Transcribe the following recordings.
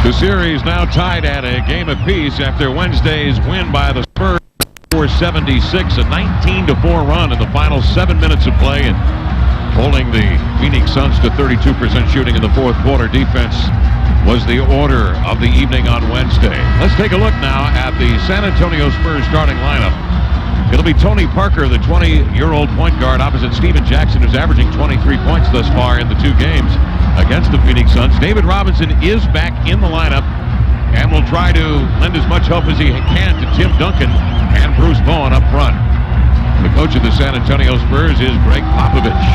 The series now tied at a game apiece after Wednesday's win by the Spurs. 476, a 19-4 run in the final 7 minutes of play, and holding the Phoenix Suns to 32% shooting in the fourth quarter. Defense was the order of the evening on Wednesday. Let's take a look now at the San Antonio Spurs starting lineup. It'll be Tony Parker, the 20-year-old point guard, opposite Steven Jackson, who's averaging 23 points thus far in the 2 games against the Phoenix Suns. David Robinson is back in the lineup and will try to lend as much help as he can to Tim Duncan and Bruce Bowen up front. The coach of the San Antonio Spurs is Greg Popovich,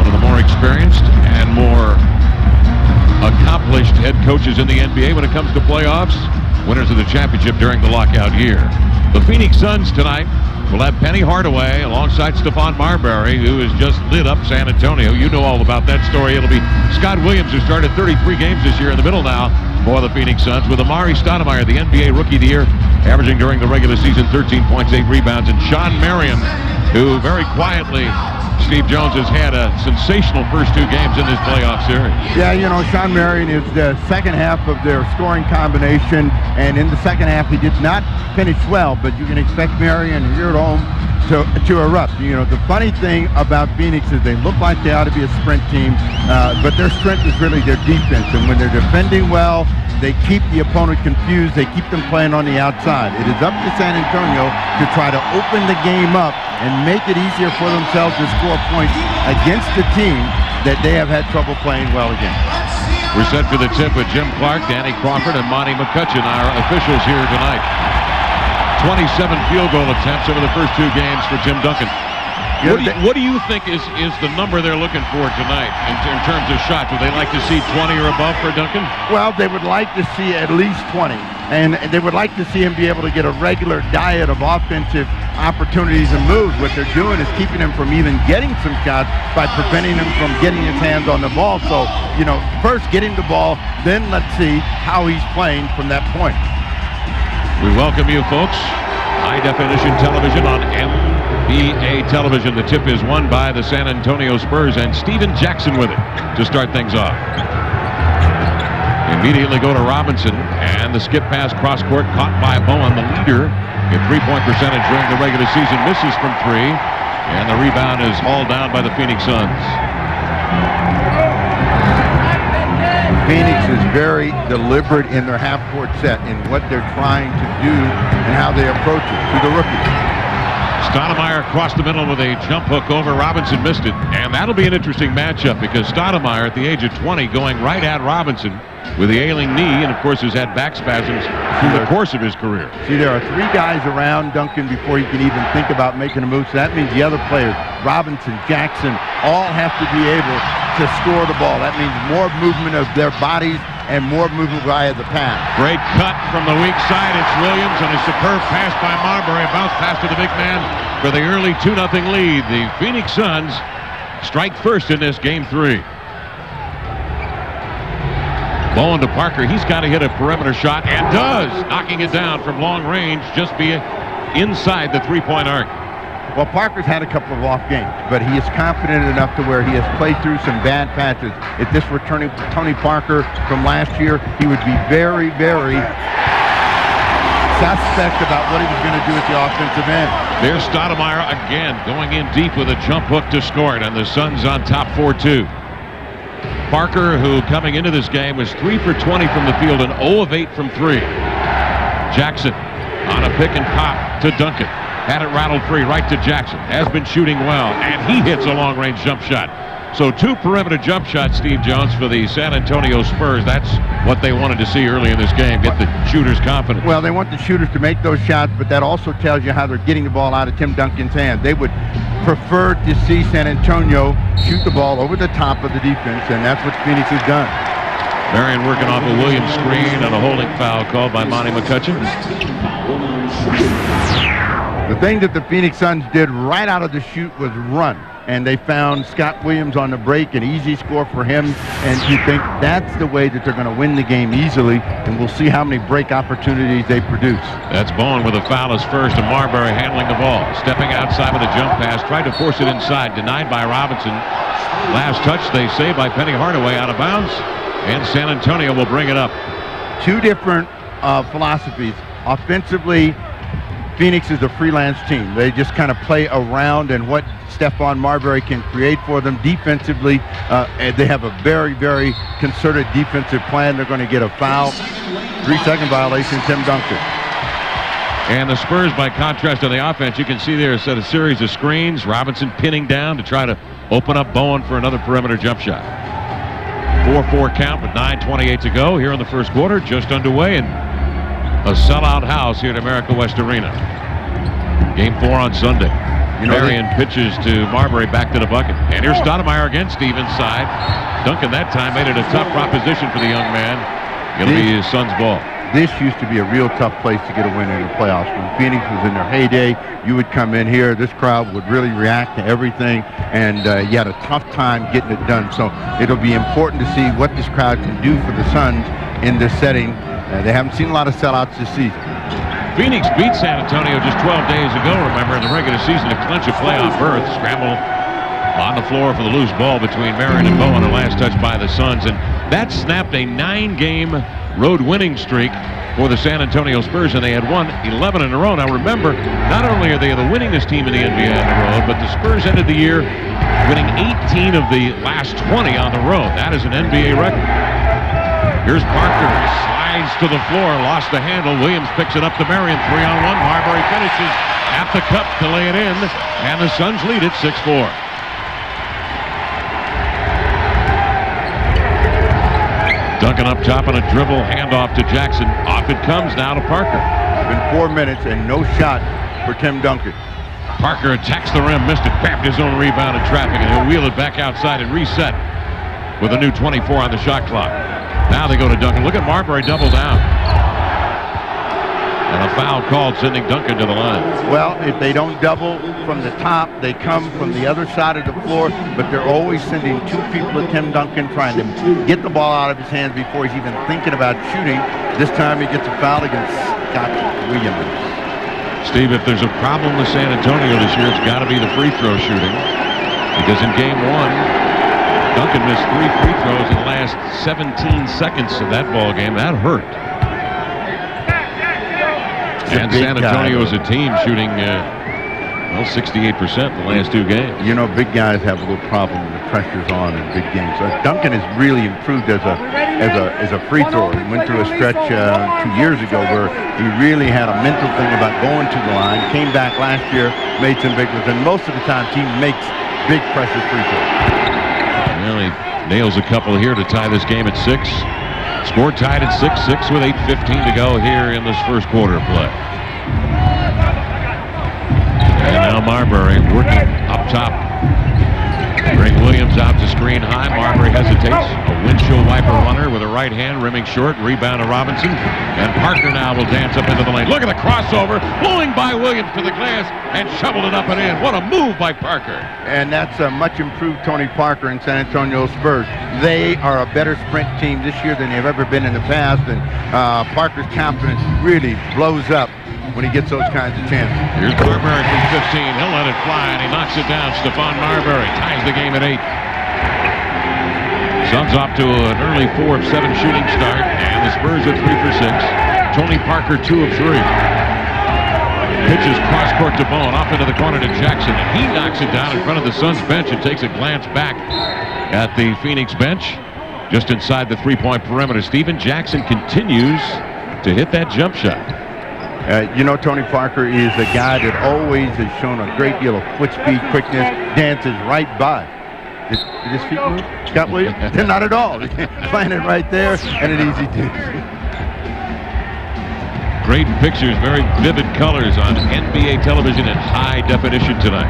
one of the more experienced and more accomplished head coaches in the NBA when it comes to playoffs, winners of the championship during the lockout year. The Phoenix Suns tonight will have Penny Hardaway alongside Stephon Marbury, who has just lit up San Antonio. You know all about that story. It'll be Scott Williams, who started 33 games this year in the middle now for the Phoenix Suns, with Amari Stoudemire, the NBA Rookie of the Year, averaging during the regular season 13 points, 8 rebounds, and Sean Marion, who very quietly, Steve Jones, has had a sensational first 2 games in this playoff series. Yeah, you know, Sean Marion is the second half of their scoring combination, and in the second half he did not finish well, but you can expect Marion here at home to erupt. You know, the funny thing about Phoenix is they look like they ought to be a sprint team, but their strength is really their defense, and when they're defending well, they keep the opponent confused. They keep them playing on the outside. It is up to San Antonio to try to open the game up and make it easier for themselves to score points against the team that they have had trouble playing well against. We're set for the tip with Jim Clark, Danny Crawford, and Monty McCutcheon, our officials here tonight. 27 field goal attempts over the first 2 games for Tim Duncan. What do you think is the number they're looking for tonight in terms of shots? Would they like to see 20 or above for Duncan? Well, they would like to see at least 20, and they would like to see him be able to get a regular diet of offensive opportunities and moves. What they're doing is keeping him from even getting some shots by preventing him from getting his hands on the ball. So, you know, first get him the ball, then let's see how he's playing from that point. We welcome you, folks. High-definition television on NBA television. The tip is won by the San Antonio Spurs, and Steven Jackson with it to start things off. Immediately go to Robinson, and the skip pass cross-court caught by Bowen, the leader in three-point percentage during the regular season. Misses from 3, and the rebound is hauled down by the Phoenix Suns. Phoenix is very deliberate in their half-court set in what they're trying to do and how they approach it to the rookie. Stoudemire across the middle with a jump hook over. Robinson missed it, and that'll be an interesting matchup because Stoudemire, at the age of 20, going right at Robinson with the ailing knee, and of course has had back spasms through the course of his career. See, there are 3 guys around Duncan before he can even think about making a move, so that means the other players, Robinson, Jackson, all have to be able to score the ball. That means more movement of their bodies and more movement via the pass. Great cut from the weak side. It's Williams, and a superb pass by Marbury. A bounce pass to the big man for the early 2-0 lead. The Phoenix Suns strike first in this game 3. Bowen to Parker. He's got to hit a perimeter shot, and does, knocking it down from long range, just be inside the 3-point arc. Well, Parker's had a couple of off games, but he is confident enough to where he has played through some bad patches. If this were Tony Parker from last year, he would be very, very suspect about what he was going to do at the offensive end. There's Stoudemire again, going in deep with a jump hook to score it, and the Suns on top 4-2. Parker, who coming into this game was 3 for 20 from the field and 0 of 8 from 3. Jackson on a pick and pop to Duncan. Had it rattled free right to Jackson. Has been shooting well, and he hits a long-range jump shot. So 2 perimeter jump shots, Steve Jones, for the San Antonio Spurs. That's what they wanted to see early in this game, get the shooters confident. Well, they want the shooters to make those shots, but that also tells you how they're getting the ball out of Tim Duncan's hand. They would prefer to see San Antonio shoot the ball over the top of the defense, and that's what Phoenix has done. Marion working off a Williams screen and a holding foul called by Monty McCutcheon. The thing that the Phoenix Suns did right out of the chute was run, and they found Scott Williams on the break, an easy score for him, and you think that's the way that they're going to win the game easily, and we'll see how many break opportunities they produce. That's Bowen with a foul as first, and Marbury handling the ball. Stepping outside with a jump pass, tried to force it inside, denied by Robinson. Last touch, they say, by Penny Hardaway, out of bounds. And San Antonio will bring it up. Two different philosophies. Offensively, Phoenix is a freelance team. They just kind of play around and what Stephon Marbury can create for them. Defensively, they have a very, very concerted defensive plan. They're going to get a foul. 3-second violation, Tim Duncan. And the Spurs, by contrast to the offense, you can see there set a series of screens. Robinson pinning down to try to open up Bowen for another perimeter jump shot. 4-4 count with 9:28 to go here in the first quarter, just underway, and a sellout house here at America West Arena. Game 4 on Sunday. Marion pitches to Marbury back to the bucket. And here's Stoudemire again, Stevens side. Duncan that time made it a tough proposition for the young man. It'll be his son's ball. This used to be a real tough place to get a win in the playoffs. When Phoenix was in their heyday, you would come in here, this crowd would really react to everything, and you had a tough time getting it done. So it'll be important to see what this crowd can do for the Suns in this setting. They haven't seen a lot of sellouts this season. Phoenix beat San Antonio just 12 days ago, remember, in the regular season to clinch a playoff berth. Scramble on the floor for the loose ball between Marion and Bowen, a last touch by the Suns, and that snapped a 9-game road winning streak for the San Antonio Spurs, and they had won 11 in a row. Now remember, not only are they the winningest team in the NBA on the road, but the Spurs ended the year winning 18 of the last 20 on the road. That is an NBA record. Here's Parker, slides to the floor, lost the handle. Williams picks it up to Marion, 3-on-1. Marbury finishes at the cup to lay it in, and the Suns lead it 6-4. Duncan up top on a dribble, handoff to Jackson. Off it comes now to Parker. It's been 4 minutes and no shot for Tim Duncan. Parker attacks the rim, missed it, grabbed his own rebound in traffic, and he'll wheel it back outside and reset with a new 24 on the shot clock. Now they go to Duncan. Look at Marbury double down. And a foul called, sending Duncan to the line. Well, if they don't double from the top, they come from the other side of the floor, but they're always sending two people to Tim Duncan, trying to get the ball out of his hands before he's even thinking about shooting. This time he gets a foul against Scott Williams. Steve, if there's a problem with San Antonio this year, it's got to be the free throw shooting. Because in game 1, Duncan missed 3 free throws in the last 17 seconds of that ball game. That hurt. And San Antonio as a team shooting, 68% the last 2 games. You know, big guys have a little problem when the pressure's on in big games. Duncan has really improved as a free thrower. He went through a stretch 2 years ago where he really had a mental thing about going to the line. Came back last year, made some big ones, and most of the time, team makes big pressure free throws. Well, he nails a couple here to tie this game at 6. Score tied at 6-6 with 8:15 to go here in this first quarter of play. And now Marbury working up top. Bring Williams out to screen high. Marbury hesitates. A windshield wiper runner with a right hand, rimming short. Rebound to Robinson. And Parker now will dance up into the lane. Look at the crossover. Blowing by Williams to the glass and shoveled it up and in. What a move by Parker. And that's a much improved Tony Parker and San Antonio Spurs. They are a better sprint team this year than they've ever been in the past. And Parker's confidence really blows up when he gets those kinds of chances. Here's Marbury from 15. He'll let it fly, and he knocks it down. Stephon Marbury ties the game at 8. Suns off to an early 4 of 7 shooting start, and the Spurs are 3 for 6. Tony Parker 2 of 3. Pitches cross court to Bowen, off into the corner to Jackson, and he knocks it down in front of the Suns bench and takes a glance back at the Phoenix bench, just inside the 3-point perimeter. Steven Jackson continues to hit that jump shot. You know, Tony Parker is a guy that always has shown a great deal of foot speed, quickness, dances right by. Did his feet move, Scott Williams? Not at all. Playing it right there, and an easy deuce. Great pictures, very vivid colors on NBA television in high definition tonight.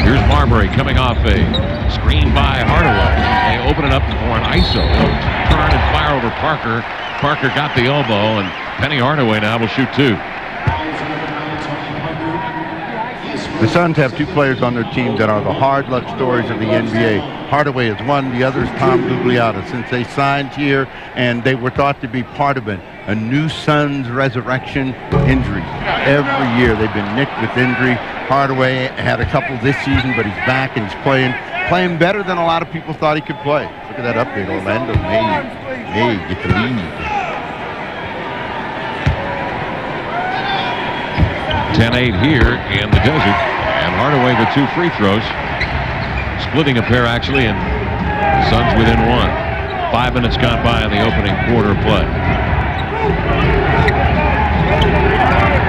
Here's Marbury coming off a screen by Hardaway. They open it up for an ISO. Turn and fire over Parker. Parker got the elbow, and Penny Hardaway now will shoot 2. The Suns have 2 players on their team that are the hard luck stories of the NBA. Hardaway is one, the other is Tom Gugliotta. Since they signed here, and they were thought to be part of a new Suns resurrection injury. Every year they've been nicked with injury. Hardaway had a couple this season, but he's back and he's playing better than a lot of people thought he could play. Look at that update, Orlando May Hey, get the lead. 10-8 here in the desert. And Hardaway the 2 free throws. Splitting a pair, actually, and the Suns within 1. 5 minutes gone by in the opening quarter of play.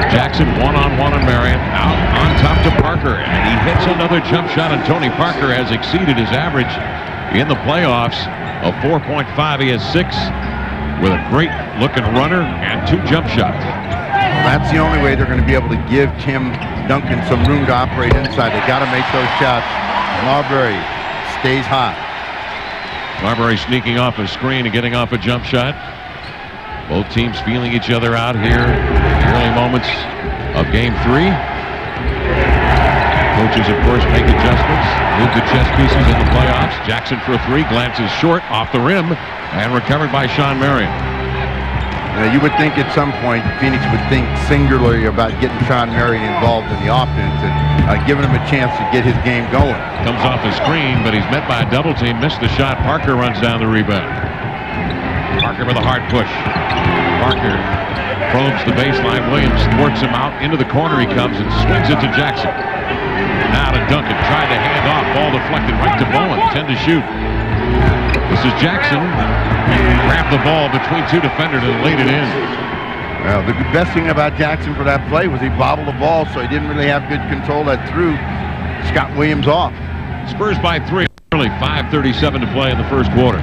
Jackson one-on-one on Marion. Out on top to Parker. And he hits another jump shot, and Tony Parker has exceeded his average in the playoffs of 4.5. He has 6 with a great-looking runner and 2 jump shots. That's the only way they're going to be able to give Tim Duncan some room to operate inside. They got to make those shots. Marbury stays hot. Marbury sneaking off a screen and getting off a jump shot. Both teams feeling each other out here in the early moments of Game 3. Coaches, of course, make adjustments. Move the chess pieces in the playoffs. Jackson for a 3, glances short off the rim, and recovered by Sean Marion. You would think at some point Phoenix would think singularly about getting Sean Marion involved in the offense and giving him a chance to get his game going. Comes off the screen, but he's met by a double team. Missed the shot. Parker runs down the rebound. Parker with a hard push. Parker probes the baseline. Williams thwarts him out. Into the corner he comes and swings it to Jackson. Now to Duncan. Tried to hand off. Ball deflected right to Bowen. 10 to shoot. This is Jackson. Grabbed the ball between 2 defenders and laid it in. Well, the best thing about Jackson for that play was he bobbled the ball, so he didn't really have good control that threw Scott Williams off. Spurs by 3 early. 5:37 to play in the first quarter.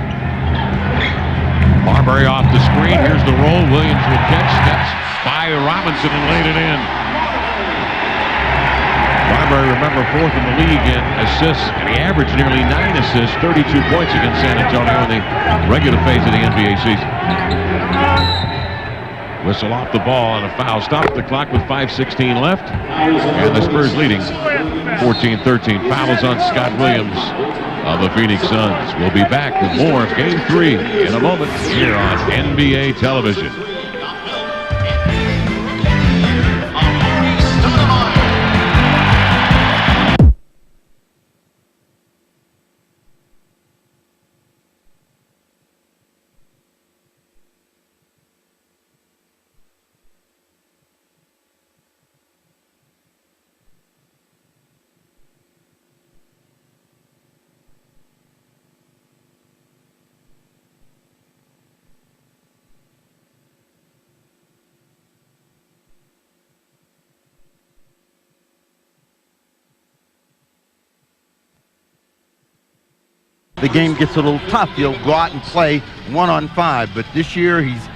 Marbury off the screen. Here's the roll. Williams will catch. Steps by Robinson and laid it in. Marbury, remember, 4th in the league in assists, and he averaged nearly 9 assists, 32 points against San Antonio in the regular phase of the NBA season. Whistle off the ball and a foul. Stop the clock with 5:16 left, and the Spurs leading 14-13. Fouls on Scott Williams of the Phoenix Suns. We'll be back with more of Game 3 in a moment here on NBA television. The game gets a little tough. He'll go out and play 1-on-5, but this year he's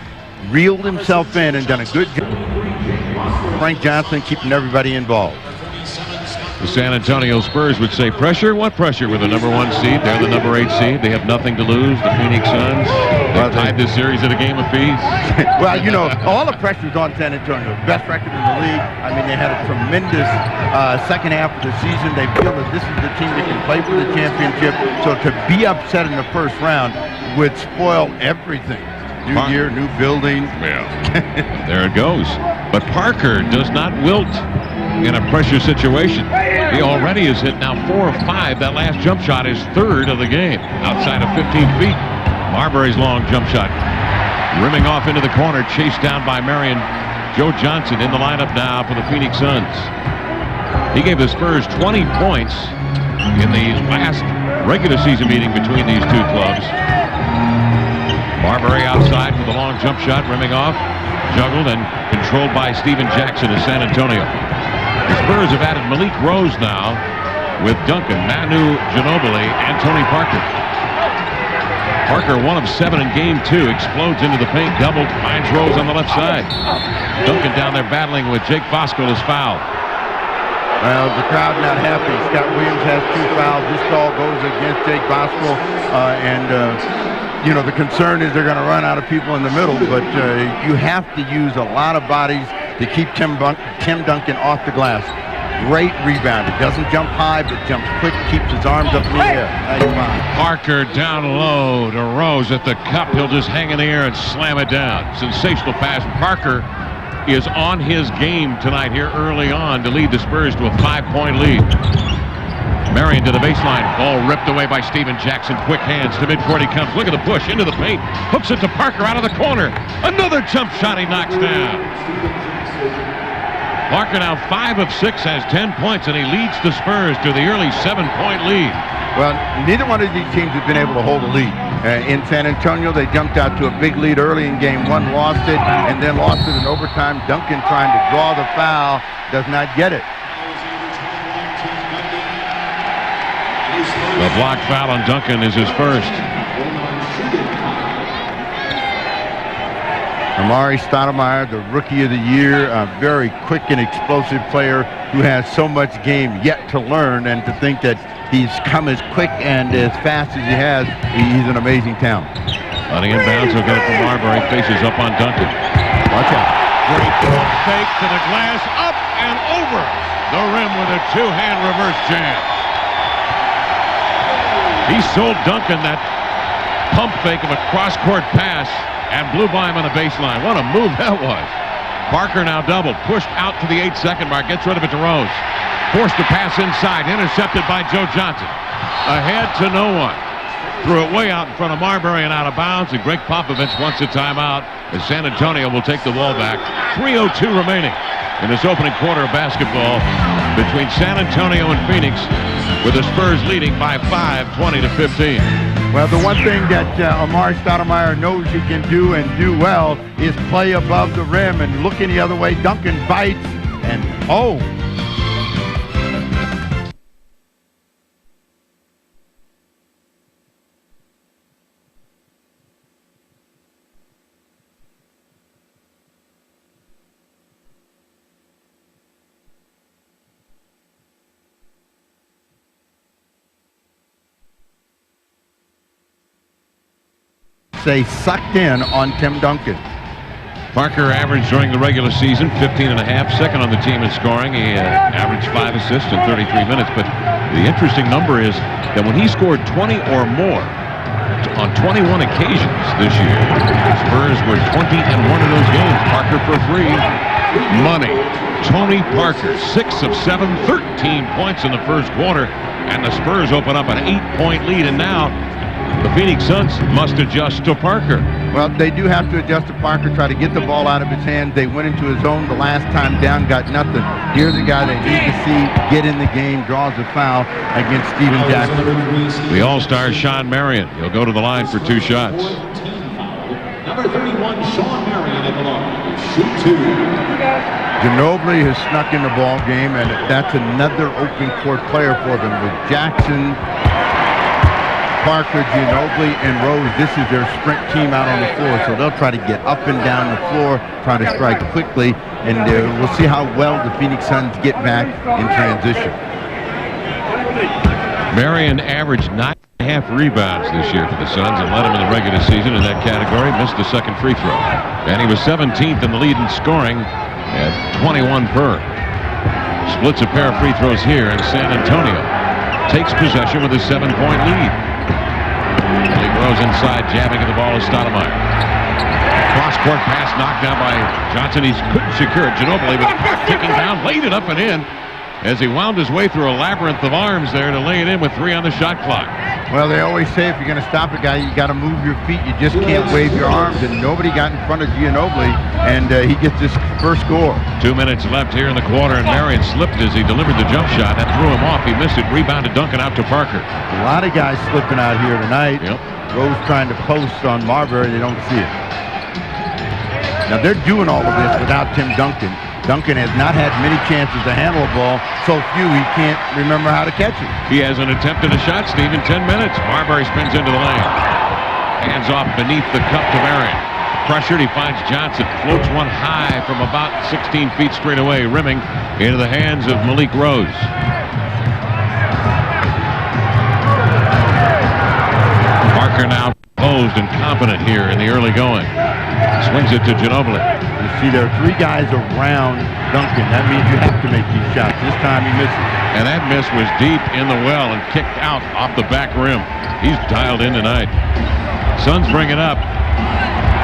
reeled himself in and done a good job. Frank Johnson keeping everybody involved. The San Antonio Spurs would say pressure? What pressure with the number 1 seed? They're the number 8 seed. They have nothing to lose. The Phoenix Suns, they've tied this series at a game apiece. Well, you know, all the pressure's on San Antonio. Best record in the league. I mean, they had a tremendous second half of the season. They feel that this is the team that can play for the championship. So to be upset in the first round would spoil everything. New year, new building. Yeah, there it goes. But Parker does not wilt in a pressure situation. He already has hit now 4 of 5. That last jump shot is 3rd of the game, outside of 15 feet. Marbury's long jump shot, rimming off into the corner, chased down by Marion. Joe Johnson in the lineup now for the Phoenix Suns. He gave the Spurs 20 points in the last regular season meeting between these two clubs. Marbury outside with a long jump shot, rimming off, juggled and controlled by Steven Jackson of San Antonio. The Spurs have added Malik Rose now with Duncan, Manu Ginobili, and Tony Parker. Parker, 1 of 7 in Game 2, explodes into the paint, doubled, finds Rose on the left side. Duncan down there battling with Jake Bosco is fouled. Well, the crowd not happy. Scott Williams has 2 fouls. This call goes against Jake Bosco, you know, the concern is they're going to run out of people in the middle, but you have to use a lot of bodies to keep Tim Duncan off the glass. Great rebound. It doesn't jump high, but jumps quick, keeps his arms up in the air. Nice. Parker down low to Rose at the cup. He'll just hang in the air and slam it down. Sensational pass. Parker is on his game tonight here early on to lead the Spurs to a 5-point lead. Marion to the baseline. Ball ripped away by Steven Jackson. Quick hands to midcourt he comes. Look at the push into the paint. Hooks it to Parker out of the corner. Another jump shot he knocks down. Parker now 5 of 6, has 10 points, and he leads the Spurs to the early 7-point lead. Well, neither one of these teams has been able to hold a lead. In San Antonio, they jumped out to a big lead early in game 1, lost it, and then lost it in overtime. Duncan trying to draw the foul, does not get it. The block foul on Duncan is his first. Amari Stoudemire, the Rookie of the Year, a very quick and explosive player who has so much game yet to learn, and to think that he's come as quick and as fast as he has, he's an amazing talent. Running inbounds, he'll get it from Marbury, faces up on Duncan. Watch out. Great fake to the glass, up and over the rim with a two-hand reverse jam. He sold Duncan that pump fake of a cross-court pass and blew by him on the baseline. What a move that was. Parker now doubled, pushed out to the 8-second mark, gets rid of it to Rose. Forced to pass inside, intercepted by Joe Johnson. Ahead to no one. Threw it way out in front of Marbury and out of bounds, and Greg Popovich wants a timeout as San Antonio will take the ball back. 3:02 remaining in this opening quarter of basketball between San Antonio and Phoenix, with the Spurs leading by 5, 20-15. Well, the one thing that Amari Stoudemire knows he can do and do well is play above the rim and look any other way. Duncan bites and oh. Say sucked in on Tim Duncan. Parker averaged during the regular season 15.5, second on the team in scoring. He averaged 5 assists in 33 minutes. But the interesting number is that when he scored 20 or more on 21 occasions this year, the Spurs were 20 in one of those games. Parker for free money. Tony Parker, 6 of 7, 13 points in the first quarter, and the Spurs open up an 8-point lead. And now the Phoenix Suns must adjust to Parker. Well, they do have to adjust to Parker, try to get the ball out of his hands. They went into his zone the last time down, got nothing. Here's a guy they need to see get in the game, draws a foul against Steven Jackson. The All-Star Sean Marion. He'll go to the line for 2 shots. Number 31, Sean Marion at the line. Shoot 2. Ginobili has snuck in the ball game, and that's another open court player for them with Jackson, Parker, Ginobili, and Rose. This is their sprint team out on the floor, so they'll try to get up and down the floor, try to strike quickly, and we'll see how well the Phoenix Suns get back in transition. Marion averaged 9.5 rebounds this year for the Suns and led them in the regular season in that category. Missed the second free throw. And he was 17th in the lead in scoring at 21 per. Splits a pair of free throws here, and San Antonio takes possession with a 7-point lead. Malik Rose inside, jabbing at the ball is Stoudemire. Cross-court pass knocked down by Johnson. He couldn't secure it. Ginobili with the clock ticking down, laid it up and in as he wound his way through a labyrinth of arms there to lay it in with 3 on the shot clock. Well, they always say if you're going to stop a guy, you got to move your feet. You just can't wave your arms, and nobody got in front of Ginobili, and he gets his first score. 2 minutes left here in the quarter, and Marion slipped as he delivered the jump shot. That threw him off. He missed it. Rebounded Duncan out to Parker. A lot of guys slipping out here tonight. Yep. Rose trying to post on Marbury. They don't see it. Now, they're doing all of this without Tim Duncan. Duncan has not had many chances to handle a ball, so few he can't remember how to catch it. He hasn't attempted a shot, Steve, in 10 minutes. Marbury spins into the lane. Hands off beneath the cup to Marion. Pressured, he finds Johnson. Floats one high from about 16 feet straight away, rimming into the hands of Malik Rose. Parker now posed and confident here in the early going. Swings it to Ginobili. You see there are 3 guys around Duncan. That means you have to make these shots. This time he misses. And that miss was deep in the well and kicked out off the back rim. He's dialed in tonight. Suns bring it up.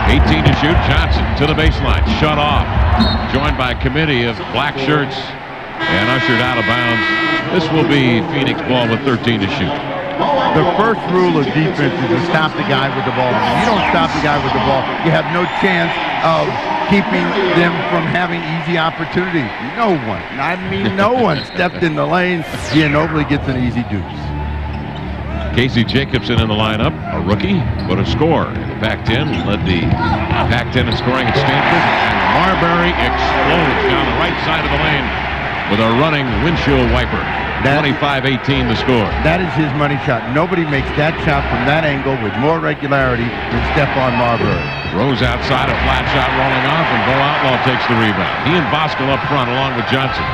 18 to shoot. Johnson to the baseline. Shut off. Joined by a committee of black shirts and ushered out of bounds. This will be Phoenix ball with 13 to shoot. The first rule of defense is to stop the guy with the ball. If you don't stop the guy with the ball, you have no chance of keeping them from having easy opportunities. No one, no one stepped in the lane. Ginobili gets an easy deuce. Casey Jacobson in the lineup, a rookie, but a scorer. In the Pac-10, led the Pac-10 in scoring at Stanford. And Marbury explodes down the right side of the lane with a running windshield wiper. 25-18 the score. That is his money shot. Nobody makes that shot from that angle with more regularity than Stephon Marbury. Rose outside, a flat shot rolling off, and Bo Outlaw takes the rebound. He and Bosco up front along with Johnson.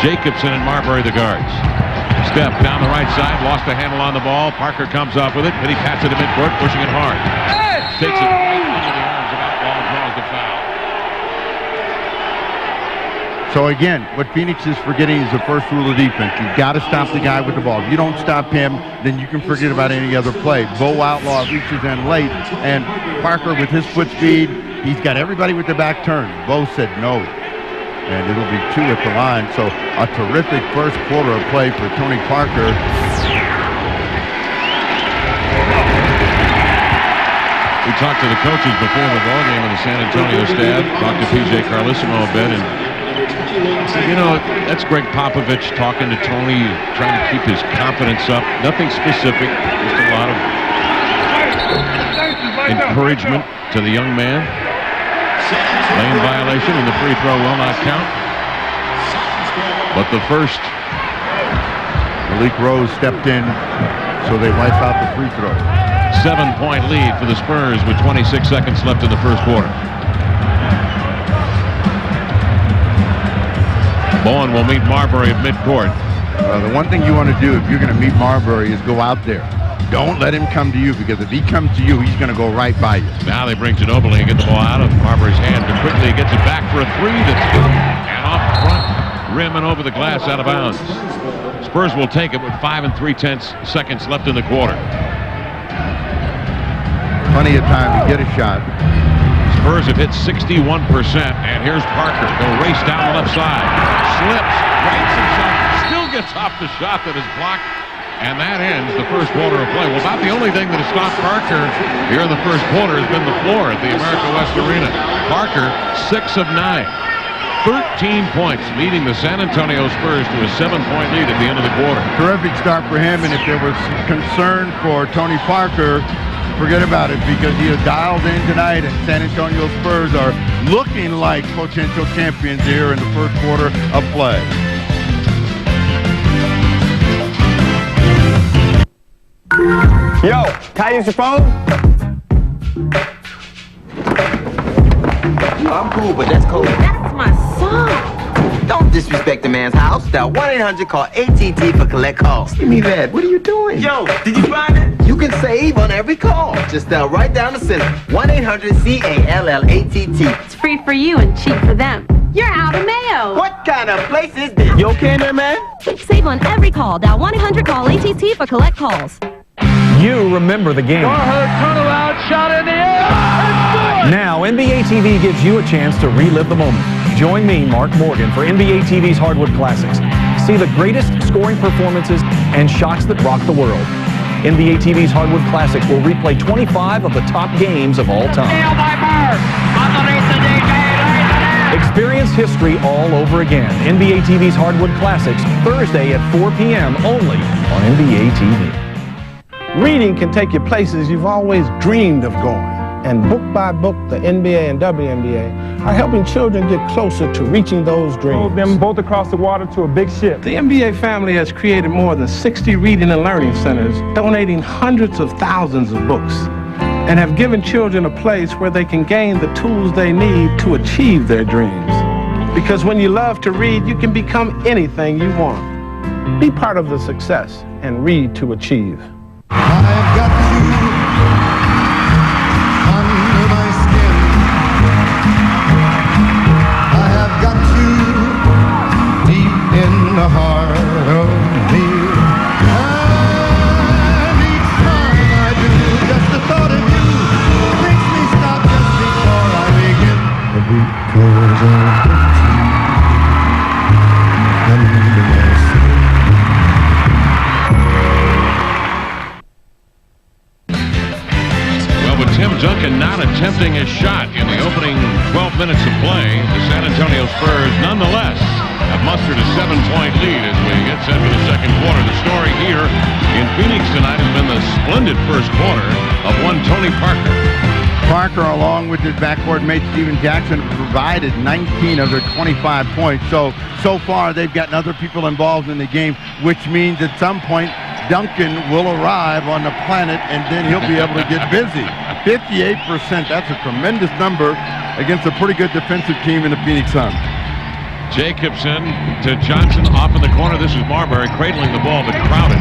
Jacobson and Marbury the guards. Steph down the right side, lost the handle on the ball. Parker comes off with it, and he passes it to midcourt, pushing it hard. Takes it right into the arms of Outlaw and draws the foul. So again, what Phoenix is forgetting is the first rule of defense. You've got to stop the guy with the ball. If you don't stop him, then you can forget about any other play. Bo Outlaw reaches in late, and Parker with his foot speed, he's got everybody with the back turn. Bo said no, and it'll be 2 at the line. So a terrific first quarter of play for Tony Parker. We talked to the coaches before the ballgame in the San Antonio staff, talked to P.J. Carlissimo a bit, and that's Greg Popovich talking to Tony, trying to keep his confidence up. Nothing specific, just a lot of encouragement to the young man. Lane violation and the free throw will not count. But the first, Malik Rose stepped in, so they wipe out the free throw. 7-point lead for the Spurs with 26 seconds left in the first quarter. Bowen will meet Marbury at midcourt. The one thing you want to do if you're going to meet Marbury is go out there. Don't let him come to you, because if he comes to you, he's going to go right by you. Now they bring Ginobili and get the ball out of Marbury's hand, but quickly he gets it back for a three that's good and off front rim and over the glass, out of bounds. Spurs will take it with 5 3/10 seconds left in the quarter. Plenty of time to get a shot. Spurs have hit 61%, and here's Parker. He'll race down the left side. Slips, rights himself, still gets off the shot that is blocked, and that ends the first quarter of play. Well, about the only thing that has stopped Parker here in the first quarter has been the floor at the America West Arena. Parker, 6 of 9. 13 points, leading the San Antonio Spurs to a 7-point lead at the end of the quarter. Terrific start for him, and if there was concern for Tony Parker, forget about it, because he is dialed in tonight, and San Antonio Spurs are looking like potential champions here in the first quarter of play. Yo, can I use your phone? No, I'm cool, but that's cool. That's my son. Don't disrespect the man's house. Dial 1-800-CALL-ATT for collect calls. Give me that. What are you doing? Yo, did you find it? You can save on every call. Just dial right down the center. 1-800-CALLATT. It's free for you and cheap for them. You're out of mayo. What kind of place is this? You okay in there, man? Save on every call. Dial 1-800-CALL-ATT for collect calls. You remember the game. Turnaround shot in the air. Now, NBA TV gives you a chance to relive the moment. Join me, Mark Morgan, for NBA TV's Hardwood Classics. See the greatest scoring performances and shots that rock the world. NBA TV's Hardwood Classics will replay 25 of the top games of all time. Experience history all over again. NBA TV's Hardwood Classics, Thursday at 4 p.m. only on NBA TV. Reading can take you places you've always dreamed of going. And book by book, the NBA and WNBA are helping children get closer to reaching those dreams. Them both across the water to a big ship. The NBA family has created more than 60 reading and learning centers, donating hundreds of thousands of books, and have given children a place where they can gain the tools they need to achieve their dreams. Because when you love to read, you can become anything you want. Be part of the success and read to achieve. I've got you under my skin. I have got you deep in the heart of me. And each time I do, just the thought of you makes me stop just before I begin. The beat goes on, and not attempting a shot in the opening 12 minutes of play. The San Antonio Spurs, nonetheless, have mustered a 7-point lead as we get set for the second quarter. The story here in Phoenix tonight has been the splendid first quarter of one Tony Parker. Parker, along with his backcourt mate Steven Jackson, provided 19 of their 25 points. So far, they've gotten other people involved in the game, which means at some point, Duncan will arrive on the planet, and then he'll be able to get busy. 58%, that's a tremendous number against a pretty good defensive team in the Phoenix Suns. Jacobson to Johnson off in the corner. This is Marbury cradling the ball, but crowded.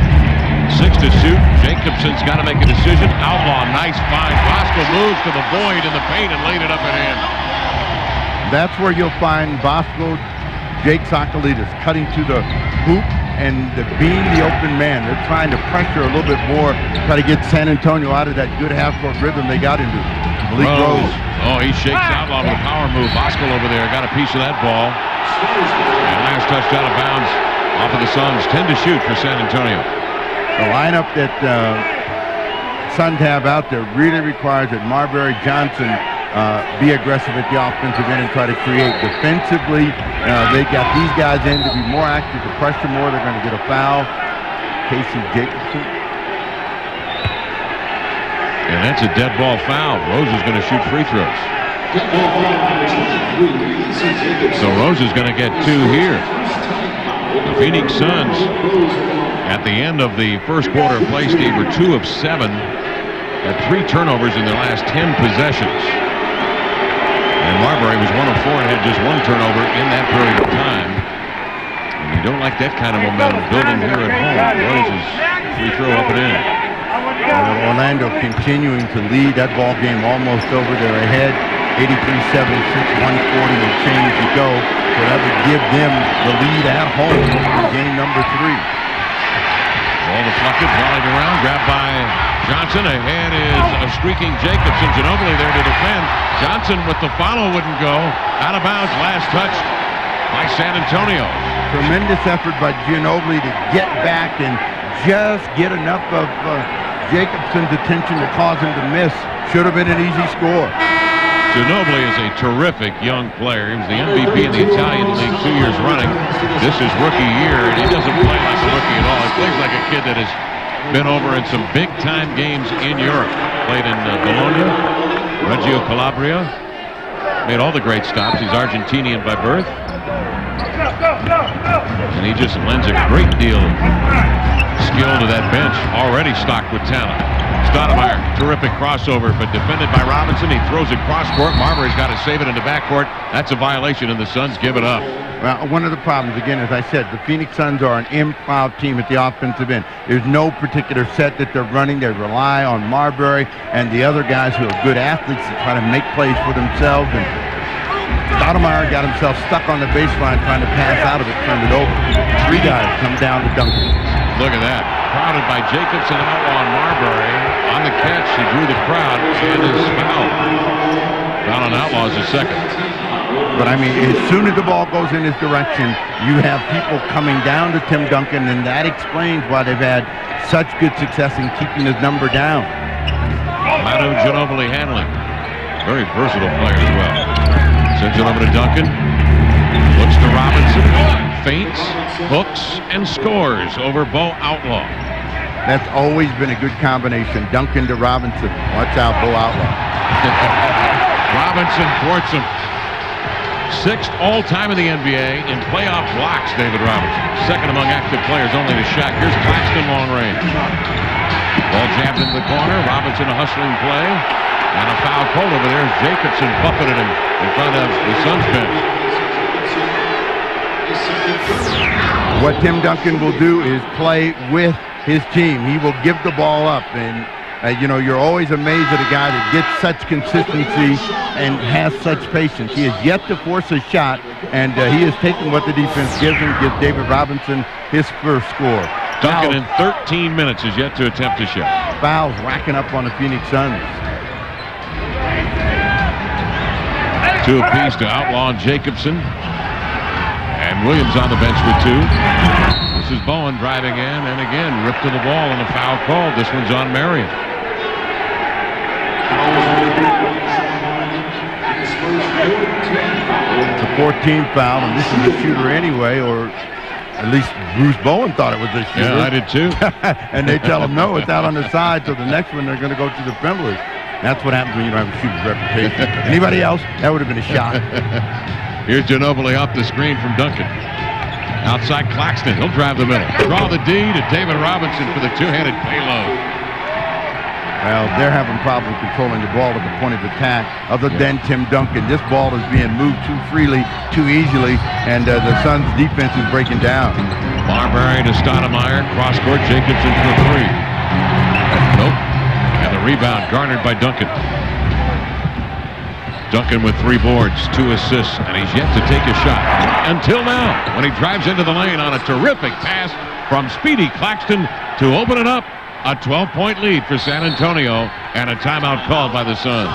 6 to shoot. Jacobson's got to make a decision. Outlaw, nice find. Bosco moves to the void in the paint and laid it up and in. That's where you'll find Bosco, Jake Sokolidis cutting to the hoop and being the open man. They're trying to pressure a little bit more, try to get San Antonio out of that good half-court rhythm they got into. Malik Rose. Oh, he shakes Outlaw with a power move. Bosco over there got a piece of that ball. And last touched out of bounds off of the Suns. 10 to shoot for San Antonio. The lineup that Suns have out there really requires that Marbury, Johnson be aggressive at the offensive end and try to create. Defensively, they got these guys in to be more active, to pressure more. They're going to get a foul. Casey Jacobson. And that's a dead ball foul. Rose is going to shoot free throws. So Rose is going to get 2 here. The Phoenix Suns, at the end of the first quarter of play, Steve, were 2 of 7. Had 3 turnovers in their last 10 possessions. And Marbury was 1 of 4 and had just 1 turnover in that period of time. And you don't like that kind of momentum building here at home. Rose's free throw up and in. Orlando continuing to lead that ball game almost over their head. 83-76, 140 and change to go. So that would give them the lead at home in game number 3. Ball deflected, volleyed around, grabbed by Johnson. Ahead is a streaking Jacobson. Ginobili there to defend. Johnson with the follow wouldn't go. Out of bounds, last touch by San Antonio. Tremendous effort by Ginobili to get back and just get enough of Jacobson's attention to cause him to miss. Should have been an easy score. Ginobili is a terrific young player. He was the MVP in the Italian League 2 years running. This is rookie year, and he doesn't play like a rookie at all. He plays like a kid that has been over in some big-time games in Europe. Played in Bologna, Reggio Calabria. Made all the great stops. He's Argentinian by birth. And he just lends a great deal of skill to that bench, already stocked with talent. Stoudemire, terrific crossover, but defended by Robinson. He throws it cross-court. Marbury's got to save it into backcourt. That's a violation, and the Suns give it up. Well, one of the problems, again, as I said, the Phoenix Suns are an improv team at the offensive end. There's no particular set that they're running. They rely on Marbury and the other guys who are good athletes to try to make plays for themselves. And Stoudemire got himself stuck on the baseline trying to pass out of it, turned it over. 3 guys come down to Duncan. Look at that. Crowded by Jacobson, Outlaw, and Marbury. On the catch, he drew the crowd and is fouled. Foul on Outlaw is the second. But, I mean, as soon as the ball goes in his direction, you have people coming down to Tim Duncan, and that explains why they've had such good success in keeping his number down. Manu Ginobili handling. Very versatile player as well. Sends it over to Duncan. Looks to Robinson. Feints, hooks, and scores over Bo Outlaw. That's always been a good combination. Duncan to Robinson. Watch out, Bo Outlaw. Robinson thwarts him. 6th all-time in the NBA in playoff blocks, David Robinson. 2nd among active players, only to Shaq. Here's Claxton long range. Ball jammed into the corner. Robinson a hustling play. And a foul called over there as Jacobson buffeted him in front of the Suns bench. What Tim Duncan will do is play with his team. He will give the ball up, and you know, you're always amazed at a guy that gets such consistency and has such patience. He has yet to force a shot, and he has taken what the defense gives him, gives David Robinson his first score. Duncan in 13 minutes is yet to attempt a shot. Fouls racking up on the Phoenix Suns. 2 apiece to Outlaw and Jacobson. And Williams on the bench with 2. This is Bowen driving in, and again, ripped to the ball and a foul called. This one's on Marion. It's a 14th foul, and this is a shooter anyway, or at least Bruce Bowen thought it was a shooter. Yeah, I did too. And they tell him, no, it's out on the side, so the next one they're going to go to the penalty. That's what happens when you don't have a shooter's reputation. Anybody else, that would have been a shot. Here's Ginobili off the screen from Duncan. Outside Claxton, he'll drive the middle. Draw the D to David Robinson for the two-handed payload. Well, they're having problems controlling the ball at the point of attack other than Tim Duncan. This ball is being moved too freely, too easily, and the Suns' defense is breaking down. Marbury to Stoudemire, cross-court, Jacobson for three. Nope. And the rebound garnered by Duncan. Duncan with 3 boards, 2 assists, and he's yet to take a shot. Until now, when he drives into the lane on a terrific pass from Speedy Claxton to open it up. A 12-point lead for San Antonio, and a timeout called by the Suns.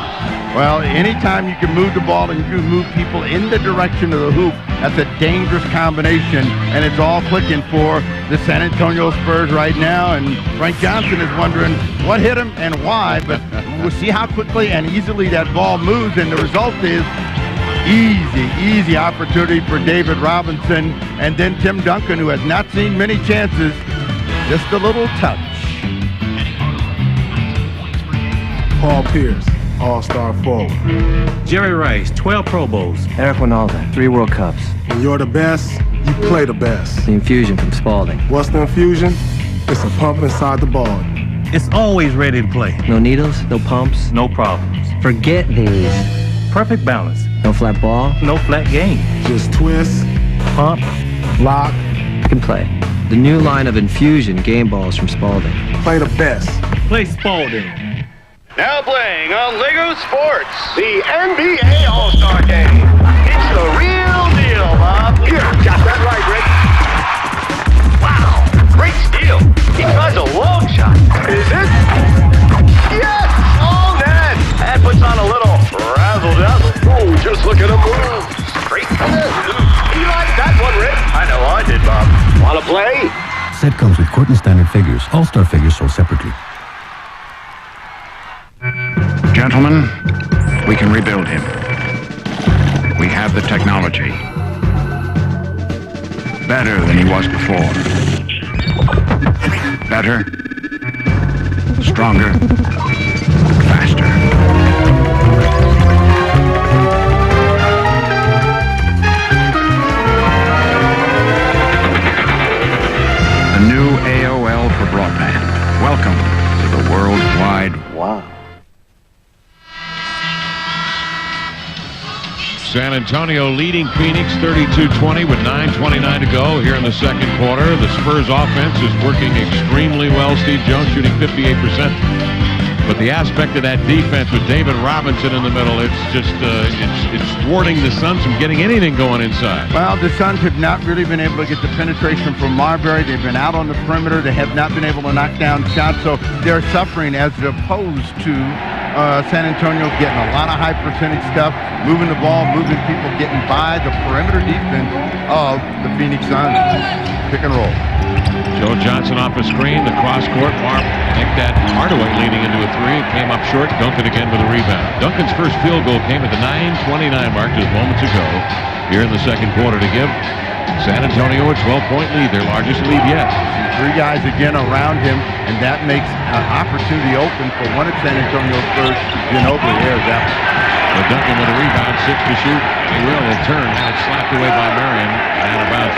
Well, anytime you can move the ball and you can move people in the direction of the hoop, that's a dangerous combination, and it's all clicking for the San Antonio Spurs right now. And Frank Johnson is wondering what hit him and why, but we'll see how quickly and easily that ball moves, and the result is easy opportunity for David Robinson, and then Tim Duncan, who has not seen many chances, just a little touch. Paul Pierce, all-star forward. Jerry Rice, 12 Pro Bowls. Eric Winalda, 3 World Cups. When you're the best, you play the best. The infusion from Spalding. What's the infusion? It's a pump inside the ball. It's always ready to play. No needles, no pumps, no problems. Forget these. Perfect balance. No flat ball, no flat game. Just twist, Pump, lock, I can play. The new line of infusion game balls from Spalding. play the best. Play Spalding. Now playing on Lego Sports, the NBA All-Star Game. It's the real deal, Bob. Here, got that right, Rick. Wow, great steal. He tries a long shot. Is it? Yes! All net! That puts on a little razzle-dazzle. Oh, just look at him move. Straight to the hoop. You like that one, Rick? I know I did, Bob. Want to play? Set comes with Courtney Standard figures. All-Star figures sold separately. Gentlemen, we can rebuild him. We have the technology. Better than he was before. Better, stronger, faster. The new AOL for broadband. Welcome to the World Wide Web. San Antonio leading Phoenix 32-20 with 9:29 to go here in the second quarter. The Spurs offense is working extremely well. Steve Jones shooting 58%. But the aspect of that defense with David Robinson in the middle, it's just it's thwarting the Suns from getting anything going inside. Well, the Suns have not really been able to get the penetration from Marbury. They've been out on the perimeter. They have not been able to knock down shots, so they're suffering as opposed to San Antonio getting a lot of high percentage stuff, moving the ball, moving people, getting by the perimeter defense of the Phoenix Suns. Pick and roll. Joe Johnson off a screen, the cross court. Nick that Hardaway leading into a three. Came up short. Duncan again with a rebound. Duncan's first field goal came at the 9:29 mark just moments ago here in the second quarter to give San Antonio a 12-point lead, their largest lead yet. 3 guys again around him, and that makes an opportunity open for one of San Antonio's first. Ginobili, there's that one. But Duncan with a rebound, 6 to shoot. He will return, and it's slapped away by Marion. And about.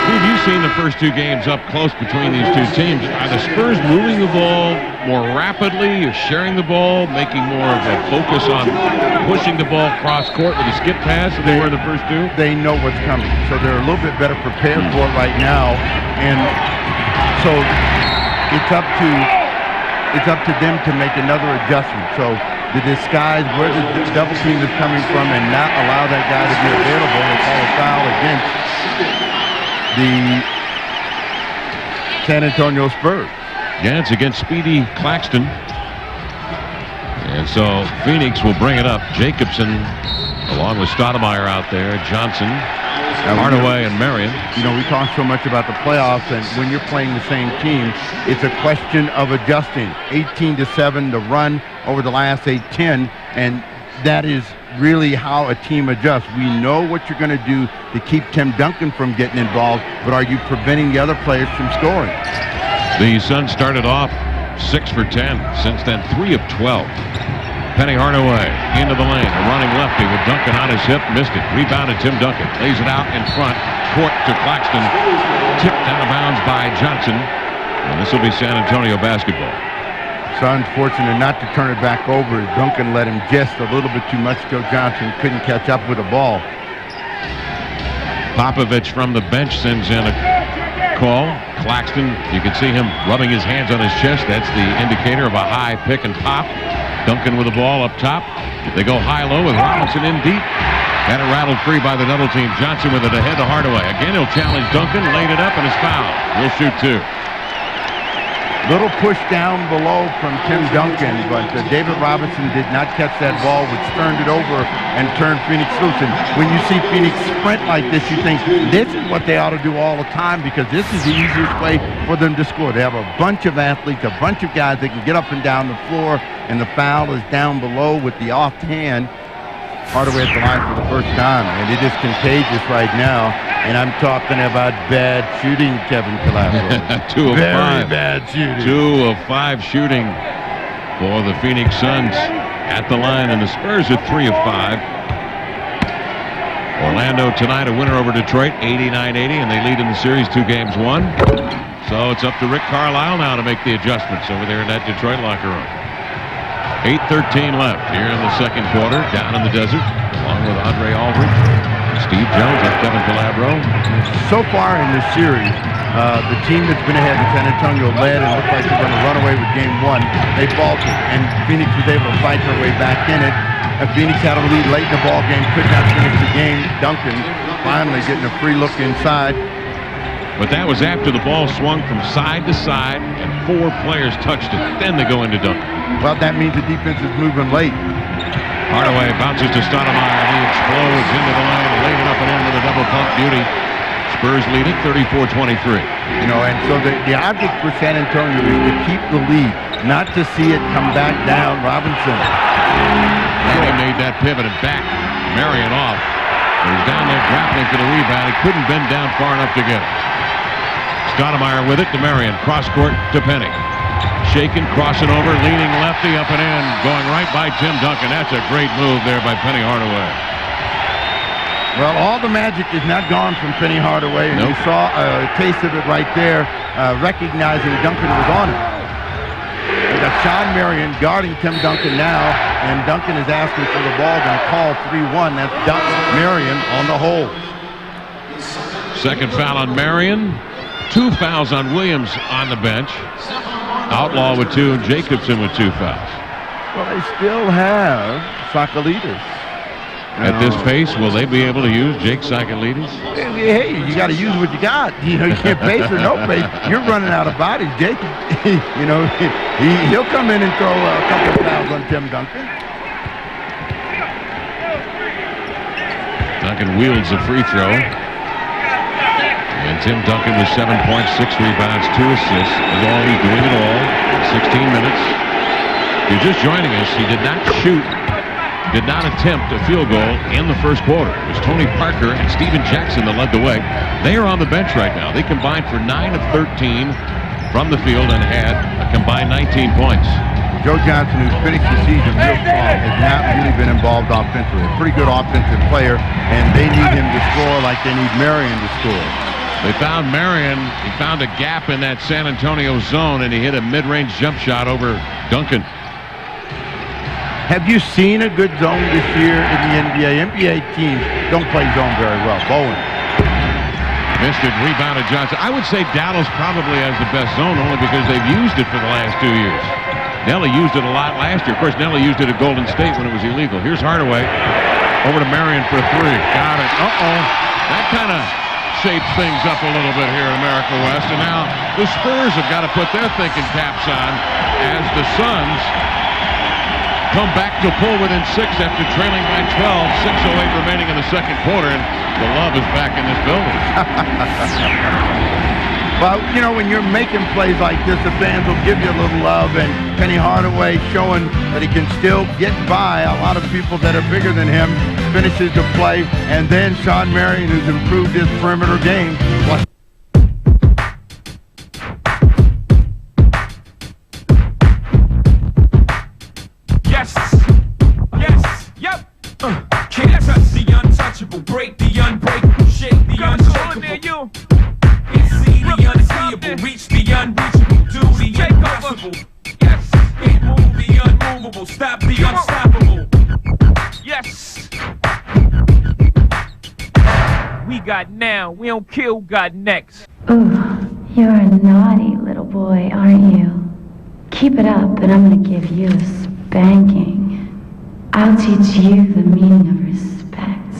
Steve, you've seen the first 2 games up close between these 2 teams. Are the Spurs moving the ball more rapidly, or sharing the ball, making more of a focus on pushing the ball cross court with a skip pass than they were in the first 2? They know what's coming, so they're a little bit better prepared for it right now, and so it's up to them to make another adjustment. So to disguise where the double team is coming from and not allow that guy to be available and call a foul against the San Antonio Spurs. Yeah, it's against Speedy Claxton. And so Phoenix will bring it up. Jacobson, along with Stoudemire out there, Johnson, Hardaway, and Marion. You know, we talk so much about the playoffs, and when you're playing the same team, it's a question of adjusting. 18-7, the run over the last 8-10, and that is really how a team adjusts. We know what you're going to do to keep Tim Duncan from getting involved, but are you preventing the other players from scoring? The Suns started off 6 for 10. Since then, 3 of 12. Penny Hardaway into the lane. A running lefty with Duncan on his hip. Missed it. Rebounded Tim Duncan. Lays it out in front. Court to Claxton. Tipped out of bounds by Johnson. And this will be San Antonio basketball. Suns fortunate not to turn it back over. Duncan let him just a little bit too much. Joe Johnson couldn't catch up with the ball. Popovich from the bench sends in a call. Claxton, you can see him rubbing his hands on his chest. That's the indicator of a high pick and pop. Duncan with the ball up top. They go high-low with Robinson in deep. Had it rattled free by the double team. Johnson with it ahead to Hardaway. Again, he'll challenge Duncan. Laid it up and is fouled. He'll shoot 2. Little push down below from Tim Duncan, but David Robinson did not catch that ball, which turned it over and turned Phoenix loose. And when you see Phoenix sprint like this, you think this is what they ought to do all the time, because this is the easiest way for them to score. They have a bunch of athletes, a bunch of guys that can get up and down the floor, and the foul is down below with the offhand. Hardaway at the line for the first time, and it is contagious right now. And I'm talking about bad shooting, Kevin Calabro. 2 of 5. Very bad shooting. 2 of 5 shooting for the Phoenix Suns at the line, and the Spurs are 3 of 5. Orlando tonight a winner over Detroit, 89-80, and they lead in the series 2-1. So it's up to Rick Carlisle now to make the adjustments over there in that Detroit locker room. 8:13 left here in the second quarter, down in the desert, along with Andre Aldridge, Steve Jones, and Kevin Calabro. So far in this series, the team that's been ahead in San Antonio led and looked like they're going to run away with game 1. They faltered, and Phoenix was able to fight their way back in it. Phoenix had a lead late in the ball game, could not finish the game. Duncan finally getting a free look inside. But that was after the ball swung from side to side and 4 players touched it. Then they go into Duncan. Well, that means the defense is moving late. Hardaway bounces to Stoudemire. He explodes into the lane, laid it up and in with a double pump beauty. Spurs lead it 34-23. You know, and so the object for San Antonio is to keep the lead, not to see it come back down. Robinson. And he made that pivot and back Marion off. He's down there grappling for the rebound. He couldn't bend down far enough to get it. Stoudemire with it to Marion. Cross court to Penny. Shaking, crossing over, leaning lefty up and in. Going right by Tim Duncan. That's a great move there by Penny Hardaway. Well, all the magic is not gone from Penny Hardaway. And you saw a taste of it right there, recognizing Duncan was on it. We got Sean Marion guarding Tim Duncan now, and Duncan is asking for the ball. Going to call 3-1. That's Marion on the hole. Second foul on Marion. 2 fouls on Williams on the bench. Outlaw with 2, and Jacobson with 2 fouls. Well, they still have Sakalitis. At this pace, will they be able to use Jake Sakalitis? Hey, you got to use what you got. You know, you can't pace or no pace. You're running out of bodies, Jake. You know, he'll come in and throw a couple of fouls on Tim Duncan. Duncan wields a free throw. And Tim Duncan with 7 points, 6 rebounds, 2 assists. He's doing it all in 16 minutes. If you're just joining us, he did not shoot, did not attempt a field goal in the first quarter. It was Tony Parker and Steven Jackson that led the way. They are on the bench right now. They combined for 9 of 13 from the field and had a combined 19 points. Joe Johnson, who's finished the season real strong, has not really been involved offensively. A pretty good offensive player, and they need him to score like they need Marion to score. They found Marion. He found a gap in that San Antonio zone, and he hit a mid-range jump shot over Duncan. Have you seen a good zone this year in the NBA? NBA teams don't play zone very well. Bowen. Missed it, rebounded Johnson. I would say Dallas probably has the best zone only because they've used it for the last 2 years. Nelly used it a lot last year. Of course, Nelly used it at Golden State when it was illegal. Here's Hardaway. Over to Marion for a 3. Got it. Uh-oh. That kind of shapes things up a little bit here in America West. And now the Spurs have got to put their thinking caps on as the Suns come back to pull within 6 after trailing by 12. 6:08 remaining in the second quarter, and the love is back in this building. Well, you know, when you're making plays like this, the fans will give you a little love, and Penny Hardaway showing but he can still get by a lot of people that are bigger than him, finishes the play, and then Sean Marion, who's improved his perimeter game. Yes, yes, yep. Can't touch the untouchable, break the unbreakable, shake the unshakable. See the unseeable, reach the unreachable, do the impossible. Yes, move the unmovable, stop the unstoppable. Yes. We got now, we don't kill, got next. Ooh, you're a naughty little boy, aren't you? Keep it up, and I'm gonna give you a spanking. I'll teach you the meaning of respect.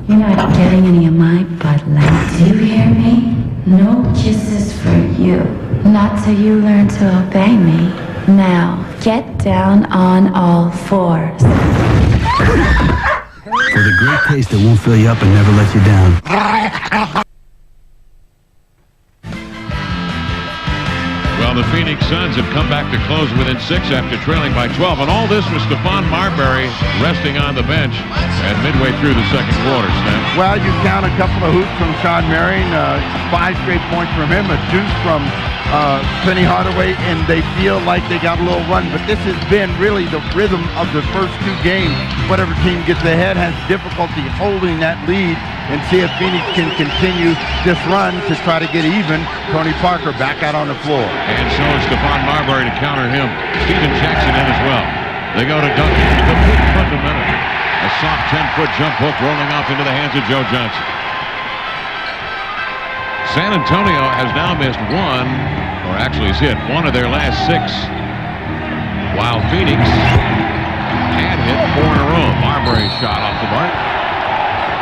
You're not getting any of my Bud Light. Do you hear me? No kisses for you. Not till you learn to obey me. Now, get down on all fours. For the great taste that won't fill you up and never let you down. Well, the Phoenix Suns have come back to close within 6 after trailing by 12. And all this was Stephon Marbury resting on the bench at midway through the second quarter, Stan. Well, you count a couple of hoops from Sean Marion, 5 straight points from him, a deuce from Penny Hardaway, and they feel like they got a little run. But this has been really the rhythm of the first 2 games. Whatever team gets ahead has difficulty holding that lead, and see if Phoenix can continue this run to try to get even. Tony Parker back out on the floor. And so is Stephon Marbury to counter him. Steven Jackson in as well. They go to Duncan. The big fundamental. A soft 10-foot jump hook rolling off into the hands of Joe Johnson. San Antonio has now missed one, or actually has hit one of their last 6, while Phoenix had hit 4 in a row. Marbury's shot off the mark.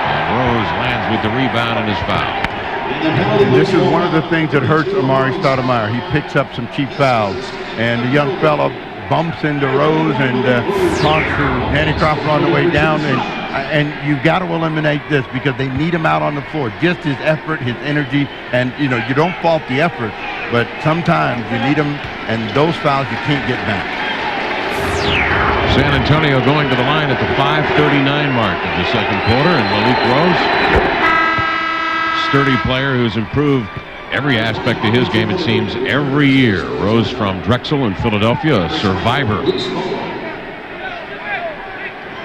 And Rose lands with the rebound and is fouled. And this is one of the things that hurts Amari Stoudemire. He picks up some cheap fouls, and the young fella bumps into Rose and talks to Danny Crawford on the way down. And you've got to eliminate this because they need him out on the floor. Just his effort, his energy, and you don't fault the effort, but sometimes you need him, and those fouls you can't get back. San Antonio going to the line at the 5:39 mark of the second quarter, and Malik Rose, sturdy player who's improved every aspect of his game, it seems, every year. Rose from Drexel in Philadelphia, a survivor.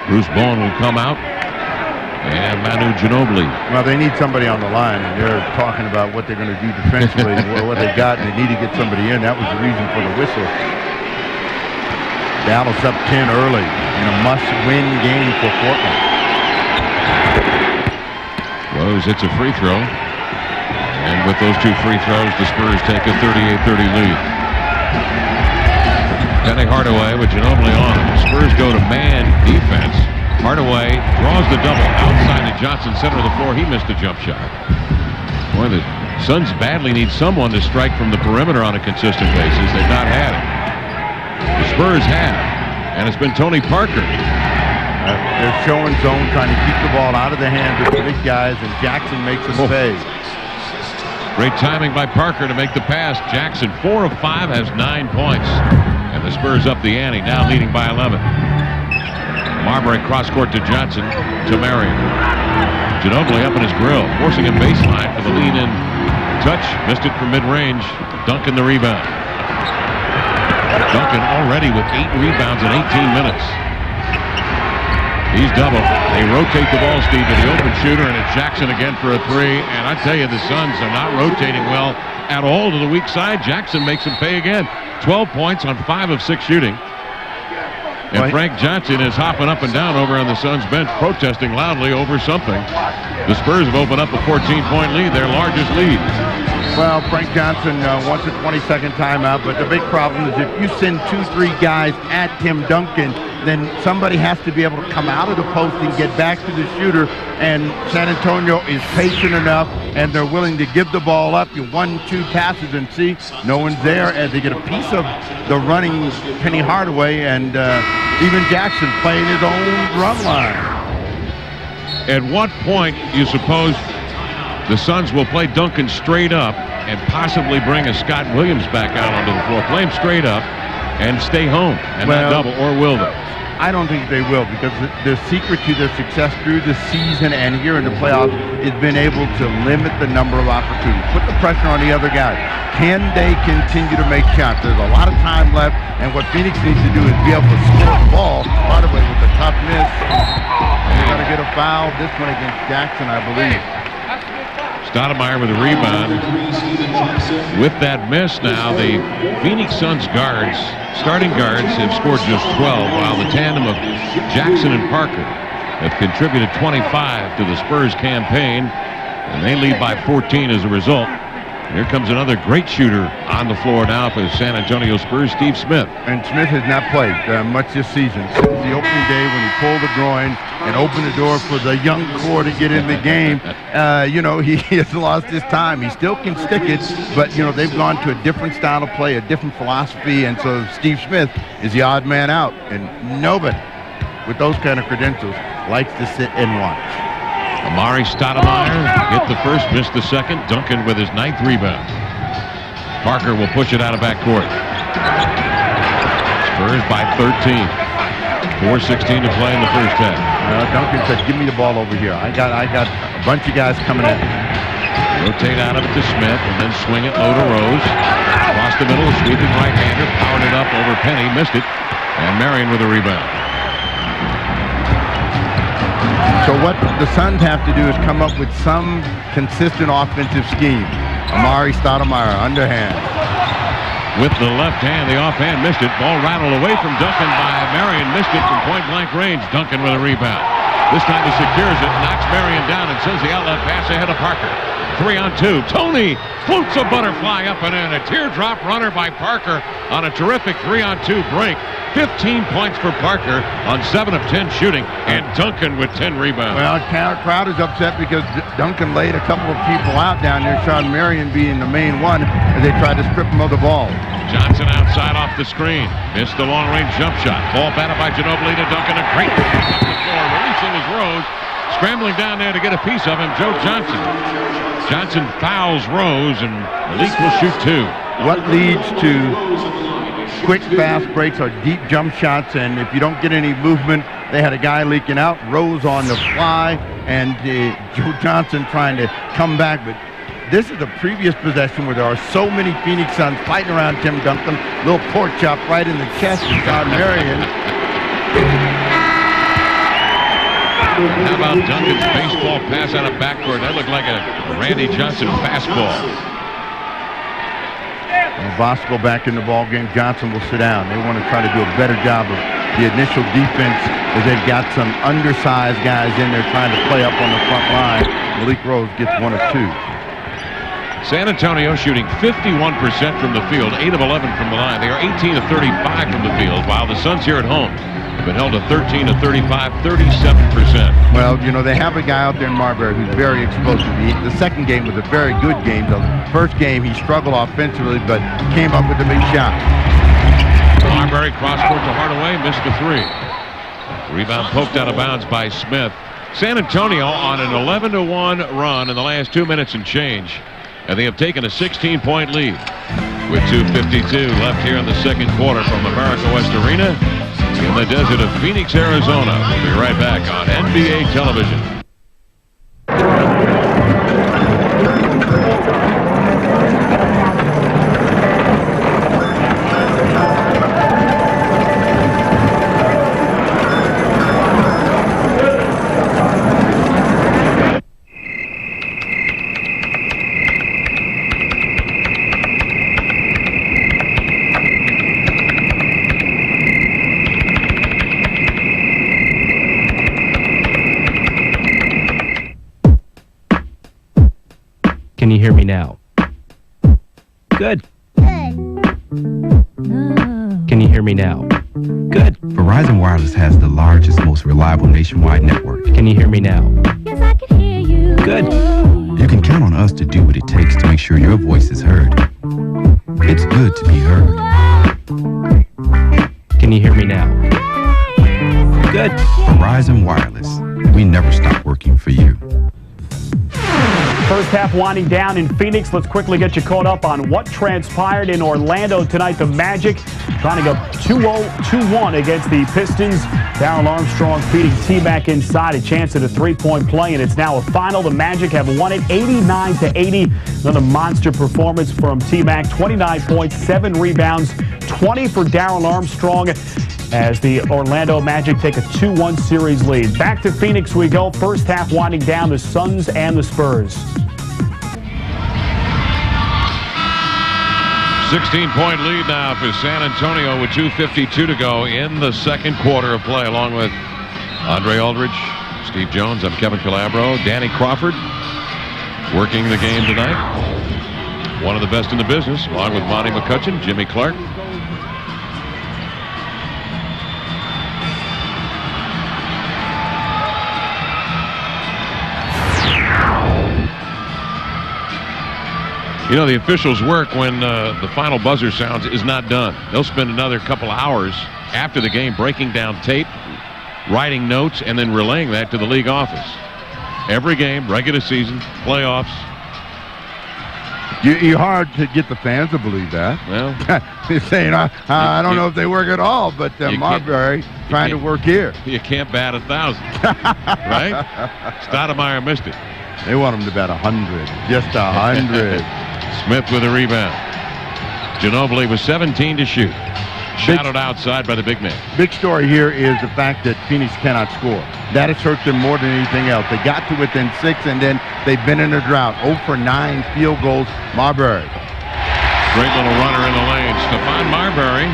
Bruce Bowen will come out, and Manu Ginobili. Well, they need somebody on the line, and they're talking about what they're going to do defensively, what they got, and they need to get somebody in. That was the reason for the whistle. Dallas up 10 early in a must-win game for Portland. Rose hits a free throw, and with those 2 free throws, the Spurs take a 38-30 lead. Penny Hardaway with Ginobili on him. The Spurs go to man defense. Hardaway draws the double outside the Johnson center of the floor. He missed a jump shot. Boy, the Suns badly need someone to strike from the perimeter on a consistent basis. They've not had it. The Spurs have, and it's been Tony Parker. They're showing zone, trying to keep the ball out of the hands of the big guys, and Jackson makes them pay. Great timing by Parker to make the pass. Jackson, 4 of 5, has 9 points. And the Spurs up the ante, now leading by 11. Marbury cross-court to Johnson, to Marion. Ginobili up in his grill, forcing him baseline for the lean-in touch. Missed it from mid-range. Duncan the rebound. Duncan already with 8 rebounds in 18 minutes. He's double. They rotate the ball, Steve, to the open shooter, and it's Jackson again for a 3. And I tell you, the Suns are not rotating well at all to the weak side. Jackson makes him pay again. 12 points on 5 of 6 shooting. And Frank Johnson is hopping up and down over on the Suns bench, protesting loudly over something. The Spurs have opened up a 14-point lead, their largest lead. Well, Frank Johnson wants a 20-second timeout, but the big problem is if you send 2-3 guys at Tim Duncan, then somebody has to be able to come out of the post and get back to the shooter, and San Antonio is patient enough, and they're willing to give the ball up. You 1-2 passes and see no one's there, and they get a piece of the running Penny Hardaway, and even Jackson playing his own run line. At what point you suppose the Suns will play Duncan straight up and possibly bring a Scott Williams back out onto the floor? Play him straight up and stay home and not double, or will they? I don't think they will, because the secret to their success through the season and here in the playoffs is being able to limit the number of opportunities. Put the pressure on the other guy. Can they continue to make shots? There's a lot of time left, and what Phoenix needs to do is be able to score the ball, by the way, with a tough miss. They're going to get a foul, this one against Jackson, I believe. Stoudemire with a rebound. With that miss now, the Phoenix Suns guards, starting guards, have scored just 12, while the tandem of Jackson and Parker have contributed 25 to the Spurs campaign, and they lead by 14 as a result. Here comes another great shooter on the floor now for the San Antonio Spurs, Steve Smith. And Smith has not played much this season. Since the opening day when he pulled the groin and opened the door for the young core to get in the game, he has lost his time. He still can stick it, but, they've gone to a different style of play, a different philosophy, and so Steve Smith is the odd man out. And nobody with those kind of credentials likes to sit and watch. Amari Stoudemire hit the first, missed the second. Duncan with his 9th rebound. Parker will push it out of backcourt. Spurs by 13. 4:16 to play in the first half. Duncan said, "Give me the ball over here. I got a bunch of guys coming in." Rotate out of it to Smith, and then swing it low to Rose. Across the middle, sweeping right-hander, powered it up over Penny, missed it, and Marion with a rebound. So what the Suns have to do is come up with some consistent offensive scheme. Amari Stoudemire, underhand. With the left hand, the offhand missed it. Ball rattled away from Duncan by Marion. Missed it from point-blank range. Duncan with a rebound. This time he secures it, knocks Marion down, and sends the outlet pass ahead of Parker. 3-on-2. Tony floats a butterfly up and in. A teardrop runner by Parker on a terrific 3-on-2 break. 15 points for Parker on 7 of 10 shooting, and Duncan with 10 rebounds. Well, the crowd is upset because Duncan laid a couple of people out down there, Sean Marion being the main one, as they tried to strip him of the ball. Johnson outside off the screen. Missed the long-range jump shot. Ball batted by Ginobili to Duncan. A great pass up the floor. Releasing his Rose. Scrambling down there to get a piece of him, Joe Johnson. Johnson fouls Rose, and Malik will shoot 2. What leads to quick, fast breaks are deep jump shots, and if you don't get any movement, they had a guy leaking out, Rose on the fly, and Joe Johnson trying to come back. But this is the previous possession where there are so many Phoenix Suns fighting around Tim Duncan. Little pork chop right in the chest of John Marion. How about Duncan's baseball pass out of backcourt? That looked like a Randy Johnson fastball. Bosco back in the ball game. Johnson will sit down. They want to try to do a better job of the initial defense, as they've got some undersized guys in there trying to play up on the front line. Malik Rose gets 1 of 2. San Antonio shooting 51% from the field, 8 of 11 from the line. They are 18 of 35 from the field, while the Suns here at home have been held to 13 of 35, 37%. Well, they have a guy out there in Marbury who's very explosive. The second game was a very good game. The first game he struggled offensively, but came up with a big shot. Marbury cross-court to Hardaway, missed the 3. Rebound poked out of bounds by Smith. San Antonio on an 11-1 run in the last 2 minutes and change, and they have taken a 16-point lead with 2:52 left here in the second quarter from America West Arena in the desert of Phoenix, Arizona. We'll be right back on NBA television. Can you hear me now? Good. Can you hear me now? Good. Verizon Wireless has the largest, most reliable nationwide network. Can you hear me now? Yes, I can hear you. Good. You can count on us to do what it takes to make sure your voice is heard. It's good to be heard. Can you hear me now? Good. Verizon Wireless. We never stop working for you. First half winding down in Phoenix. Let's quickly get you caught up on what transpired in Orlando tonight. The Magic trying to go 2-1 against the Pistons. Darrell Armstrong feeding T-Mac inside, a chance at a three-point play, and it's now a final. The Magic have won it 89-80. Another monster performance from T-Mac, 29 points, 7 rebounds, 20 for Darrell Armstrong, as the Orlando Magic take a 2-1 series lead. Back to Phoenix we go. First half winding down, the Suns and the Spurs. 16-point lead now for San Antonio with 2:52 to go in the second quarter of play, along with Andre Aldridge, Steve Jones. I'm Kevin Calabro. Danny Crawford working the game tonight. One of the best in the business, along with Monty McCutcheon, Jimmy Clark. You know, the officials' work when the final buzzer sounds is not done. They'll spend another couple of hours after the game breaking down tape, writing notes, and then relaying that to the league office. Every game, regular season, playoffs. You're hard to get the fans to believe that. Well, they're saying, I don't know if they work at all, but Marbury trying to work here. You can't bat 1,000, right? Stoudemire missed it. They want him to bat 100, just 100. Smith with a rebound. Ginobili with 17 to shoot. Shadowed outside by the big man. Big story here is the fact that Phoenix cannot score. That has hurt them more than anything else. They got to within 6, and then they've been in a drought. 0 for 9 field goals. Marbury. Great little runner in the lane. Stephon Marbury,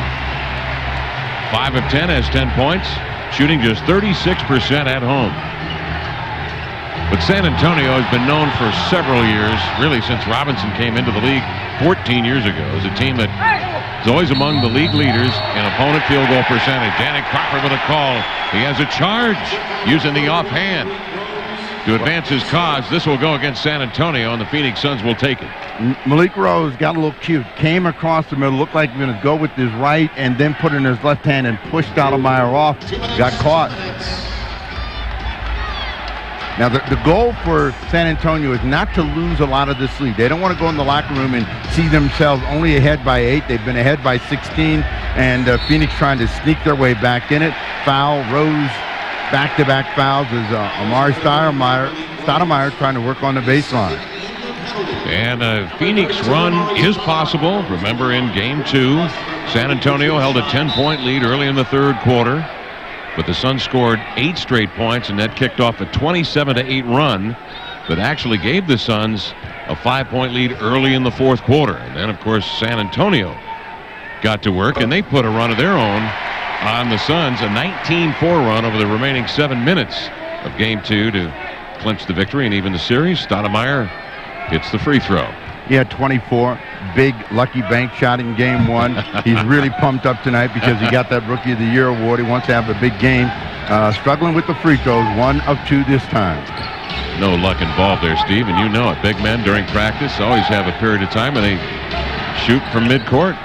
5 of 10, has 10 points. Shooting just 36% at home. But San Antonio has been known for several years, really since Robinson came into the league 14 years ago, as a team that is always among the league leaders in opponent field goal percentage. Danny Crawford with a call. He has a charge using the offhand to advance his cause. This will go against San Antonio, and the Phoenix Suns will take it. Malik Rose got a little cute. Came across the middle, looked like he was going to go with his right, and then put in his left hand and pushed Stoudemire off. Got caught. Now, the goal for San Antonio is not to lose a lot of this lead. They don't want to go in the locker room and see themselves only ahead by 8. They've been ahead by 16, and Phoenix trying to sneak their way back in it. Foul, Rose, back-to-back fouls as Amari Stoudemire trying to work on the baseline. And a Phoenix run is possible. Remember, in Game 2, San Antonio held a 10-point lead early in the third quarter. But the Suns scored 8 straight points, and that kicked off a 27-8 run that actually gave the Suns a 5-point lead early in the fourth quarter. And then, of course, San Antonio got to work, and they put a run of their own on the Suns, a 19-4 run over the remaining 7 minutes of Game 2 to clinch the victory and even the series. Stoudemire hits the free throw. He had 24. Big lucky bank shot in Game 1. He's really pumped up tonight because he got that Rookie of the Year award. He wants to have a big game. Struggling with the free throws, 1 of 2 this time. No luck involved there, Steve, and you know it. Big men during practice always have a period of time when they shoot from midcourt.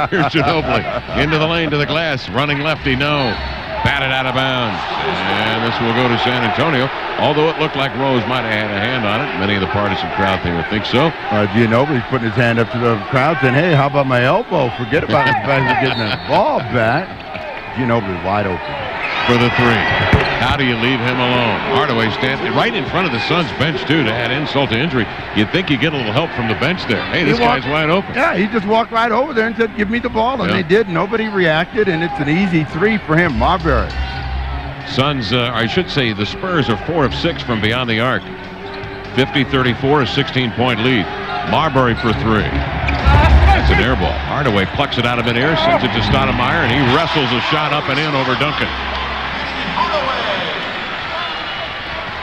Here's Ginobili into the lane to the glass, running lefty, no. Batted out of bounds, and this will go to San Antonio. Although it looked like Rose might have had a hand on it, many of the partisan crowd think so. Ginobili's putting his hand up to the crowd saying, hey, how about my elbow? Forget about the fact of getting that ball back. Ginobili wide open. For the 3. How do you leave him alone? Hardaway standing right in front of the Suns bench, too, to add insult to injury. You'd think you'd get a little help from the bench there. Hey, this guy's wide open. Yeah, he just walked right over there and said, give me the ball, and they did. Nobody reacted, and it's an easy 3 for him. Marbury. Suns, I should say, the Spurs are 4 of 6 from beyond the arc. 50-34, a 16-point lead. Marbury for 3. That's an air ball. Hardaway plucks it out of midair, sends it to Stoudemire, and he wrestles a shot up and in over Duncan.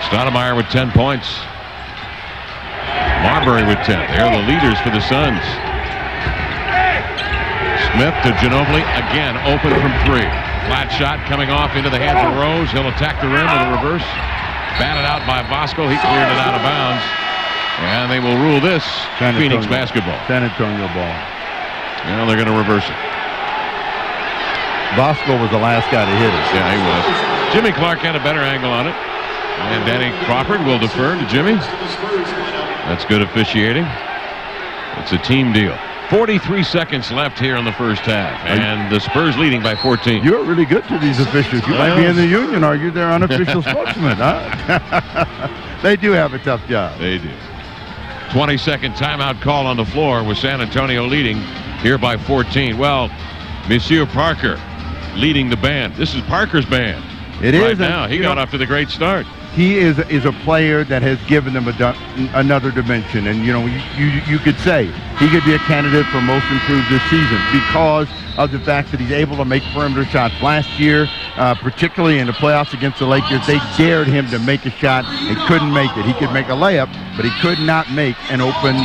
Stoudemire with 10 points. Marbury with 10. They're the leaders for the Suns. Smith to Ginobili, again open from 3. Flat shot coming off into the hands of Rose. He'll attack the rim with a reverse. Batted out by Bosco. He cleared it out of bounds. And they will rule this Phoenix basketball. San Antonio ball. Well, they're going to reverse it. Bosco was the last guy to hit it. Yeah, he was. Jimmy Clark had a better angle on it. And Danny Crawford will defer to Jimmy. That's good officiating. It's a team deal. 43 seconds left here in the first half, and the Spurs leading by 14. You're really good to these officials. You might be in the union, or you're their unofficial spokesman, huh? They do have a tough job. They do. 20-second timeout call on the floor with San Antonio leading here by 14. Well, Monsieur Parker leading the band. This is Parker's band. It is. Right now, he got off to the great start. He is a player that has given them another dimension, and you could say he could be a candidate for most improved this season because of the fact that he's able to make perimeter shots. Last year, particularly in the playoffs against the Lakers, they dared him to make a shot and couldn't make it. He could make a layup, but he could not make an open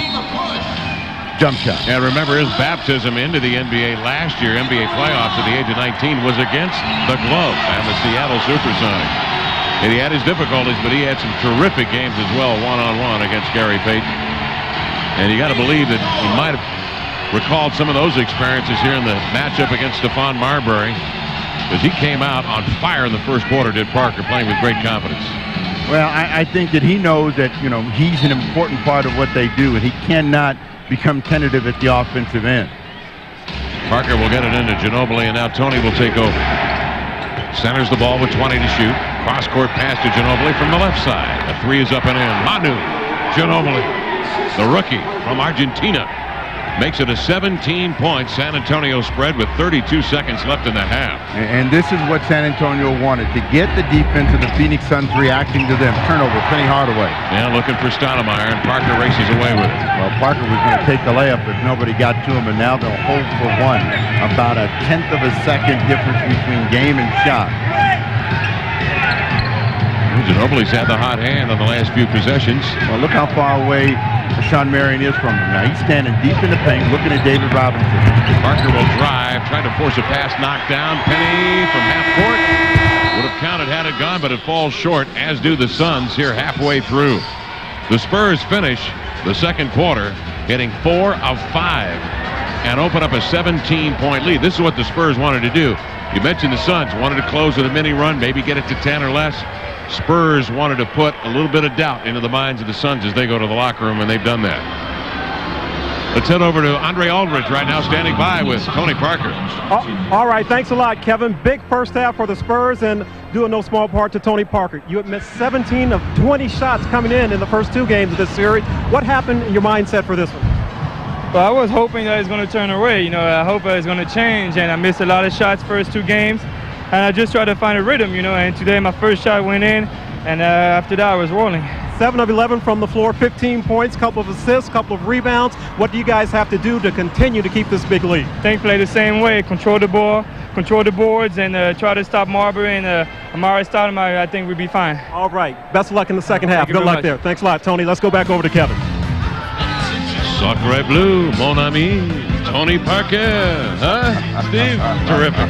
jump shot. And remember, his baptism into the NBA last year, NBA playoffs at the age of 19, was against the Glove and the Seattle Supersonics. And he had his difficulties, but he had some terrific games as well, one-on-one against Gary Payton. And you got to believe that he might have recalled some of those experiences here in the matchup against Stephon Marbury, because he came out on fire in the first quarter, did Parker, playing with great confidence. Well, I think that he knows that, he's an important part of what they do, and he cannot become tentative at the offensive end. Parker will get it into Ginobili, and now Tony will take over. Centers the ball with 20 to shoot. Cross-court pass to Ginobili from the left side. The three is up and in. Manu Ginobili, the rookie from Argentina, makes it a 17-point San Antonio spread with 32 seconds left in the half. And this is what San Antonio wanted, to get the defense of the Phoenix Suns reacting to them. Turnover, Penny Hardaway. Yeah, looking for Stoudemire, and Parker races away with it. Well, Parker was going to take the layup if nobody got to him, and now they'll hold for one. About a tenth of a second difference between game and shot. Ginobili's had the hot hand on the last few possessions. Well, look how far away Sean Marion is from him. Now he's standing deep in the paint looking at David Robinson. Parker will drive, trying to force a pass, knocked down. Penny from half court. Would have counted had it gone, but it falls short, as do the Suns here halfway through. The Spurs finish the second quarter getting 4 of 5 and open up a 17-point lead. This is what the Spurs wanted to do. You mentioned the Suns wanted to close with a mini run, maybe get it to 10 or less. Spurs wanted to put a little bit of doubt into the minds of the Suns as they go to the locker room, and they've done that. Let's head over to Andre Aldridge right now, standing by with Tony Parker. All right, thanks a lot, Kevin. Big first half for the Spurs, and due in no small part to Tony Parker. You have missed 17 of 20 shots coming in the first 2 games of this series. What happened in your mindset for this one? Well, I was hoping that it's going to turn away. I hope it's going to change, and I missed a lot of shots first 2 games. And I just tried to find a rhythm, and today my first shot went in, and after that I was rolling. 7 of 11 from the floor, 15 points, couple of assists, couple of rebounds. What do you guys have to do to continue to keep this big lead? I think play the same way, control the ball, control the boards, and try to stop Marbury and Amari Stoudemire. I think we'd be fine. All right, best of luck in the second half. Good luck there. Thanks a lot, Tony. Let's go back over to Kevin. Sacre bleu, mon ami, Tony Parker. Huh, Steve? Terrific.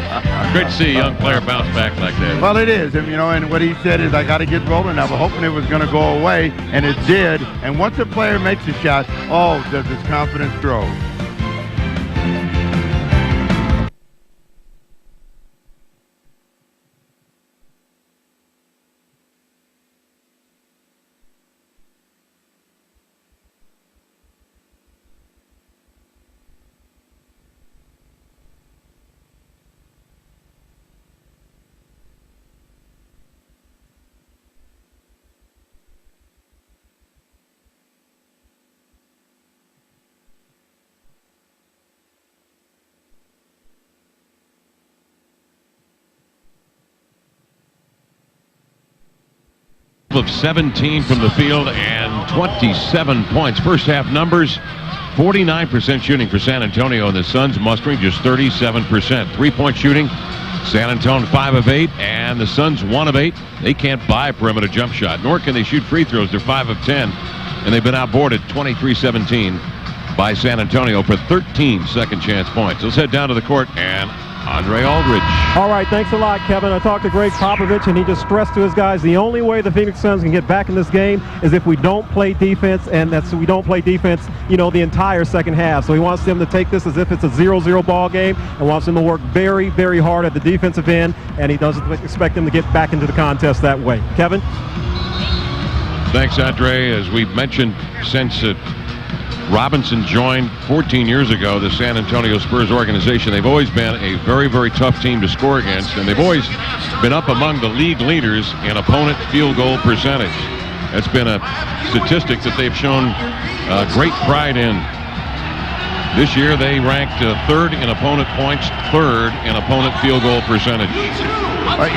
Great to see a young player bounce back like that. Well, it is. And what he said is, I got to get rolling. I was hoping it was going to go away, and it did. And once a player makes a shot, does his confidence grow. Of 17 from the field and 27 points. First half numbers, 49% shooting for San Antonio, and the Suns mustering just 37%. 3-point shooting, San Antonio 5 of 8, and the Suns 1 of 8. They can't buy a perimeter jump shot, nor can they shoot free throws. They're 5 of 10, and they've been outboarded 23-17 by San Antonio for 13 second chance points. Let's head down to the court and Andre Aldridge. All right, thanks a lot, Kevin. I talked to Greg Popovich, and he just stressed to his guys the only way the Phoenix Suns can get back in this game is if we don't play defense, and we don't play defense, the entire second half. So he wants them to take this as if it's a 0-0 ball game and wants them to work very, very hard at the defensive end, and he doesn't expect them to get back into the contest that way. Kevin? Thanks, Andre. As we've mentioned, since Robinson joined 14 years ago the San Antonio Spurs organization, they've always been a very, very tough team to score against, and they've always been up among the league leaders in opponent field goal percentage. That's been a statistic that they've shown great pride in. This year they ranked third in opponent points, third in opponent field goal percentage.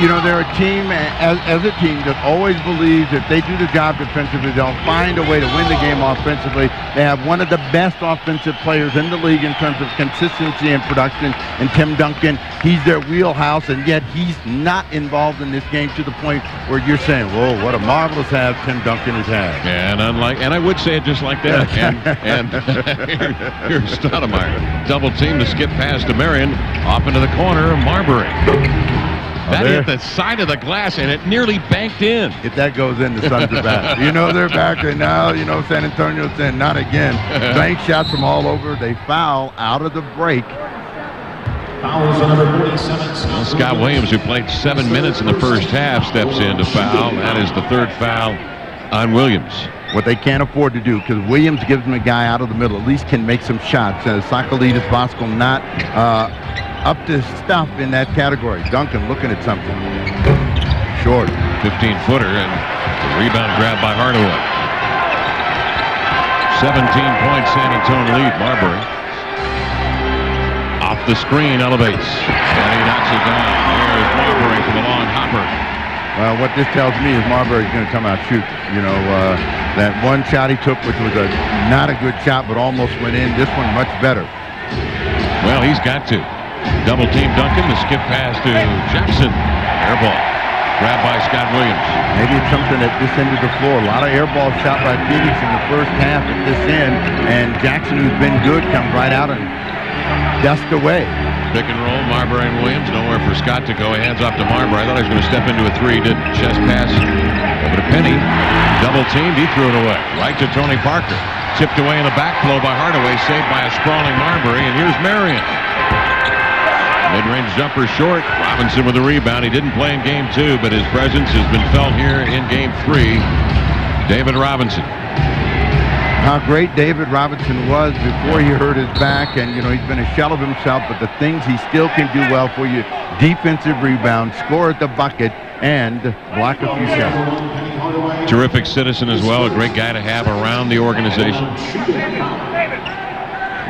You know, they're a team, as a team, that always believes if they do the job defensively, they'll find a way to win the game offensively. They have one of the best offensive players in the league in terms of consistency and production, and Tim Duncan. He's their wheelhouse, and yet he's not involved in this game to the point where you're saying, whoa, what a marvelous have Tim Duncan has had. And I would say it just like that. and here's Stoudemire. Double team to skip past to Marion, off into the corner, Marbury. That hit the side of the glass, and it nearly banked in. If that goes in, the Suns are back. You know they're back right now. You know San Antonio's saying, not again. Bank shots from all over. They foul out of the break. Fouls on number 47. Scott Williams, who played 7 minutes in the first half, steps in to foul. That is the third foul on Williams. What they can't afford to do, because Williams gives them a guy out of the middle, at least can make some shots. Sakalidis Voskel not up to stuff in that category. Duncan looking at something. Short. 15-footer, and the rebound grab by Hardaway. 17-point San Antonio lead. Marbury. Off the screen, elevates. And he knocks it down. There's Marbury from the long hopper. Well, what this tells me is Marbury's going to come out shooting. You know, that one shot he took, which was not a good shot, but almost went in. This one much better. Well, he's got to. Double team Duncan, the skip pass to Jackson. Air ball. Grabbed by Scott Williams. Maybe it's something at this end of the floor. A lot of air balls shot by Phoenix in the first half at this end, and Jackson, who's been good, comes right out and dusts away. Pick and roll, Marbury and Williams. Nowhere for Scott to go. Hands off to Marbury. I thought he was going to step into a three. Didn't. Chest pass over to Penny. Double teamed. He threw it away. Right to Tony Parker. Tipped away in the back flow by Hardaway. Saved by a sprawling Marbury. And here's Marion. Mid-range jumper short. Robinson with a rebound. He didn't play in game 2, but his presence has been felt here in game 3. David Robinson. How great David Robinson was before he hurt his back, and you know he's been a shell of himself, but the things he still can do well for you: defensive rebound, score at the bucket, and block a few shots. Terrific citizen as well, a great guy to have around the organization.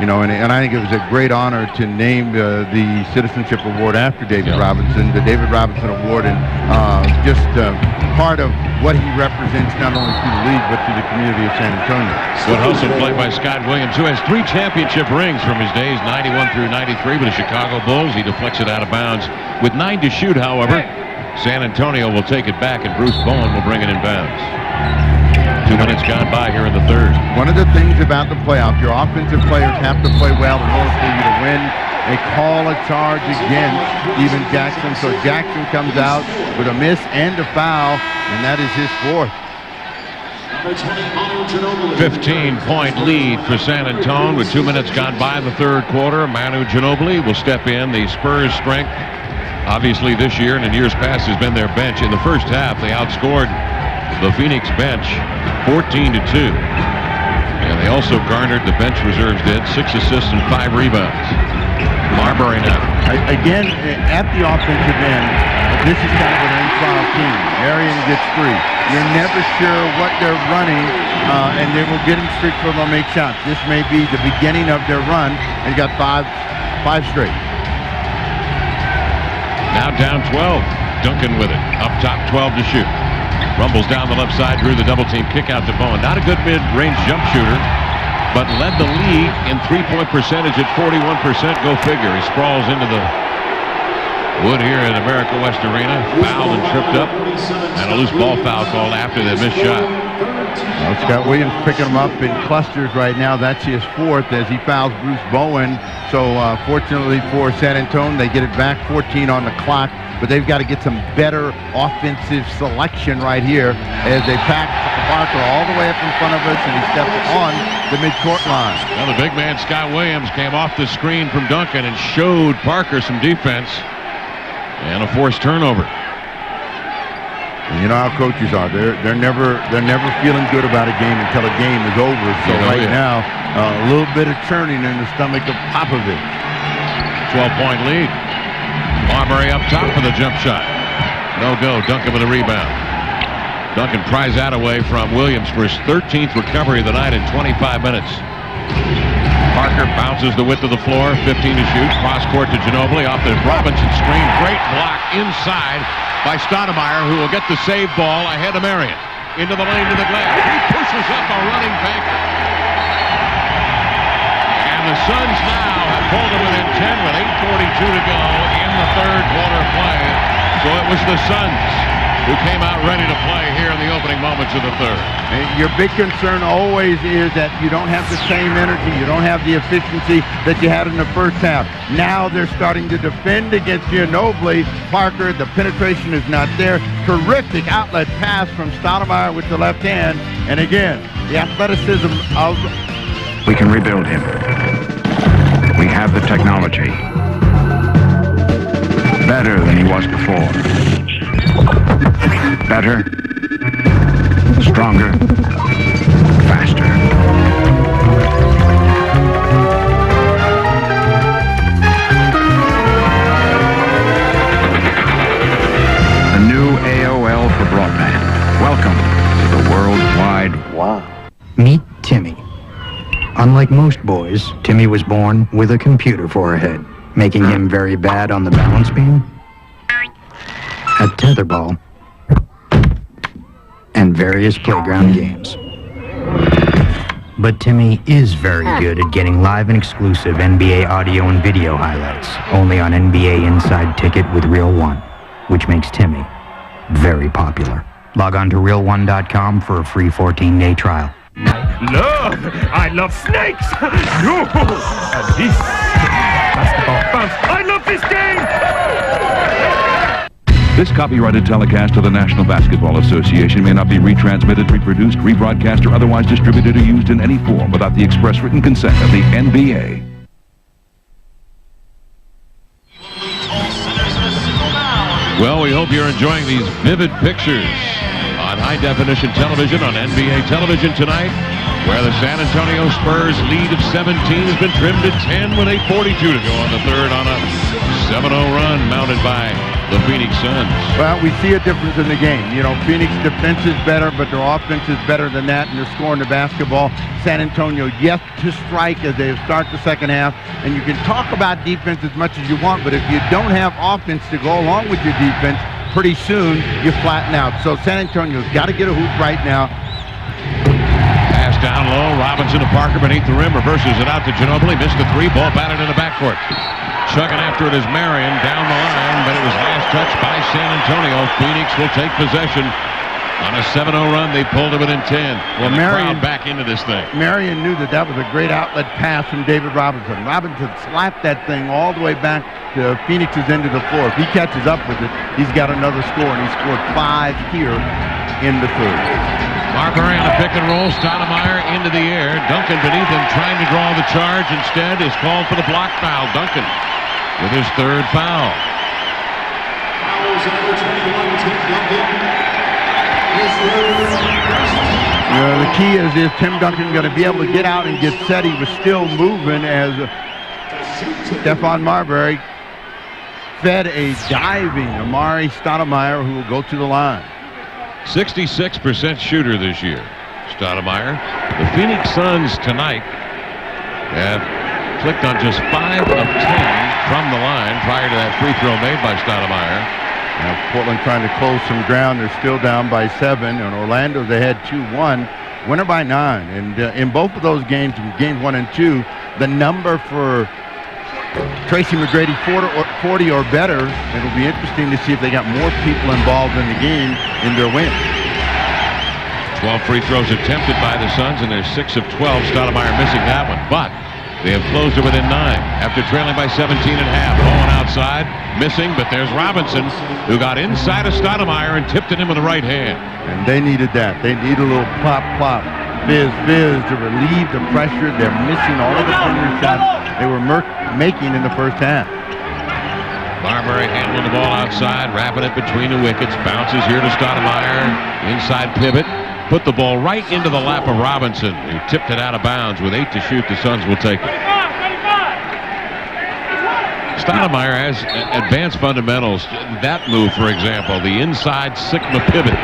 You know, and I think it was a great honor to name the Citizenship Award after David Robinson, the David Robinson Award, and just part of what he represents not only to the league but to the community of San Antonio. Good hustle play by Scott Williams, who has 3 championship rings from his days, 91 through 93 with the Chicago Bulls. He deflects it out of bounds. With 9 to shoot, however, San Antonio will take it back, and Bruce Bowen will bring it in bounds. 2 minutes gone by here in the third. One of the things about the playoff, your offensive players have to play well in order for you to win. They call a charge against Steven Jackson, so Jackson comes out with a miss and a foul, and that is his 4th. 15-point lead for San Antonio with 2 minutes gone by in the third quarter. Manu Ginobili will step in. The Spurs' strength, obviously this year and in years past, has been their bench. In the first half, they outscored the Phoenix bench 14-2. And they also garnered, the bench reserves did, 6 assists and 5 rebounds. Marbury now. Again, at the offensive end, this is kind of an in-foul team. Marion gets 3. You're never sure what they're running, and they will get in strict for them to make shots. This may be the beginning of their run. They got 5 straight. Now down 12. Duncan with it. Up top, 12 to shoot. Rumbles down the left side, drew the double-team kick out to Bowen. Not a good mid-range jump shooter, but led the league in three-point percentage at 41%. Go figure. He sprawls into the wood here at America West Arena. Fouled and tripped up, and a loose ball foul called after the missed shot. Well, Scott Williams picking him up in clusters right now. That's his 4th as he fouls Bruce Bowen. So fortunately for San Antonio, they get it back, 14 on the clock. But they've got to get some better offensive selection right here as they pack Parker all the way up in front of us, and he steps on the midcourt line. Now the big man, Scott Williams, came off the screen from Duncan and showed Parker some defense, and a forced turnover. And you know how coaches are. They're never feeling good about a game until a game is over. So now, a little bit of churning in the stomach of Popovich. 12-point lead. Marbury up top for the jump shot. No go. Duncan with a rebound. Duncan pries that away from Williams for his 13th recovery of the night in 25 minutes. Parker bounces the width of the floor, 15 to shoot. Cross court to Ginobili off the Robinson screen. Great block inside by Stoudemire, who will get the save ball ahead of Marion. Into the lane to the glass. He pushes up a running banker. And the Suns now have pulled it within 10 with 8:42 to go in the third quarter play. So it was the Suns who came out ready to play here in the opening moments of the third. And your big concern always is that you don't have the same energy, you don't have the efficiency that you had in the first half. Now they're starting to defend against Ginobili. Parker, the penetration is not there. Terrific outlet pass from Stoudemire with the left hand. And again, the athleticism of... We can rebuild him. We have the technology. Better than he was before. Better, stronger, faster. The new AOL for broadband. Welcome to the World Wide Wow. Meet Timmy. Unlike most boys, Timmy was born with a computer for a head, making him very bad on the balance beam, at tetherball, and various playground games. But Timmy is very good at getting live and exclusive NBA audio and video highlights, only on NBA Inside Ticket with Real One, which makes Timmy very popular. Log on to realone.com for a free 14-day trial. I love snakes! No! And this basketball bounce. I love this game! This copyrighted telecast of the National Basketball Association may not be retransmitted, reproduced, rebroadcast, or otherwise distributed or used in any form without the express written consent of the NBA. Well, we hope you're enjoying these vivid pictures on high-definition television on NBA television tonight, where the San Antonio Spurs lead of 17 has been trimmed to 10 with 8:42 to go on the third on a 7-0 run mounted by the Phoenix Suns. Well, we see a difference in the game. You know, Phoenix defense is better, but their offense is better than that, and they're scoring the basketball. San Antonio yet to strike as they start the second half. And you can talk about defense as much as you want, but if you don't have offense to go along with your defense, pretty soon you flatten out. So San Antonio's got to get a hoop right now. Pass down low. Robinson to Parker beneath the rim. Reverses it out to Ginobili. Missed the three. Ball batted in the backcourt. Chugging after it is Marion down the line, but it was last touched by San Antonio. Phoenix will take possession. On a 7-0 run, they pulled it within 10. Well, the crowd back into this thing. Marion knew that was a great outlet pass from David Robinson. Robinson slapped that thing all the way back to Phoenix's end of the floor. If he catches up with it, he's got another score, and he scored 5 here in the third. Marbury on the pick and roll. Stoudemire into the air. Duncan beneath him trying to draw the charge. Instead is called for the block foul. Duncan with his third foul. The key is Tim Duncan going to be able to get out and get set? He was still moving as Stephon Marbury fed a diving Amari Stoudemire, who will go to the line. 66% shooter this year, Stoudemire. The Phoenix Suns tonight have clicked on just 5 of 10 from the line prior to that free throw made by Stoudemire. Now Portland trying to close some ground. They're still down by 7. And Orlando's ahead 2-1. Winner by 9. And in both of those games, in games 1 and 2, the number for Tracy McGrady 40 or better. It'll be interesting to see if they got more people involved in the game in their win. 12 free throws attempted by the Suns, and they're 6 of 12. Stoudemire missing that one, but they have closed it within 9 after trailing by 17 and a half. Bowen outside, missing, but there's Robinson, who got inside of Stoudemire and tipped it in with the right hand. And they needed that. They need a little plop, plop, fizz, fizz to relieve the pressure. They're missing all of the corner shots they were making in the first half. Marbury handling the ball outside, wrapping it between the wickets. Bounces here to Stoudemire. Inside pivot. Put the ball right into the lap of Robinson, who tipped it out of bounds. With 8 to shoot, the Suns will take it. Stoudemire has advanced fundamentals. That move, for example, the inside Sigma pivot.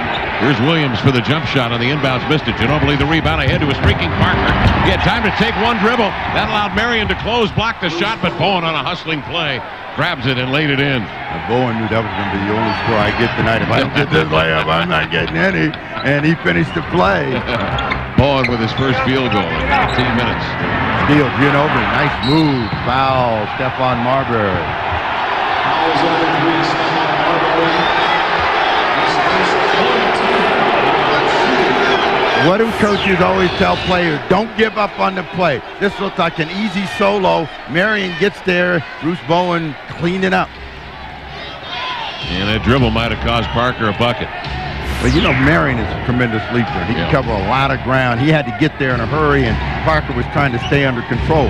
Here's Williams for the jump shot on the inbounds. Missed it. Ginobili the rebound ahead to a streaking Parker. He had time to take one dribble. That allowed Marion to close, block the shot, but Bowen on a hustling play grabs it and laid it in. Bowen knew that was going to be the only score I get tonight. If I don't get this layup, I'm not getting any. And he finished the play. Bowen with his first field goal in 19 minutes. Steal, Ginobili, nice move. Foul, Stephon Marbury. What do coaches always tell players? Don't give up on the play. This looks like an easy solo. Marion gets there. Bruce Bowen cleaned it up. And that dribble might have caused Parker a bucket. But you know, Marion is a tremendous leaper. He can cover a lot of ground. He had to get there in a hurry, and Parker was trying to stay under control.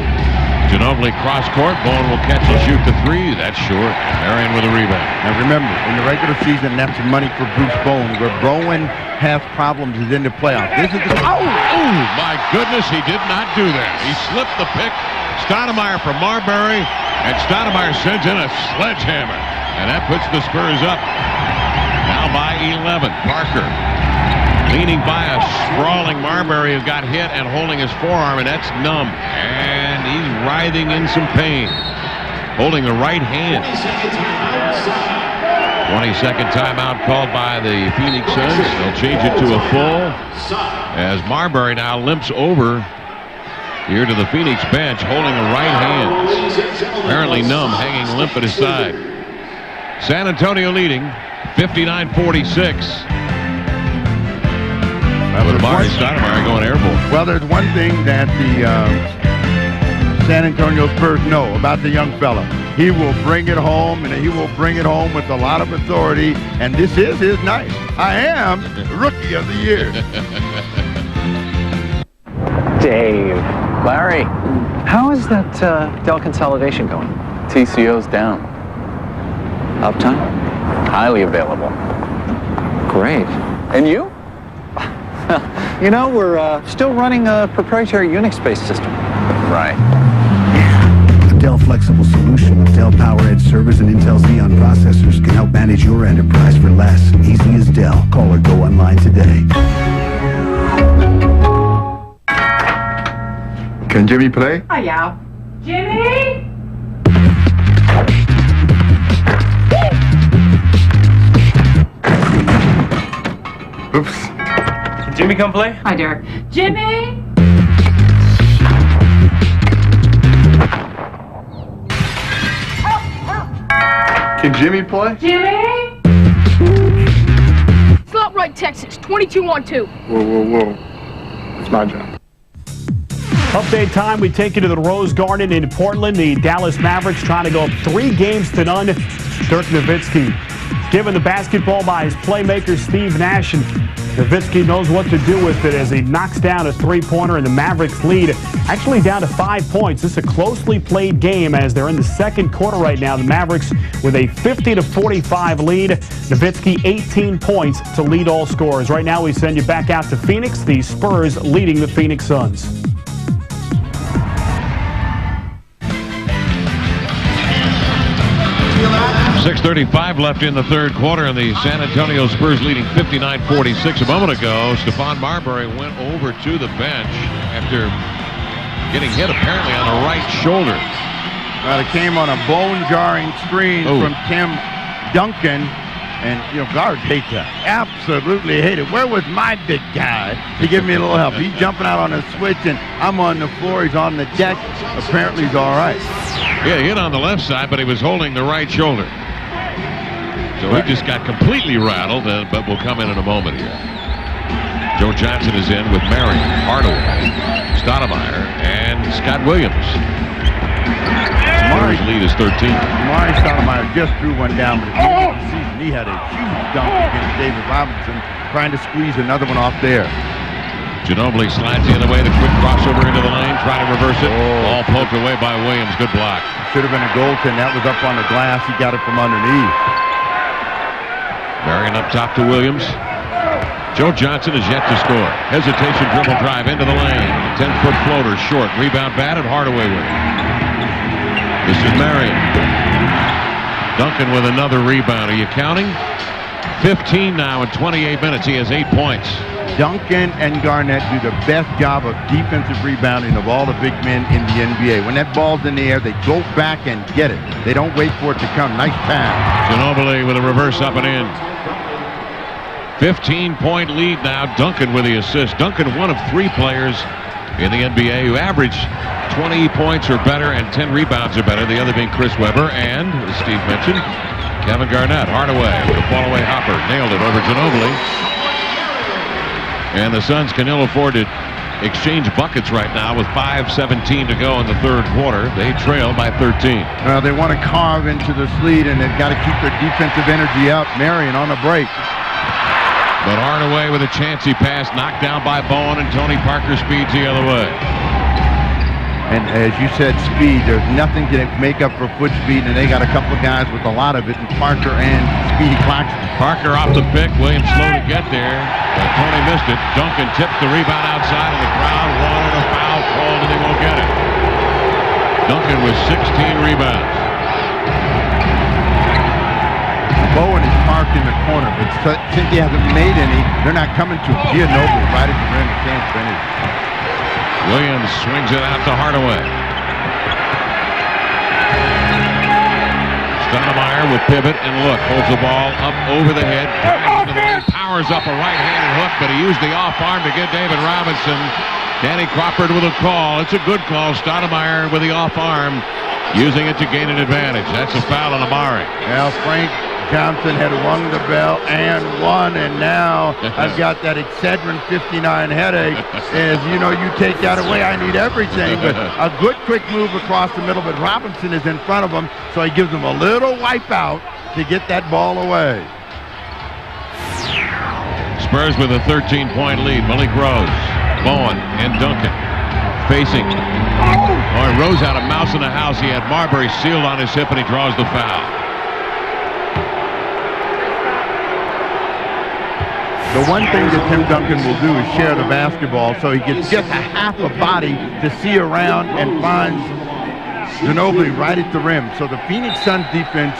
Ginobili cross court. Bowen will catch and shoot the three. That's short. Marion with a rebound. Now remember, in the regular season, that's money for Bruce Bowen. Where Bowen has problems is in the playoffs. This is the my goodness, he did not do that. He slipped the pick. Stoudemire from Marbury, and Stoudemire sends in a sledgehammer, and that puts the Spurs up. Now by 11. Parker leaning by a sprawling Marbury, who got hit and holding his forearm, and that's numb. And he's writhing in some pain, holding the right hand. 20-second timeout called by the Phoenix Suns. They'll change it to a full as Marbury now limps over here to the Phoenix bench, holding the right hand. Apparently numb, hanging limp at his side. San Antonio leading 59-46. With Amari Stoudemire going airborne. Well, there's one thing that the San Antonio Spurs know about the young fella. He will bring it home, and he will bring it home with a lot of authority, and this is his night. I am Rookie of the Year. Dave. Larry, how is that Dell consolidation going? TCO's down. Uptime? Highly available. Great. And you? You know, we're still running a proprietary Unix-based system. Right. A Dell flexible solution with Dell PowerEdge servers and Intel Xeon processors can help manage your enterprise for less. Easy as Dell. Call or go online today. Can Jimmy play? Oh, yeah. Jimmy? Oops. Can Jimmy come play? Hi, Derek. Jimmy? Can Jimmy play? Jimmy? Salt Right, Texas, 22-12. Whoa. It's my job. Update time, we take you to the Rose Garden in Portland. The Dallas Mavericks trying to go up 3-0. Dirk Nowitzki given the basketball by his playmaker Steve Nash, and Nowitzki knows what to do with it as he knocks down a three-pointer, and the Mavericks lead actually down to 5 points. This is a closely played game as they're in the second quarter right now. The Mavericks with a 50-45 lead. Nowitzki 18 points to lead all scorers. Right now we send you back out to Phoenix. The Spurs leading the Phoenix Suns. 6:35 left in the third quarter, and the San Antonio Spurs leading 59-46. A moment ago, Stephon Marbury went over to the bench after getting hit apparently on the right shoulder. Well, it came on a bone-jarring screen from Tim Duncan, and you know, guards hate that. Absolutely hate it. Where was my big guy to give me a little help? He's jumping out on a switch, and I'm on the floor. He's on the deck. Apparently, he's all right. Yeah, hit on the left side, but he was holding the right shoulder. So he just got completely rattled, but we'll come in a moment here. Joe Johnson is in with Marion, Hardaway, Stoudemire, and Scott Williams. Spurs lead is 13. Amari Stoudemire just threw one down, but at the end of the season, he had a huge dunk against David Robinson, trying to squeeze another one off there. Ginobili slides the other way. The quick crossover into the lane. Try to reverse it. Ball poked away by Williams. Good block. Should have been a goaltend. That was up on the glass. He got it from underneath. Marion up top to Williams. Joe Johnson is yet to score. Hesitation dribble drive into the lane. 10-foot floater short. Rebound batted. Hardaway with it. This is Marion. Duncan with another rebound. Are you counting? 15 now in 28 minutes. He has 8 points. Duncan and Garnett do the best job of defensive rebounding of all the big men in the NBA. When that ball's in the air, they go back and get it. They don't wait for it to come. Nice pass. Ginobili with a reverse up and in. 15-point lead now. Duncan with the assist. Duncan, one of 3 players in the NBA who averaged 20 points or better and 10 rebounds or better. The other being Chris Webber and, as Steve mentioned, Kevin Garnett. Hardaway with a fall-away hopper. Nailed it over Ginobili. And the Suns can ill afford to exchange buckets right now with 5:17 to go in the third quarter. They trail by 13. They want to carve into this lead, and they've got to keep their defensive energy up. Marion on the break. But Hardaway with a chancy pass, knocked down by Bowen, and Tony Parker speeds the other way. And as you said, speed, there's nothing to make up for foot speed, and they got a couple of guys with a lot of it, in Parker and Speedy Claxton. Parker off the pick, Williams slow to get there, but Tony missed it. Duncan tips the rebound outside of the crowd, wanted a foul called, and they won't get it. Duncan with 16 rebounds. Bowen is parked in the corner, but since he hasn't made any, they're not coming to him. Ginobili right at the rim, he can't finish. Williams swings it out to Hardaway. Stoudemire will pivot and look. Holds the ball up over the head. Into the lane, powers up a right-handed hook, but he used the off arm to get David Robinson. Danny Crawford with a call. It's a good call. Stoudemire with the off arm, using it to gain an advantage. That's a foul on Amari. Well, Frank Johnson had rung the bell and won, and now I've got that Excedrin 59 headache. As you know, you take that away, I need everything. But a good quick move across the middle, but Robinson is in front of him, so he gives him a little wipeout to get that ball away. Spurs with a 13-point lead. Malik Rose, Bowen, and Duncan facing. Rose had a mouse in the house. He had Marbury sealed on his hip, and he draws the foul. The one thing that Tim Duncan will do is share the basketball, so he gets just a half a body to see around and finds Ginobili right at the rim. So the Phoenix Suns defense,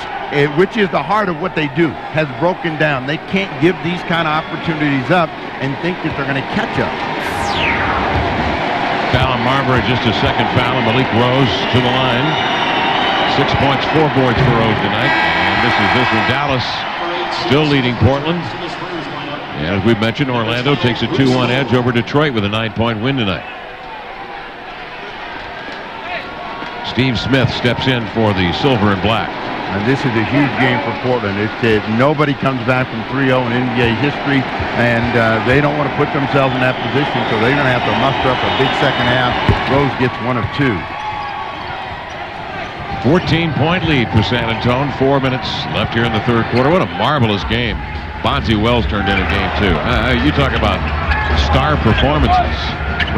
which is the heart of what they do, has broken down. They can't give these kind of opportunities up and think that they're going to catch up. Foul on Marbury, just a second foul, and Malik Rose to the line. 6 points, 4 boards for Rose tonight. And this one. Dallas still leading Portland. And as we mentioned, Orlando takes a 2-1 edge over Detroit with a 9-point win tonight. Steve Smith steps in for the silver and black. And this is a huge game for Portland. Nobody comes back from 3-0 in NBA history, and they don't want to put themselves in that position, so they're going to have to muster up a big second half. Rose gets 1 of 2. 14-point lead for San Antonio. 4 minutes left here in the third quarter. What a marvelous game. Bonzi Wells turned in a game, too. You talk about star performances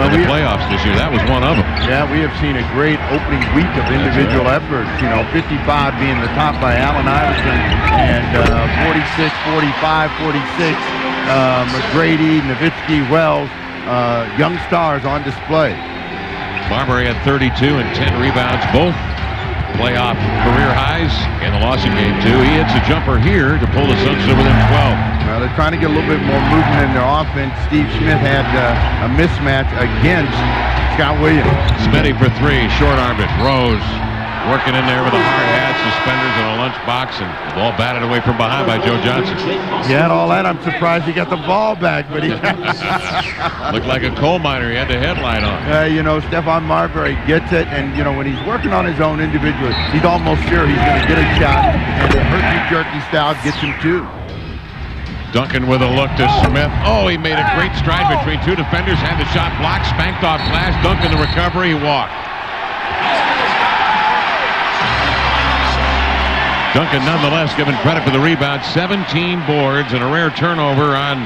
in the playoffs this year. That was one of them. Yeah, we have seen a great opening week of individual efforts. 55 being the top by Allen Iverson, and 46, 45, 46, McGrady, Nowitzki, Wells, young stars on display. Marbury had 32 and 10 rebounds, both playoff career highs in the loss in game 2. He hits a jumper here to pull the Suns over them 12. Well, they're trying to get a little bit more movement in their offense. Steve Smith had a mismatch against Scott Williams. Smitty for 3, short-armed it. Rose working in there with a hard hat, suspenders, and a lunchbox, and the ball batted away from behind by Joe Johnson. He had all that. I'm surprised he got the ball back, but he looked like a coal miner. He had the headlight on. Stephon Marbury gets it, and when he's working on his own individually, he's almost sure he's going to get a shot, and the herky-jerky style gets him too. Duncan with a look to Smith. Oh, he made a great stride between 2 defenders, had the shot blocked, spanked off glass. Duncan the recovery, he walked. Duncan nonetheless given credit for the rebound. 17 boards and a rare turnover on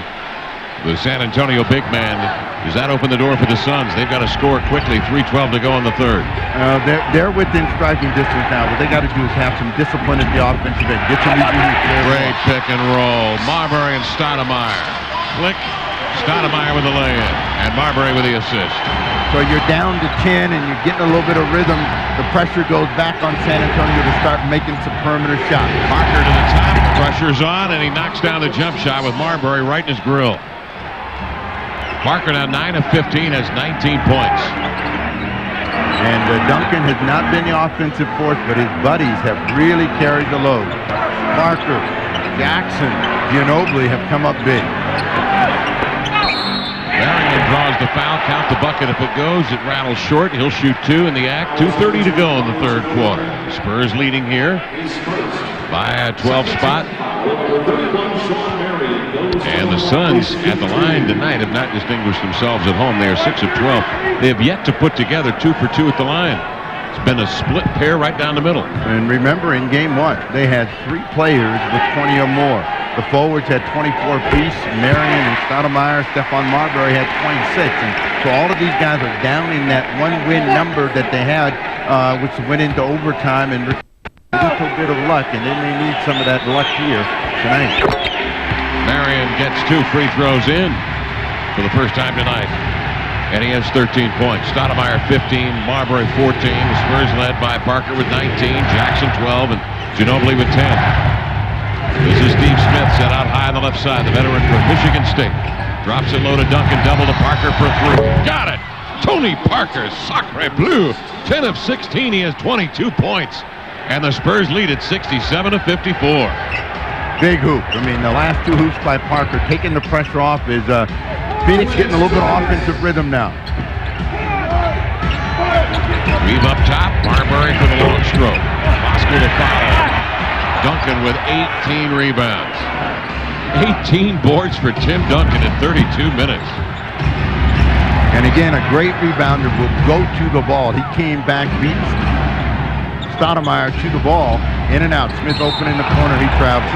The San Antonio big man. Does that open the door for the Suns? They've got to score quickly. 3:12 to go in the third. They're within striking distance now. What they got to do is have some discipline at the offensive end. Get some great pick and roll. Marbury and Stoudemire. Flick. Stoudemire with the lay-in. And Marbury with the assist. So you're down to 10 and you're getting a little bit of rhythm. The pressure goes back on San Antonio to start making some perimeter shots. Parker to the top. Pressure's on, and he knocks down the jump shot with Marbury right in his grill. Parker now 9 of 15, has 19 points. And Duncan has not been the offensive force, but his buddies have really carried the load. Parker, Jackson, Ginobili have come up big. Marion draws the foul, count the bucket if it goes. It rattles short. He'll shoot 2 in the act. 2:30 to go in the third quarter. Spurs leading here by a 12 spot. And the Suns at the line tonight have not distinguished themselves at home. They are 6 of 12. They have yet to put together 2 for 2 at the line. It's been a split pair right down the middle. And remember, in game 1, they had 3 players with 20 or more. The forwards had 24 apiece. Marion and Stoudemire, Stephon Marbury had 26. And so all of these guys are down in that 1-win number that they had, which went into overtime and a little bit of luck, and they may need some of that luck here tonight. Marion gets 2 free throws in for the first time tonight, and he has 13 points. Stoudemire 15, Marbury 14. The Spurs led by Parker with 19, Jackson 12, and Ginobili with 10. This is Steve Smith set out high on the left side, the veteran from Michigan State. Drops it low to Duncan, double to Parker for 3. Got it! Tony Parker, sacre bleu. 10 of 16, he has 22 points. And the Spurs lead at 67 to 54. Big hoop. I mean, the last 2 hoops by Parker, taking the pressure off, is Phoenix getting a little bit of offensive rhythm now. Reeve up top, Marbury for the long stroke. Moscow to follow. Duncan with 18 rebounds. 18 boards for Tim Duncan in 32 minutes. And again, a great rebounder will go to the ball. He came back, beat Stoudemire to the ball, in and out. Smith open in the corner, he travels.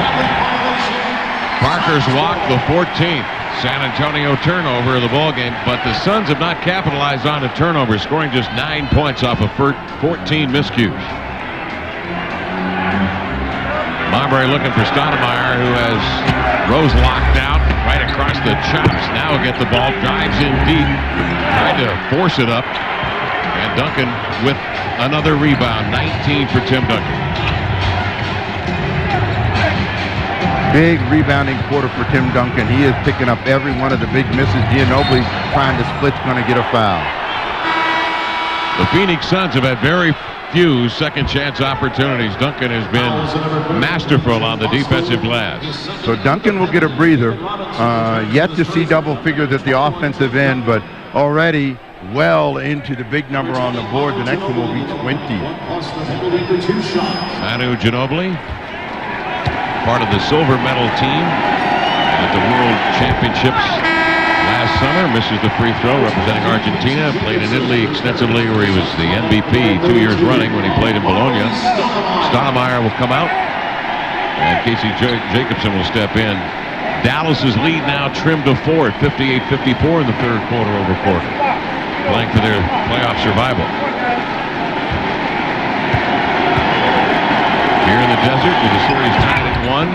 Parker's walk, the 14th. San Antonio turnover of the ball game, but the Suns have not capitalized on a turnover, scoring just 9 points off of 14 miscues. Marbury looking for Stoudemire, who has Rose locked out right across the chops. Now he'll get the ball, drives in deep, trying to force it up. And Duncan with another rebound, 19 for Tim Duncan. Big rebounding quarter for Tim Duncan. He is picking up every one of the big misses. Ginobili trying to split, going to get a foul. The Phoenix Suns have had very few second chance opportunities. Duncan has been masterful on the defensive glass. So Duncan will get a breather. Yet to see double figures at the offensive end, but already well into the big number on the board. The next one will be 20. Manu Ginobili, part of the silver medal team at the World Championships last summer. Misses the free throw, representing Argentina. Played in Italy extensively, where he was the MVP 2 years running when he played in Bologna. Stoudemire will come out, and Casey Jacobson will step in. Dallas's lead now trimmed to 4 at 58-54 in the third quarter over Portland, playing for their playoff survival. Here in the desert with the series tied at 1.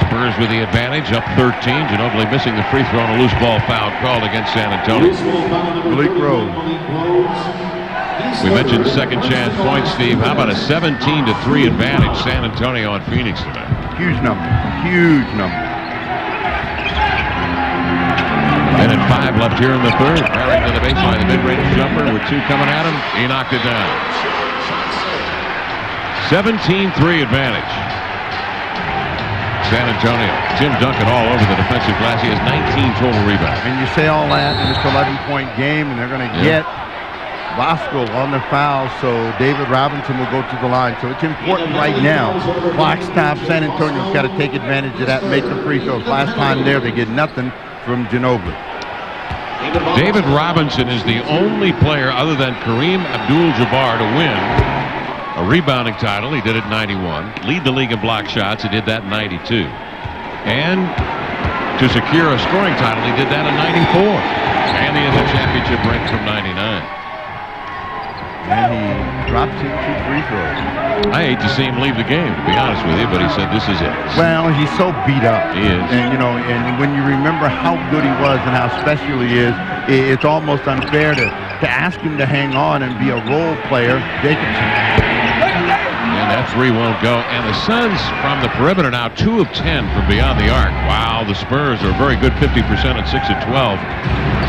Spurs with the advantage, up 13. Ginobili missing the free throw on a loose ball foul called against San Antonio. Malik Rose. We mentioned second chance points, Steve. How about a 17-3 advantage, San Antonio on Phoenix tonight? Huge number. Huge number. And at 5 left here in the third. Carrying to the baseline, the mid-range jumper with 2 coming at him. He knocked it down. 17-3 advantage. San Antonio. Tim Duncan all over the defensive glass. He has 19 total rebounds. And you say all that in this 11-point game, and they're going to get Bosco on the foul, so David Robinson will go to the line. So it's important right now. Clock stop. San Antonio's got to take advantage of that and make the free throws. Last time there, they get nothing from Ginobili. David Robinson is the only player other than Kareem Abdul-Jabbar to win a rebounding title. He did it in 91. Lead the league in block shots. He did that in 92. And to secure a scoring title. He did that in '94. And he has a championship ring from '99. And he drops in 2 free throws. I hate to see him leave the game, to be honest with you, but he said this is it. Well, he's so beat up. He is. And, you know, and when you remember how good he was and how special he is, it's almost unfair to ask him to hang on and be a role player. Jacobson. And that three won't go. And the Suns from the perimeter now 2 of 10 from beyond the arc. Wow, the Spurs are very good, 50% at 6 of 12.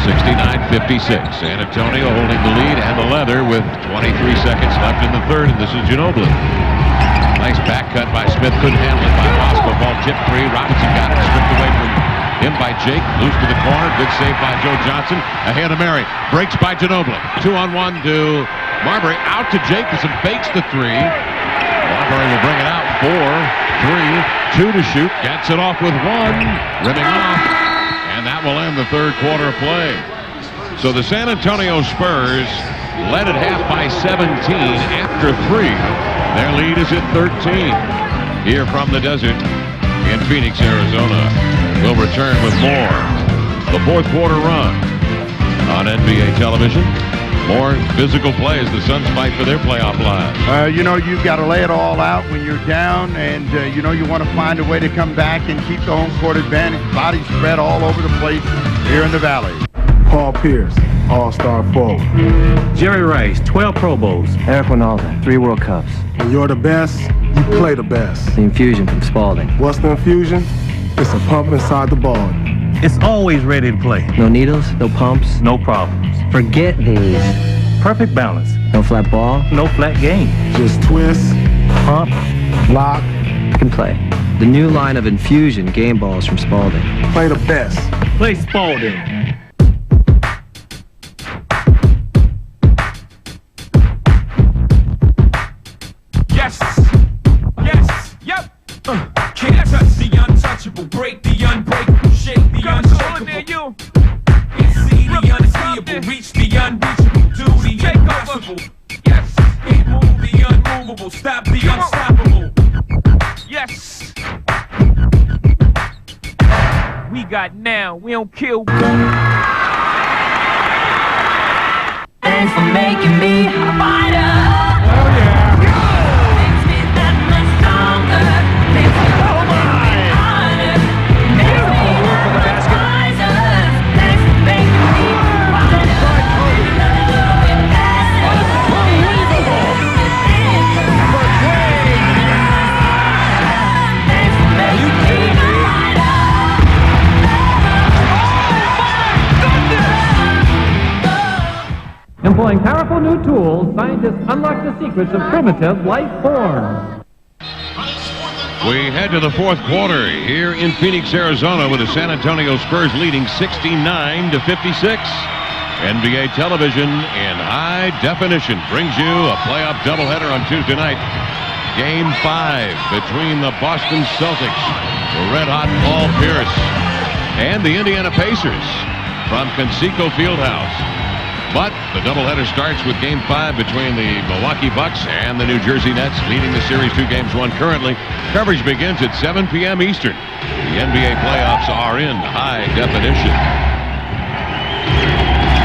69-56. San Antonio holding the lead and the leather with 23 seconds left in the third, and this is Ginobili. Nice back cut by Smith, couldn't handle it by Bosco. Ball tipped free. Robinson got it, stripped away from him by Jake. Loose to the corner. Good save by Joe Johnson. Ahead of Mary. Breaks by Ginobili. 2-on-1 to Marbury. Out to Jacobson. Fakes the three. Marbury will bring it out. 4, 3, 2 to shoot. Gets it off with 1. Rimming off. And that will end the third quarter of play. So the San Antonio Spurs led at half by 17 after 3. Their lead is at 13. Here from the desert in Phoenix, Arizona. We'll return with more. The fourth quarter run on NBA television. More physical play as the Suns fight for their playoff lives. You know, you've got to lay it all out when you're down, and, you know, you want to find a way to come back and keep the home court advantage. Bodies spread all over the place here in the Valley. Paul Pierce, All-Star forward. Jerry Rice, 12 Pro Bowls. Eric Ronaldo, 3 World Cups. When you're the best, you play the best. The infusion from Spalding. What's the infusion? It's a pump inside the ball. It's always ready to play. No needles, no pumps, no problems. Forget these. Perfect balance. No flat ball, no flat game. Just twist, pump, lock, can play. The new line of infusion game balls from Spalding. Play the best. Play Spalding. Yes, yes, yep. Can't touch the untouchable, break the unbreakable, shake the unshakable. See the unseeable, reach the unreachable, do the impossible. Yes, move the unmovable, stop the unstoppable. Yes. We got now, we don't kill. Thanks for making me a fighter. Employing powerful new tools, scientists unlock the secrets of primitive life forms. We head to the fourth quarter here in Phoenix, Arizona, with the San Antonio Spurs leading 69-56. NBA television in high definition brings you a playoff doubleheader on Tuesday night. Game 5 between the Boston Celtics, the red-hot Paul Pierce, and the Indiana Pacers from Conseco Fieldhouse. But the doubleheader starts with Game 5 between the Milwaukee Bucks and the New Jersey Nets, leading the series 2-1 currently. Coverage begins at 7 p.m. Eastern. The NBA playoffs are in high definition.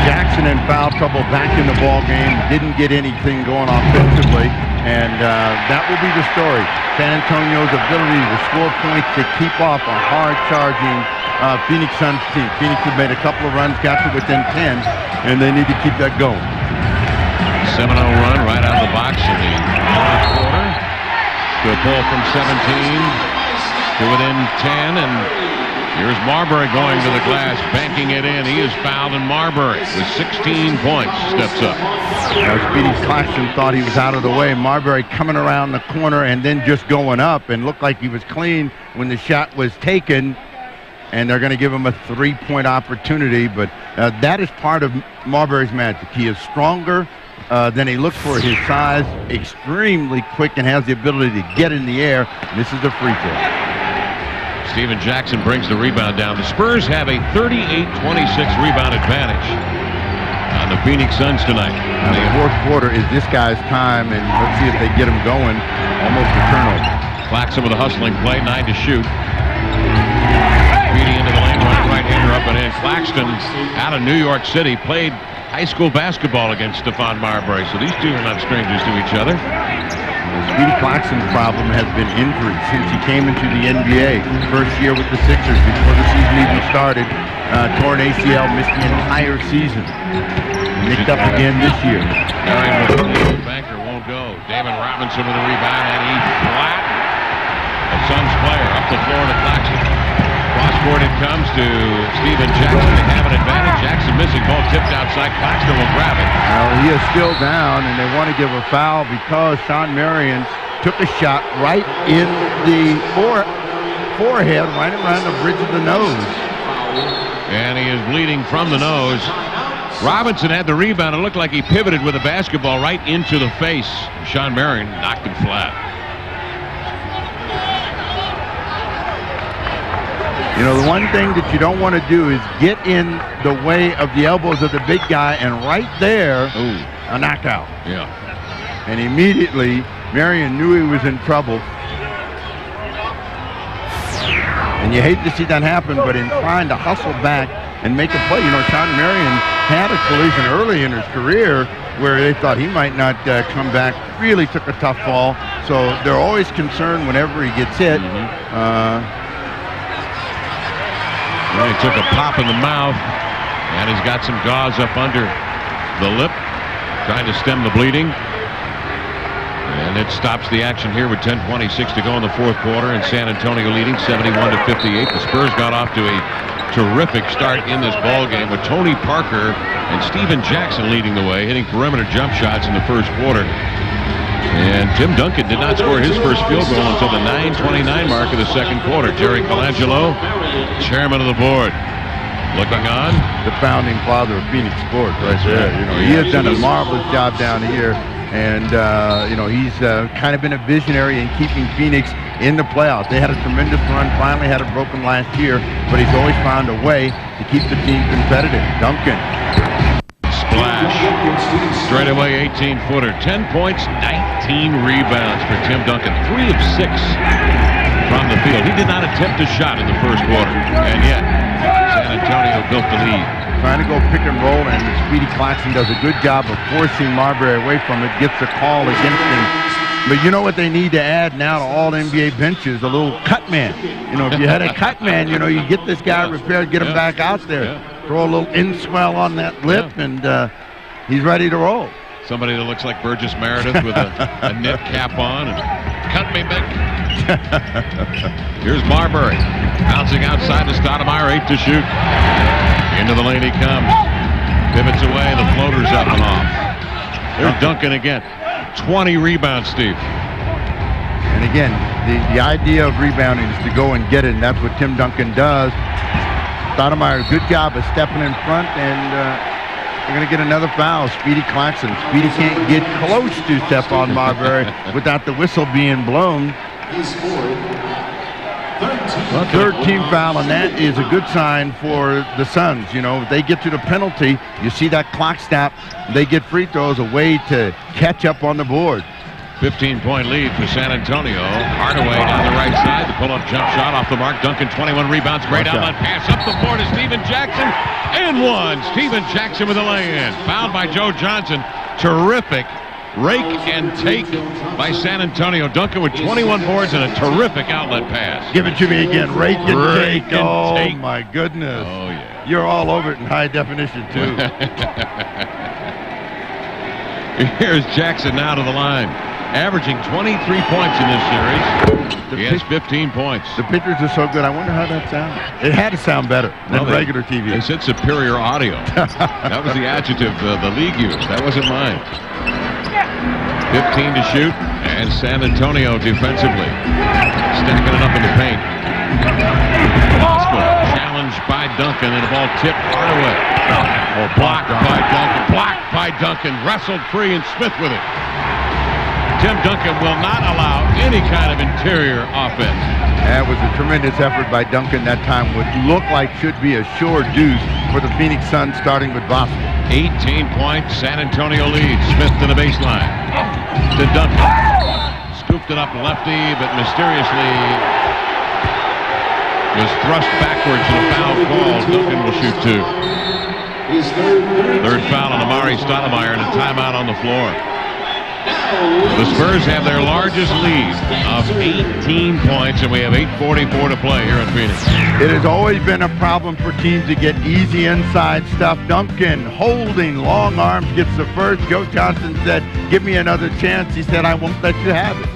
Jackson in foul trouble back in the ball game. Didn't get anything going offensively, and that will be the story. San Antonio's ability to score points to keep off a hard-charging Phoenix Suns team. Phoenix has made a couple of runs, got to within 10, and they need to keep that going. 7-0 run right out of the box in the fourth quarter. Good pull from 17 to within 10, and here's Marbury going to the glass, banking it in. He is fouled, and Marbury with 16 points steps up. Speedy Claxton thought he was out of the way. Marbury coming around the corner and then just going up, and looked like he was clean when the shot was taken. And they're going to give him a 3-point opportunity, but that is part of Marbury's magic. He is stronger than he looks for his size, extremely quick, and has the ability to get in the air. This is a free throw. Steven Jackson brings the rebound down. The Spurs have a 38-26 rebound advantage on the Phoenix Suns tonight. Now, the fourth quarter is this guy's time, and let's see if they get him going. Almost a turnover. Claxton with a hustling play, 9 to shoot. Beating into the lane Claxton out of New York City played high school basketball against Stephon Marbury, so these two are not strangers to each other. Speedy Claxton's problem has been injury since he came into the NBA. First year with the Sixers before the season even started. Torn ACL, missed the entire season. Nicked up again this year. The banker won't go. David Robinson with a rebound, and he flat. A Suns player up the floor to Claxton. Cross court it comes to Stephen Jackson. They have an advantage. Jackson missing, ball tipped outside. Claxton will grab it. Well, he is still down, and they want to give a foul because Sean Marion took a shot right in the forehead, right around the bridge of the nose. And he is bleeding from the nose. Robinson had the rebound. It looked like he pivoted with a basketball right into the face. Sean Marion knocked him flat. You know, the one thing that you don't want to do is get in the way of the elbows of the big guy, and right there, a knockout. Yeah. And immediately, Marion knew he was in trouble. And you hate to see that happen, but in trying to hustle back and make a play, you know, Sean Marion had a collision early in his career where they thought he might not come back. Really took a tough fall, so they're always concerned whenever he gets hit. He took a pop in the mouth, and he's got some gauze up under the lip, trying to stem the bleeding. And it stops the action here with 10:26 to go in the fourth quarter, and San Antonio leading 71-58. The Spurs got off to a terrific start in this ball game with Tony Parker and Stephen Jackson leading the way, hitting perimeter jump shots in the first quarter. And Tim Duncan did not score his first field goal until the 9:29 mark of the second quarter. Jerry Colangelo, chairman of the board, looking on. The founding father of Phoenix sports right there. You know, he has done a marvelous job down here. And, you know, he's kind of been a visionary in keeping Phoenix in the playoffs. They had a tremendous run, finally had it broken last year, but he's always found a way to keep the team competitive. Duncan. Splash. Straight away 18-footer. 10 points, 19 rebounds for Tim Duncan. 3 of 6 from the field. He did not attempt a shot in the first quarter. And yet, San Antonio built the lead. Trying to go pick and roll, and Speedy Claxton does a good job of forcing Marbury away from it, gets the call against him. But you know what they need to add now to all NBA benches? A little cut man. You know, if you had a cut man, you know, you get this guy repaired, get him back out there, throw a little in-swell on that lip, and he's ready to roll. Somebody that looks like Burgess Meredith with a knit cap on. And cut me, Mick. Here's Marbury. Bouncing outside to Stoudemire, 8 to shoot. Into the lane he comes. Pivots away, the floater's up and off. There's Duncan again. 20 rebounds, Steve. And again, the idea of rebounding is to go and get it, and that's what Tim Duncan does. Stoudemire, good job of stepping in front, and they're going to get another foul. Speedy Claxton. Speedy can't get close to Stephon Marbury without the whistle being blown. Third team foul, and that is a good sign for the Suns. You know, if they get to the penalty, you see that clock stop, they get free throws, a way to catch up on the board. 15-point lead for San Antonio. Hardaway down the right side. The pull-up jump shot off the mark. Duncan, 21 rebounds. Great outlet pass up the floor to Stephen Jackson. And one. Stephen Jackson with a lay-in. Fouled by Joe Johnson. Terrific rake and take by San Antonio. Duncan with 21 boards and a terrific outlet pass. Give it to me again. Rake and Rake take. and Oh, take. my goodness. Oh, yeah. You're all over it in high definition, too. Here's Jackson now to the line. Averaging 23 points in this series. He has 15 points. The pictures are so good. I wonder how that sounded. It had to sound better than regular TV. They said superior audio. That was the adjective the league used. That wasn't mine. 15 to shoot, and San Antonio defensively stacking it up in the paint. Oscar challenged by Duncan, and the ball tipped Hardaway. Oh, blocked by Duncan. Blocked by Duncan. Wrestled free, and Smith with it. Tim Duncan will not allow any kind of interior offense. That was a tremendous effort by Duncan that time. Would look like should be a sure deuce for the Phoenix Suns, starting with Boston. 18 points, San Antonio leads. Smith to the baseline. To Duncan. Scooped it up lefty, but mysteriously was thrust backwards to the foul call. Duncan will shoot 2. Third foul on Amari Stoudemire and a timeout on the floor. The Spurs have their largest lead of 18 points, and we have 8:44 to play here in Phoenix. It has always been a problem for teams to get easy inside stuff. Duncan holding long arms gets the first. Joe Johnson said, "Give me another chance." He said, "I won't let you have it."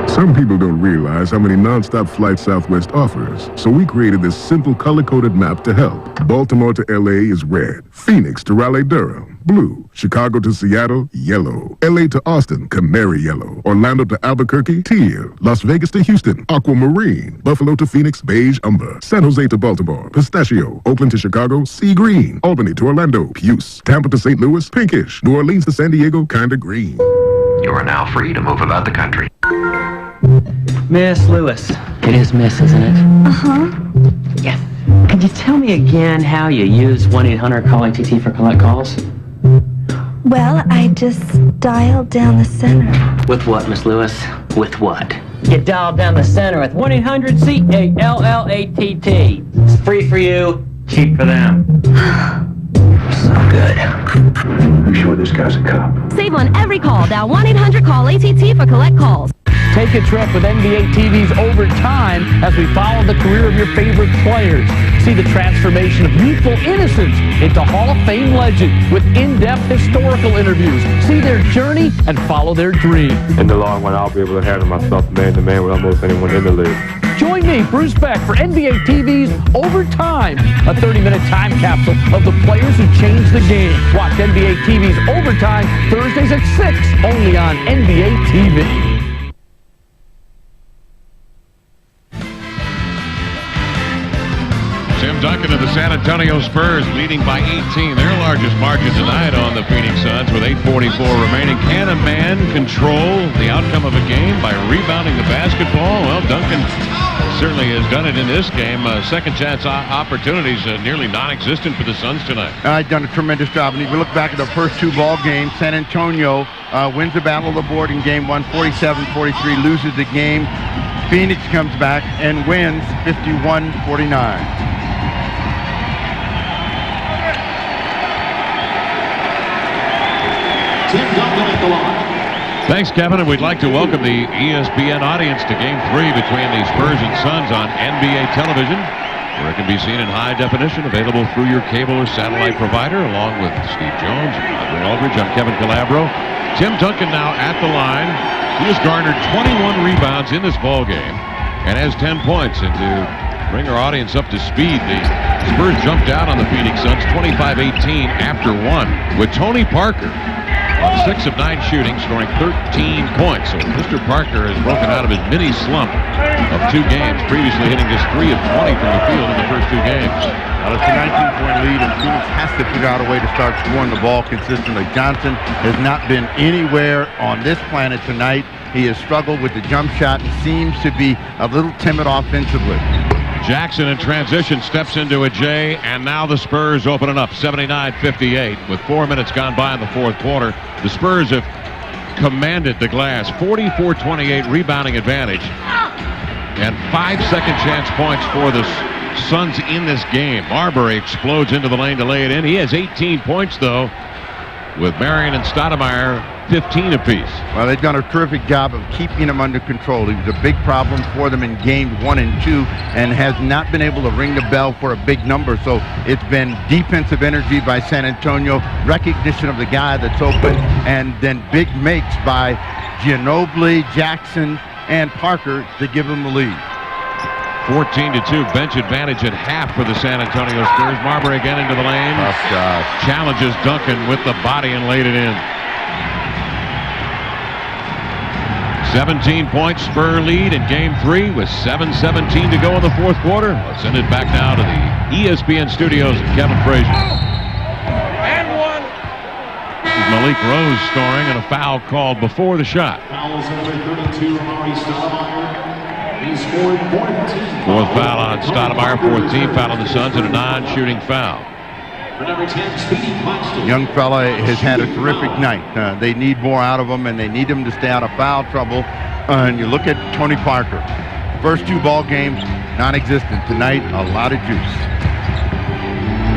Some people don't realize how many non-stop flights Southwest offers, so we created this simple color-coded map to help. Baltimore to LA is red, Phoenix to Raleigh-Durham, blue, Chicago to Seattle, yellow, LA to Austin, canary yellow, Orlando to Albuquerque, teal, Las Vegas to Houston, aquamarine, Buffalo to Phoenix, beige umber, San Jose to Baltimore, pistachio, Oakland to Chicago, sea green, Albany to Orlando, puce, Tampa to St. Louis, pinkish, New Orleans to San Diego, kinda green. You are now free to move about the country. Miss Lewis. It is Miss, isn't it? Uh-huh. Yes. Could you tell me again how you use 1-800-CALL-ATT for collect calls? Well, I just dialed down the center. With what, Miss Lewis? With what? You dialed down the center with 1-800-CALLATT. It's free for you, cheap for them. So good. You sure this guy's a cop? Save on every call. Dial 1-800-CALL-ATT for collect calls. Take a trip with NBA TV's Overtime as we follow the career of your favorite players. See the transformation of youthful innocence into Hall of Fame legend with in-depth historical interviews. See their journey and follow their dream. In the long run, I'll be able to handle myself man-to-man with almost anyone in the league. Join me, Bruce Beck, for NBA TV's Overtime, a 30-minute time capsule of the players who changed the game. Watch NBA TV's Overtime Thursdays at 6, only on NBA TV. Tim Duncan of the San Antonio Spurs leading by 18, their largest margin tonight on the Phoenix Suns with 8:44 remaining. Can a man control the outcome of a game by rebounding the basketball? Well, Duncan certainly has done it in this game. Second chance opportunities nearly non-existent for the Suns tonight. I've done a tremendous job, and if you look back at the first 2 ball games, San Antonio wins the battle of the board in game 1, 47-43, loses the game. Phoenix comes back and wins 51-49. Thanks, Kevin, and we'd like to welcome the ESPN audience to Game 3 between the Spurs and Suns on NBA television, where it can be seen in high definition, available through your cable or satellite provider, along with Steve Jones and Andre Aldridge. I'm Kevin Calabro. Tim Duncan now at the line. He has garnered 21 rebounds in this ball game and has 10 points. And to bring our audience up to speed, the Spurs jumped out on the Phoenix Suns 25-18 after 1 with Tony Parker on 6 of 9 shooting, scoring 13 points. So Mr. Parker has broken out of his mini slump of 2 games, previously hitting just 3 of 20 from the field in the first 2 games. Well, it's a 19-point lead, and Phoenix has to figure out a way to start scoring the ball consistently. Johnson has not been anywhere on this planet tonight. He has struggled with the jump shot and seems to be a little timid offensively. Jackson in transition steps into a J, and now the Spurs open it up 79-58 with 4 minutes gone by in the fourth quarter. The Spurs have commanded the glass, 44-28 rebounding advantage, and 5 second chance points for the Suns in this game. Marbury explodes into the lane to lay it in. He has 18 points, though, with Marion and Stoudemire 15 apiece. Well, they've done a terrific job of keeping him under control. He was a big problem for them in games 1 and 2 and has not been able to ring the bell for a big number. So it's been defensive energy by San Antonio, recognition of the guy that's open, and then big makes by Ginobili, Jackson, and Parker to give them the lead. 14-2 bench advantage at half for the San Antonio Spurs. Marbury again into the lane. Tough shot. Challenges Duncan with the body and laid it in. 17-point Spur lead in Game 3 with 7:17 to go in the fourth quarter. Let's send it back now to the ESPN studios and Kevin Frazier. And 1. Malik Rose scoring and a foul called before the shot. Fouls number 32, Amari Stoudemire. He scored 14. Fourth foul on Stoudemire, 14th foul on the Suns, and a non-shooting foul. For number 10, Speedy Claxton. Young fella has had a terrific night. They need more out of him, and they need him to stay out of foul trouble. And you look at Tony Parker. First 2 ball games, non-existent. Tonight, a lot of juice.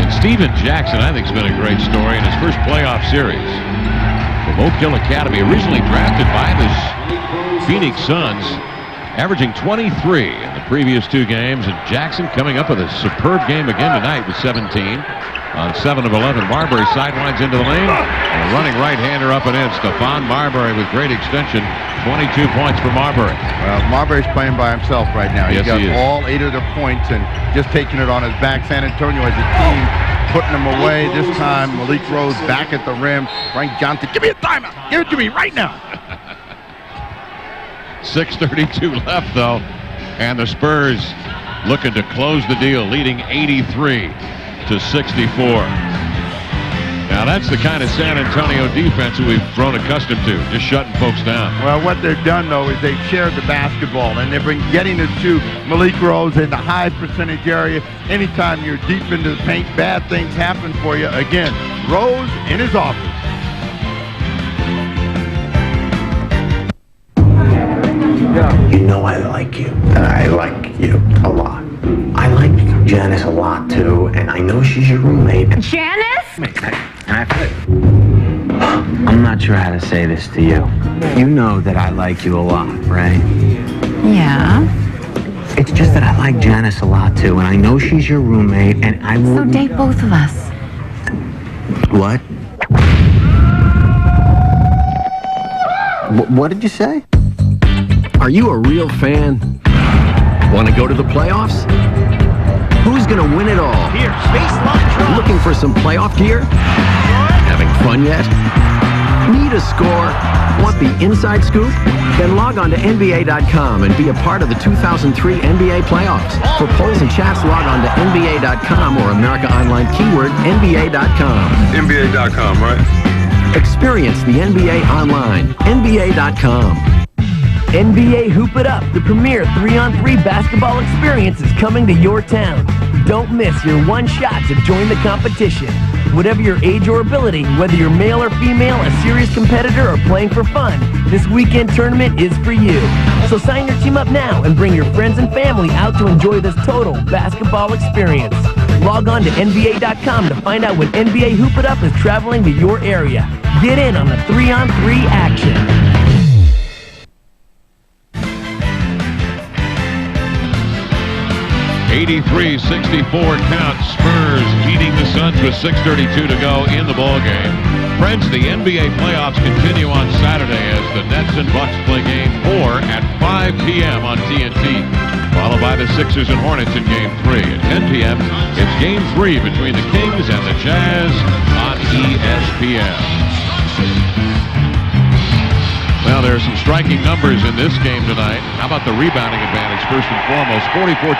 And Steven Jackson, I think, has been a great story in his first playoff series. From Oak Hill Academy, originally drafted by the Phoenix Suns, averaging 23 in the previous 2 games. And Jackson coming up with a superb game again tonight with 17 on 7 of 11. Marbury sidewinds into the lane. And a running right-hander up and in. Stephon Marbury with great extension. 22 points for Marbury. Well, Marbury's playing by himself right now. Yes, He's got he is. all 8 of their points and just taking it on his back. San Antonio as a team putting them away. This time, Malik Rose back at the rim. Frank Johnson, give me a timeout. Give it to me right now. 6:32 left, though, and the Spurs looking to close the deal, leading 83-64. Now, that's the kind of San Antonio defense that we've grown accustomed to, just shutting folks down. Well, what they've done, though, is they've shared the basketball, and they've been getting it to Malik Rose in the high percentage area. Anytime you're deep into the paint, bad things happen for you. Again, Rose in his office. You know I like you, and I like you a lot. I like Janice a lot, too, and I know she's your roommate. Janice? I'm not sure how to say this to you. You know that I like you a lot, right? Yeah. It's just that I like Janice a lot, too, and I know she's your roommate, and I So wouldn't... date both of us. What? What did you say? Are you a real fan? Want to go to the playoffs? Who's going to win it all? Here, baseline drop. Looking for some playoff gear? Having fun yet? Need a score? Want the inside scoop? Then log on to NBA.com and be a part of the 2003 NBA playoffs. For polls and chats, log on to NBA.com or America Online keyword NBA.com. NBA.com, right? Experience the NBA online. NBA.com. NBA Hoop It Up, the premier 3-on-3 basketball experience, is coming to your town. Don't miss your one shot to join the competition. Whatever your age or ability, whether you're male or female, a serious competitor, or playing for fun, this weekend tournament is for you. So sign your team up now and bring your friends and family out to enjoy this total basketball experience. Log on to NBA.com to find out when NBA Hoop It Up is traveling to your area. Get in on the 3-on-3 action. 83-64 count. Spurs leading the Suns with 6:32 to go in the ball game. Friends, the NBA playoffs continue on Saturday as the Nets and Bucks play Game 4 at 5 p.m. on TNT, followed by the Sixers and Hornets in Game 3. At 10 p.m., it's Game 3 between the Kings and the Jazz on ESPN. Well, there are some striking numbers in this game tonight. How about the rebounding advantage, first and foremost? 44-29.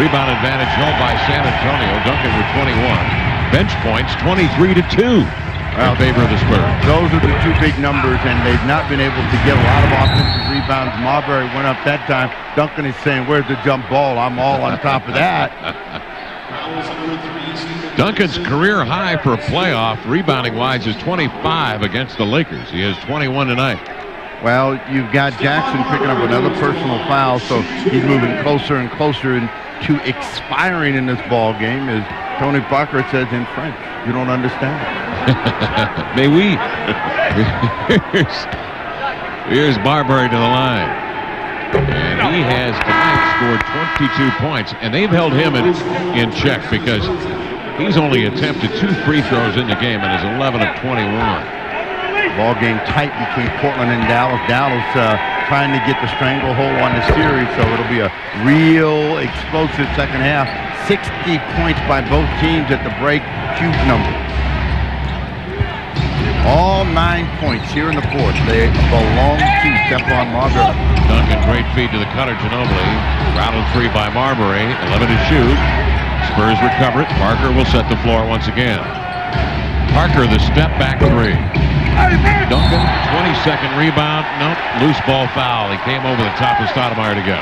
Rebound advantage held by San Antonio. Duncan with 21. Bench points, 23-2 in favor of the Spurs. Those are the 2 big numbers, and they've not been able to get a lot of offensive rebounds. Marbury went up that time. Duncan is saying, where's the jump ball? I'm all on top of that. Duncan's career high for a playoff, rebounding-wise, is 25 against the Lakers. He has 21 tonight. Well, you've got Jackson picking up another personal foul, so he's moving closer and closer to expiring in this ball game, as Tony Parker says in French. You don't understand. Mais oui. Here's Marbury to the line. And he has tonight scored 22 points, and they've held him in check because he's only attempted 2 free throws in the game and is 11 of 21. Ball game tight between Portland and Dallas. Dallas trying to get the stranglehold on the series, so it'll be a real explosive second half. 60 points by both teams at the break. Huge number. All 9 points here in the fourth. They belong to Stephon Marbury. Duncan, great feed to the cutter, Ginobili. Rattled free by Marbury. 11 to shoot. Spurs recover it. Parker will set the floor once again. Parker, the step back 3. Duncan, 22nd rebound. Nope, loose ball foul. He came over the top of Stoudemire to go.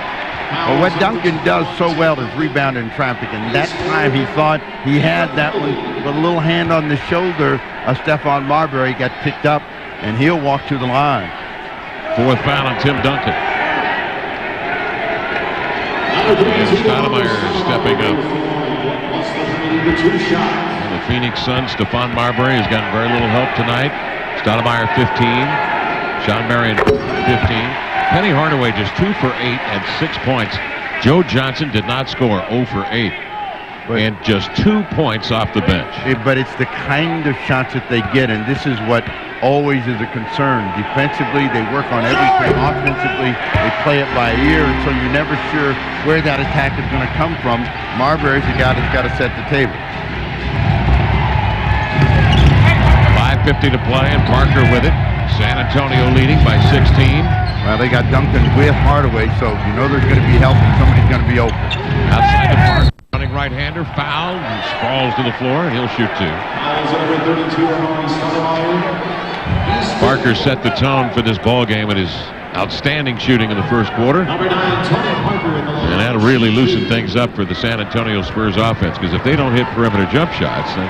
Well, what Duncan does so well is rebound in traffic, and that time he thought he had that one, but a little hand on the shoulder of Stephon Marbury got picked up, and he'll walk to the line. 4th foul on Tim Duncan. And Stoudemire stepping up. And the Phoenix Suns, Stephon Marbury has gotten very little help tonight. Stoudemire 15. Sean Marion 15. Penny Hardaway just 2 for 8 and 6 points. Joe Johnson did not score, 0 for 8. And just 2 points off the bench. But it's the kind of shots that they get, and this is what always is a concern. Defensively, they work on everything. Offensively, they play it by ear, and so you're never sure where that attack is going to come from. Marbury's the guy that's got to set the table. 5:50 to play, and Parker with it. San Antonio leading by 16. Well, they got Duncan with Hardaway, so you know there's going to be help and somebody's going to be open. Outside the park, running right-hander, fouled, and sprawls to the floor, and he'll shoot 2. Parker set the tone for this ball game with his outstanding shooting in the first quarter. And that'll really loosen things up for the San Antonio Spurs offense, because if they don't hit perimeter jump shots, then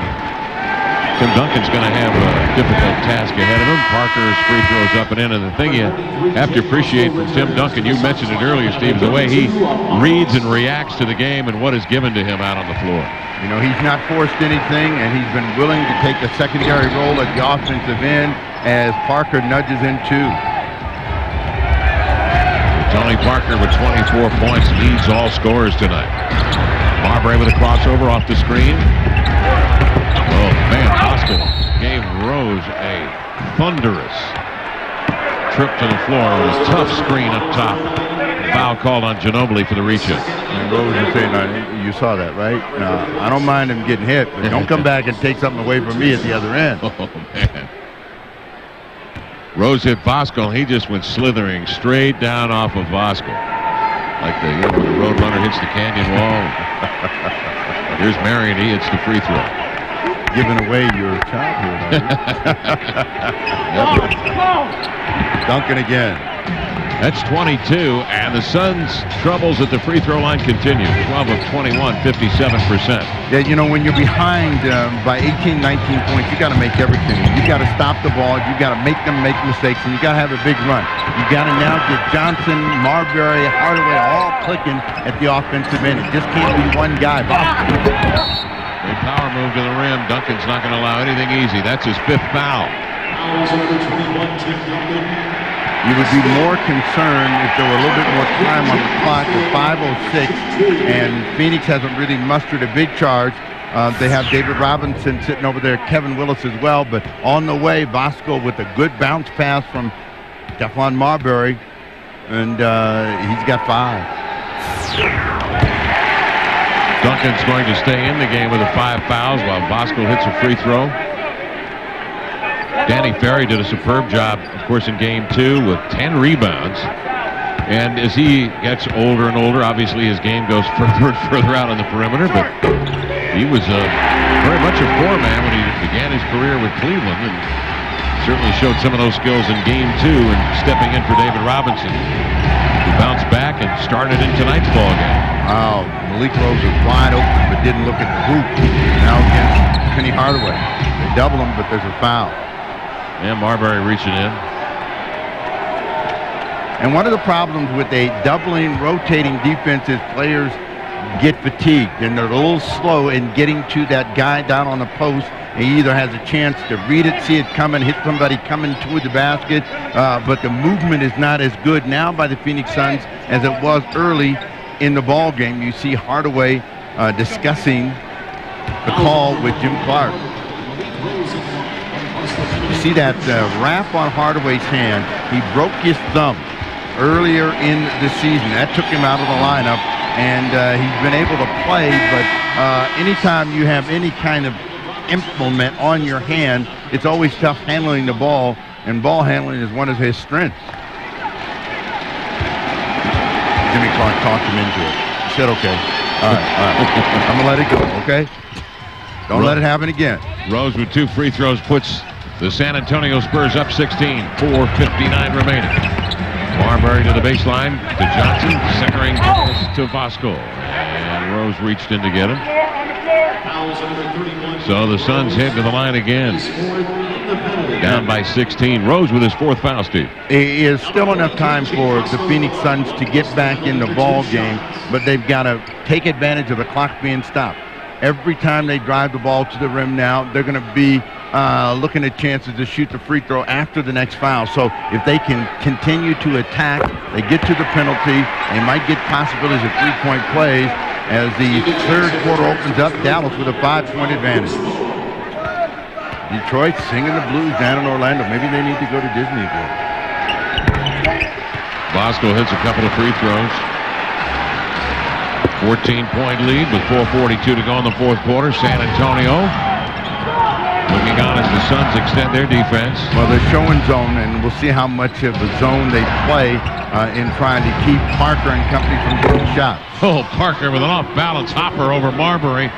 Tim Duncan's going to have a difficult task ahead of him. Parker's free throws up and in. And the thing you have to appreciate from Tim Duncan, you mentioned it earlier, Steve, is the way he reads and reacts to the game and what is given to him out on the floor. You know, he's not forced anything, and he's been willing to take a secondary role at the offensive end as Parker nudges in 2. Tony Parker with 24 points leads all scorers tonight. Marbury with a crossover off the screen. Oh, man, Hoskell gave Rose a thunderous trip to the floor with a tough screen up top. Foul called on Ginobili for the reach-in. And Rose is saying, you saw that, right? I don't mind him getting hit, but don't come back and take something away from me at the other end. Oh, man. Rose hit Voskuhl. He just went slithering straight down off of Voskuhl. Like when the Roadrunner hits the canyon wall. Here's Marion. He hits the free throw. Giving away your childhood. Duncan again. That's 22, and the Suns' troubles at the free throw line continue. 12 of 21, 57%. Yeah, you know, when you're behind by 18, 19 points, you got to make everything. You got to stop the ball. You got to make them make mistakes, and you got to have a big run. You got to now get Johnson, Marbury, Hardaway all clicking at the offensive end. It just can't be one guy. A power move to the rim. Duncan's not going to allow anything easy. That's his 5th foul. You would be more concerned if there were a little bit more time on the clock at 5:06, and Phoenix hasn't really mustered a big charge. They have David Robinson sitting over there, Kevin Willis as well, but on the way, Voskuhl with a good bounce pass from Stephon Marbury, and he's got 5. Duncan's going to stay in the game with the 5 fouls while Voskuhl hits a free throw. Danny Ferry did a superb job, of course, in game 2 with 10 rebounds. And as he gets older and older, obviously his game goes further and further out on the perimeter. But he was very much a 4-man when he began his career with Cleveland, and certainly showed some of those skills in game 2 and stepping in for David Robinson, who bounced back and started in tonight's ball game. Wow, Malik Rose was wide open but didn't look at the hoop. Now against Penny Hardaway. They double him, but there's a foul. And Marbury reaching in. And one of the problems with a doubling, rotating defense is players get fatigued and they're a little slow in getting to that guy down on the post. He either has a chance to read it, see it coming, hit somebody coming toward the basket, but the movement is not as good now by the Phoenix Suns as it was early in the ball game. You see Hardaway discussing the call with Jim Clark. You see that wrap on Hardaway's hand. He broke his thumb earlier in the season. That took him out of the lineup, and he's been able to play, but anytime you have any kind of implement on your hand, it's always tough handling the ball, and ball handling is one of his strengths. Jimmy Clark talked him into it. He said, okay, all right. I'm going to let it go, okay? Don't let it happen again. Rose with 2 free throws puts the San Antonio Spurs up 16, 4:59 remaining. Marbury to the baseline to Johnson, centering to Voskuhl. And Rose reached in to get him. So the Suns head to the line again. Down by 16. Rose with his fourth foul, Steve. It is still enough time for the Phoenix Suns to get back in the ball game, but they've got to take advantage of the clock being stopped. Every time they drive the ball to the rim now, they're going to be looking at chances to shoot the free throw after the next foul. So if they can continue to attack, they get to the penalty, they might get possibilities of three-point plays as the third quarter opens up. Dallas with a 5-point advantage. Detroit singing the blues down in Orlando. Maybe they need to go to Disney again. Bosco hits a couple of free throws. 14-point lead with 4:42 to go in the fourth quarter. San Antonio looking on as the Suns extend their defense. Well, they're showing zone, and we'll see how much of a zone they play in trying to keep Parker and company from getting shots. Oh, Parker with an off-balance hopper over Marbury.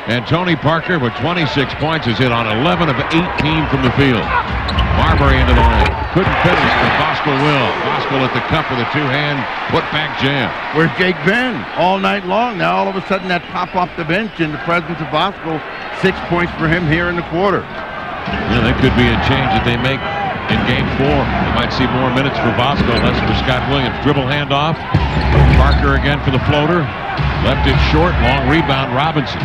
And Tony Parker with 26 points has hit on 11 of 18 from the field. Marbury into the lane. Couldn't finish, but Bosco will. Bosco at the cup with a two-hand put-back jam. Where's Jake been all night long? Now all of a sudden that pop off the bench in the presence of Bosco. 6 points for him here in the quarter. Yeah, that could be a change that they make in Game 4. You might see more minutes for Bosco, less for Scott Williams. Dribble handoff. Parker again for the floater. Left it short. Long rebound. Robinson.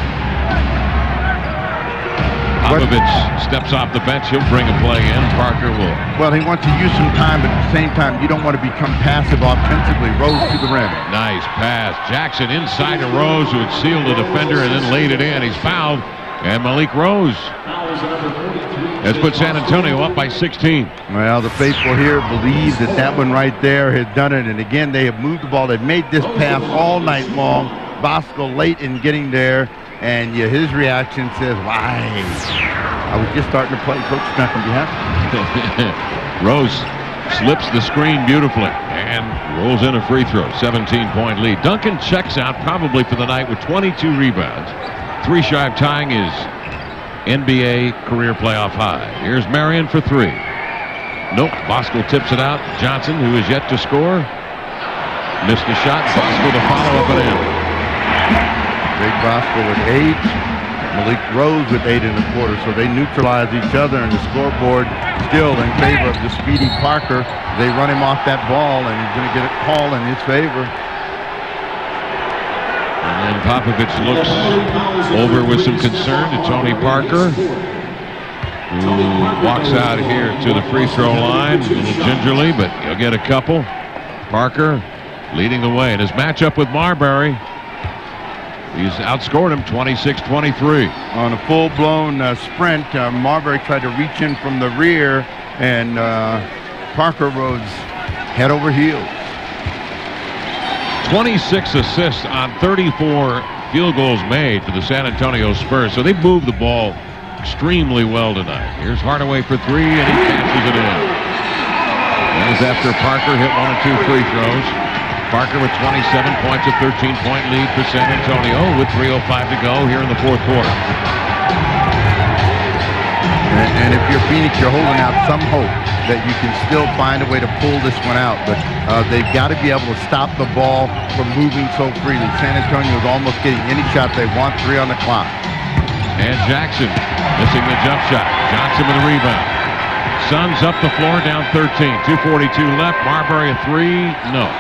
Popovich steps off the bench. He'll bring a play in. Parker will. Well, he wants to use some time, but at the same time, you don't want to become passive offensively. Rose to the rim. Nice pass. Jackson inside to Rose, who had sealed the defender and then laid it in. He's fouled. And Malik Rose has put San Antonio up by 16. Well, the faithful here believe that that one right there has done it. And again, they have moved the ball. They've made this pass all night long. Bosco late in getting there. And his reaction says, why? I was just starting to play. Coach is not going to be happy. Rose slips the screen beautifully and rolls in a free throw. 17-point lead. Duncan checks out probably for the night with 22 rebounds. 3 shy of tying his NBA career playoff high. Here's Marion for 3. Nope. Bosco tips it out. Johnson, who is yet to score, missed the shot. Bosco to follow up and in. Big Bosco with 8. Malik Rose with 8 in the quarter. So they neutralize each other, and the scoreboard still in favor of the speedy Parker. They run him off that ball, and he's going to get a call in his favor. And then Popovich looks over with some concern to Tony Parker, who walks out here to the free throw line a little gingerly, but he'll get a couple. Parker leading the way in his matchup with Marbury. He's outscored him 26-23. On a full-blown sprint, Marbury tried to reach in from the rear, and Parker rose head over heels. 26 assists on 34 field goals made for the San Antonio Spurs. So they've moved the ball extremely well tonight. Here's Hardaway for 3, and he cashes it in. That is after Parker hit 1 or 2 free throws. Parker with 27 points, a 13-point lead for San Antonio with 3:05 to go here in the fourth quarter. And if you're Phoenix, you're holding out some hope that you can still find a way to pull this one out. But they've got to be able to stop the ball from moving so freely. San Antonio is almost getting any shot they want. 3 on the clock. And Jackson missing the jump shot. Johnson with a rebound. Suns up the floor, down 13. 2:42 left. Marbury a 3. No.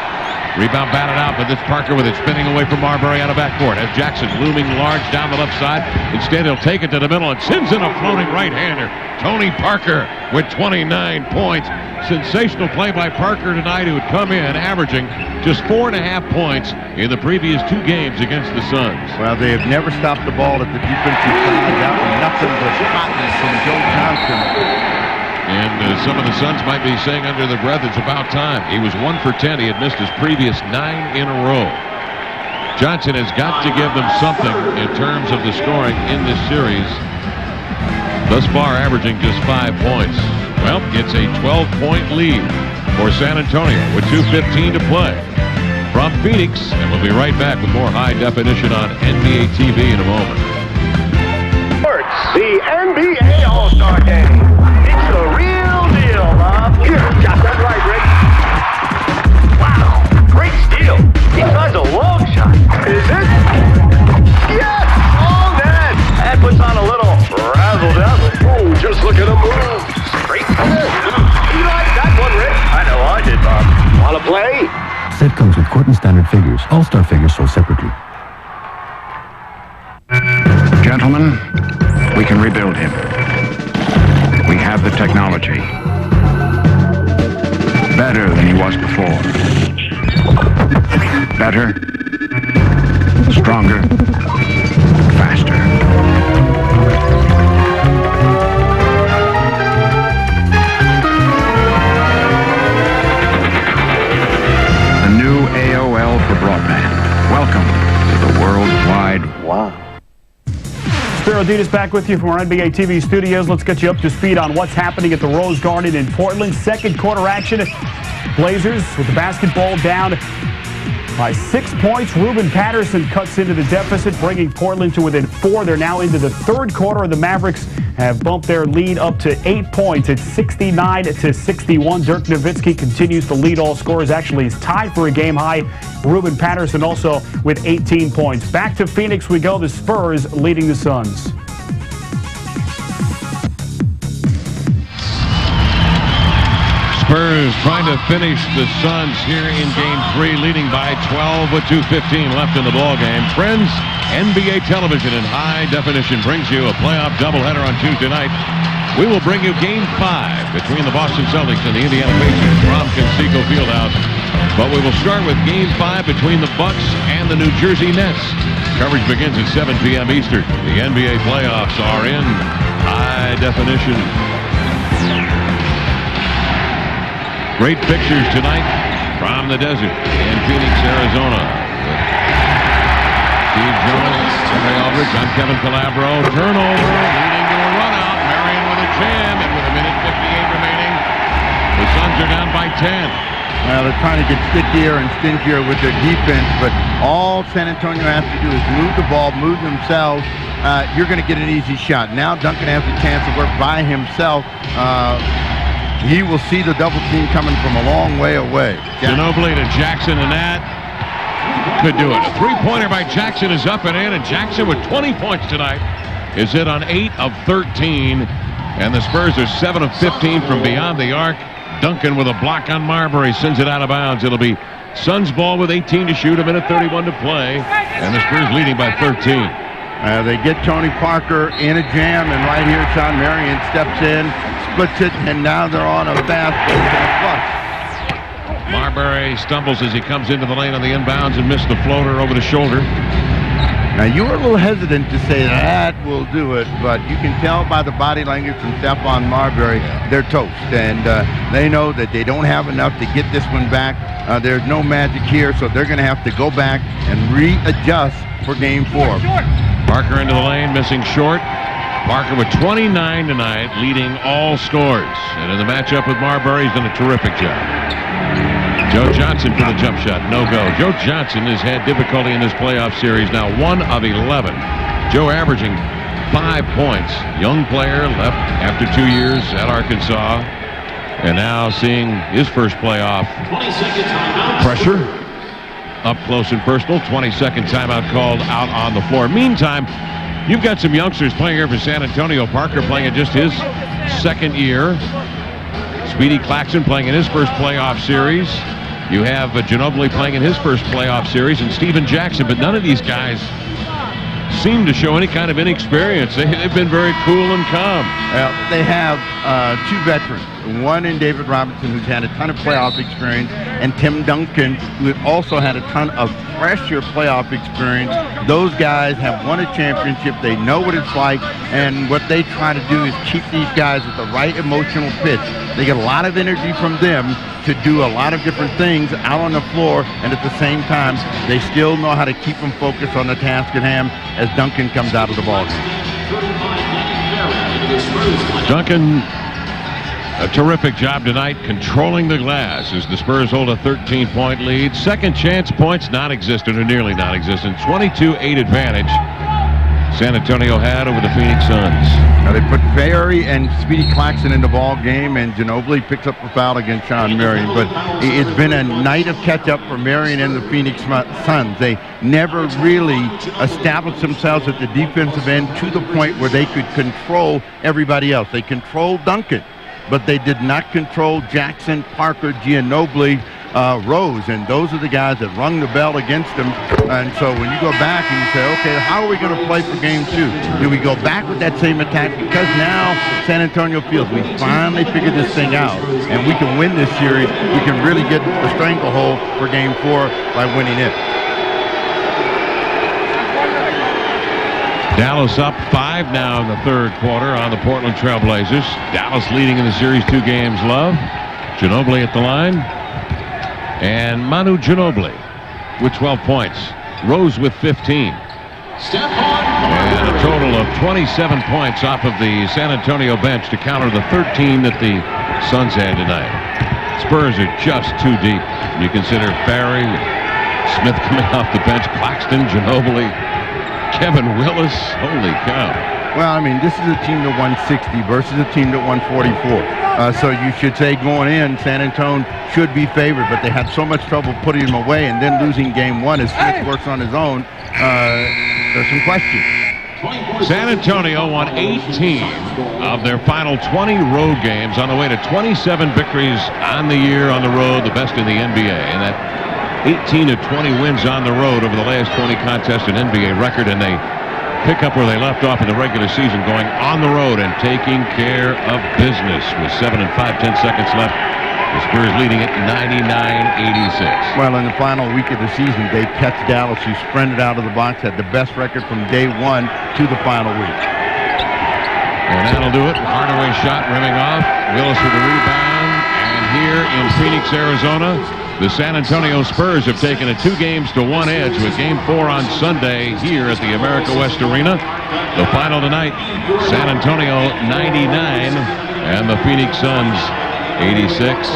Rebound batted out, but this Parker with it spinning away from Marbury out of backcourt. As Jackson looming large down the left side. Instead, he'll take it to the middle and sends in a floating right-hander. Tony Parker with 29 points. Sensational play by Parker tonight, who had come in averaging just 4.5 points in the previous 2 games against the Suns. Well, they have never stopped the ball at the defensive side. Nothing but cotton from Joe Johnson. And some of the Suns might be saying under their breath, it's about time. He was 1 for 10. He had missed his previous 9 in a row. Johnson has got to give them something in terms of the scoring in this series. Thus far, averaging just 5 points. Well, it's a 12-point lead for San Antonio with 2:15 to play. From Phoenix, and we'll be right back with more high definition on NBA TV in a moment. The NBA All-Star Game. It's the real deal, Bob. Got that right, Rick. Wow, great steal. He tries a long shot. Is it? Yes! Oh, now figures. All-Star figures sold separately. Gentlemen, we can rebuild him. We have the technology. Better than he was before. Better, stronger, faster. The new AOL for broadband. Welcome to the worldwide wow. Spiro Ditas back with you from our NBA TV studios. Let's get you up to speed on what's happening at the Rose Garden in Portland. Second quarter action. Blazers with the basketball down by 6 points. Ruben Patterson cuts into the deficit, bringing Portland to within 4. They're now into the third quarter. The Mavericks have bumped their lead up to 8 points. It's 69-61. Dirk Nowitzki continues to lead all scorers. Actually, he's tied for a game high. Ruben Patterson also with 18 points. Back to Phoenix we go. The Spurs leading the Suns. Spurs trying to finish the Suns here in Game 3, leading by 12 with 2:15 left in the ball game. Friends, NBA television in high definition brings you a playoff doubleheader on Tuesday night. We will bring you Game 5 between the Boston Celtics and the Indiana Pacers from Conseco Fieldhouse. But we will start with Game 5 between the Bucks and the New Jersey Nets. Coverage begins at 7 p.m. Eastern. The NBA playoffs are in high definition. Great pictures tonight from the desert in Phoenix, Arizona. Steve Jones, Henry Aldridge, I'm Kevin Calabro. Turnover, leading to a run out. Marion with a jam, and with a minute 58 remaining, the Suns are down by 10. Well, they're trying to get stickier and stingier with their defense, but all San Antonio has to do is move the ball, move themselves. You're going to get an easy shot. Now Duncan has a chance to work by himself. He will see the double team coming from a long way away. Ginobili to Jackson, and that could do it. A three-pointer by Jackson is up and in, and Jackson with 20 points tonight is hit on 8 of 13, and the Spurs are 7 of 15 from beyond the arc. Duncan with a block on Marbury sends it out of bounds. It'll be Suns ball with 18 to shoot, a minute 31 to play, and the Spurs leading by 13. They get Tony Parker in a jam, and right here Sean Marion steps in, splits it, and now they're on a fast plus. Marbury stumbles as he comes into the lane on the inbounds and missed the floater over the shoulder. Now, you were a little hesitant to say that will do it, but you can tell by the body language from Stephon Marbury, they're toast, and they know that they don't have enough to get this one back. There's no magic here, so they're going to have to go back and readjust for Game 4. Parker into the lane, missing short. Parker with 29 tonight, leading all scores. And in the matchup with Marbury, he's done a terrific job. Joe Johnson for the jump shot, no go. Joe Johnson has had difficulty in this playoff series, now 1 of 11. Joe averaging 5 points. Young player left after 2 years at Arkansas, and now seeing his first playoff pressure up close and personal. 22nd timeout called out on the floor. Meantime, you've got some youngsters playing here for San Antonio. Parker playing in just his second year. Speedy Claxton playing in his first playoff series. You have Ginobili playing in his first playoff series, and Steven Jackson, but none of these guys seem to show any kind of inexperience. They've been very cool and calm. Well, they have 2 veterans. One in David Robinson, who's had a ton of playoff experience, and Tim Duncan, who also had a ton of fresher playoff experience. Those guys have won a championship. They know what it's like, and what they try to do is keep these guys at the right emotional pitch. They get a lot of energy from them to do a lot of different things out on the floor, and at the same time, they still know how to keep them focused on the task at hand as Duncan comes out of the ballgame. Duncan, a terrific job tonight controlling the glass as the Spurs hold a 13-point lead. Second chance points non-existent or nearly non-existent. 22-8 advantage San Antonio had over the Phoenix Suns. Now they put Ferry and Speedy Claxton in the ball game, and Ginobili picks up a foul against Sean Marion. But it's been a night of catch-up for Marion and the Phoenix Suns. They never really established themselves at the defensive end to the point where they could control everybody else. They controlled Duncan, but they did not control Jackson, Parker, Ginobili, Rose, and those are the guys that rung the bell against them. And so when you go back and you say, okay, how are we going to play for game 2? Do we go back with that same attack? Because now San Antonio feels we finally figured this thing out, and we can win this series. We can really get a stranglehold for game 4 by winning it. Dallas up 5 now in the third quarter on the Portland Trail Blazers. Dallas leading in the series 2 games, love. Ginobili at the line. And Manu Ginobili with 12 points. Rose with 15. And a total of 27 points off of the San Antonio bench to counter the 13 that the Suns had tonight. Spurs are just too deep. You consider Barry, Smith coming off the bench, Claxton, Ginobili, Kevin Willis. Holy cow. Well, I mean, this is a team that won 60 versus a team that won 44. So you should say going in, San Antonio should be favored, but they had so much trouble putting them away, and then losing game 1 as Smith works on his own. There's some questions. San Antonio won 18 of their final 20 road games on the way to 27 victories on the year on the road, the best in the NBA. And that 18 of 20 wins on the road over the last 20 contests, an NBA record, and they pick up where they left off in the regular season, going on the road and taking care of business with 7 and 5/10 seconds left. The Spurs leading it 99-86. Well, in the final week of the season, they catch Dallas, who sprinted out of the box, had the best record from day 1 to the final week. And that'll do it. Hardaway shot rimming off. Willis with a rebound. And here in Phoenix, Arizona, the San Antonio Spurs have taken a 2-1 edge with game 4 on Sunday here at the America West Arena. The final tonight, San Antonio 99 and the Phoenix Suns 86.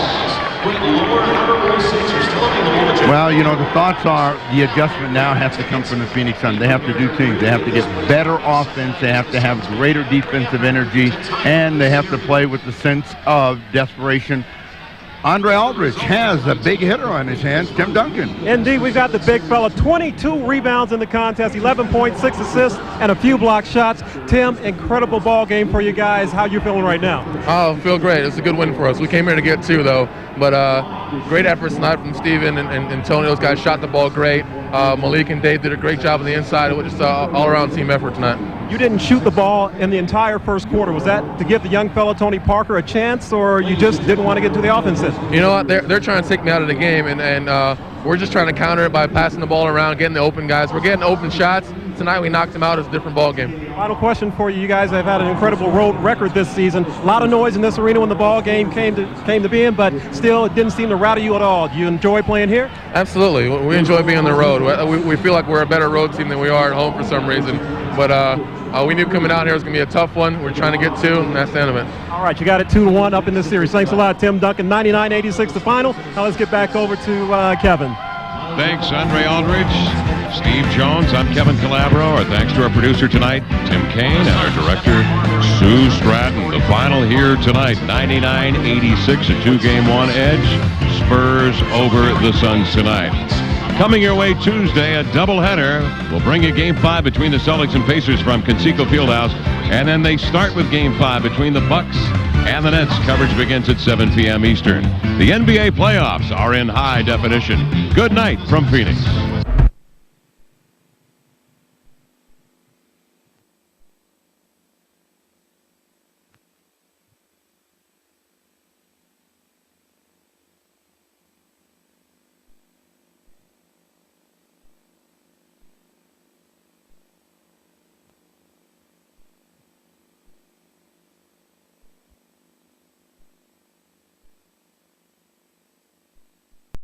Well, you know, the thoughts are the adjustment now has to come from the Phoenix Suns. They have to do things. They have to get better offense. They have to have greater defensive energy, and they have to play with the sense of desperation. Andre Aldridge has a big hitter on his hands, Tim Duncan. Indeed, we've got the big fella. 22 rebounds in the contest, 11.6 assists, and a few block shots. Tim, incredible ball game for you guys. How you feeling right now? Oh, I feel great. It's a good win for us. We came here to get 2, though. But great efforts tonight from Steven and Tony. Those guys shot the ball great. Malik and Dave did a great job on the inside. It was just an all-around team effort tonight. You didn't shoot the ball in the entire first quarter. Was that to give the young fella Tony Parker a chance, or you just didn't want to get to the offensive? You know what? They're trying to take me out of the game, and we're just trying to counter it by passing the ball around, getting the open guys. We're getting open shots. Tonight we knocked them out. It's a different ball game. Final question for you. You guys have had an incredible road record this season. A lot of noise in this arena when the ball game came to being, but still it didn't seem to rattle you at all. Do you enjoy playing here? Absolutely. We enjoy being on the road. We feel like we're a better road team than we are at home for some reason. But we knew coming out here it was going to be a tough one. We're trying to get 2, and that's the end of it. All right, you got it 2-1 up in this series. Thanks a lot, Tim Duncan. 99-86 the final. Now let's get back over to Kevin. Thanks, Andre Aldridge, Steve Jones. I'm Kevin Calabro. Our thanks to our producer tonight, Tim Kane, and our director, Sue Stratton. The final here tonight, 99-86, a 2-1 edge. Spurs over the Suns tonight. Coming your way Tuesday, a doubleheader. We'll bring you Game 5 between the Celtics and Pacers from Conseco Fieldhouse, and then they start with Game 5 between the Bucks and the Nets. Coverage begins at 7 p.m. Eastern. The NBA playoffs are in high definition. Good night from Phoenix.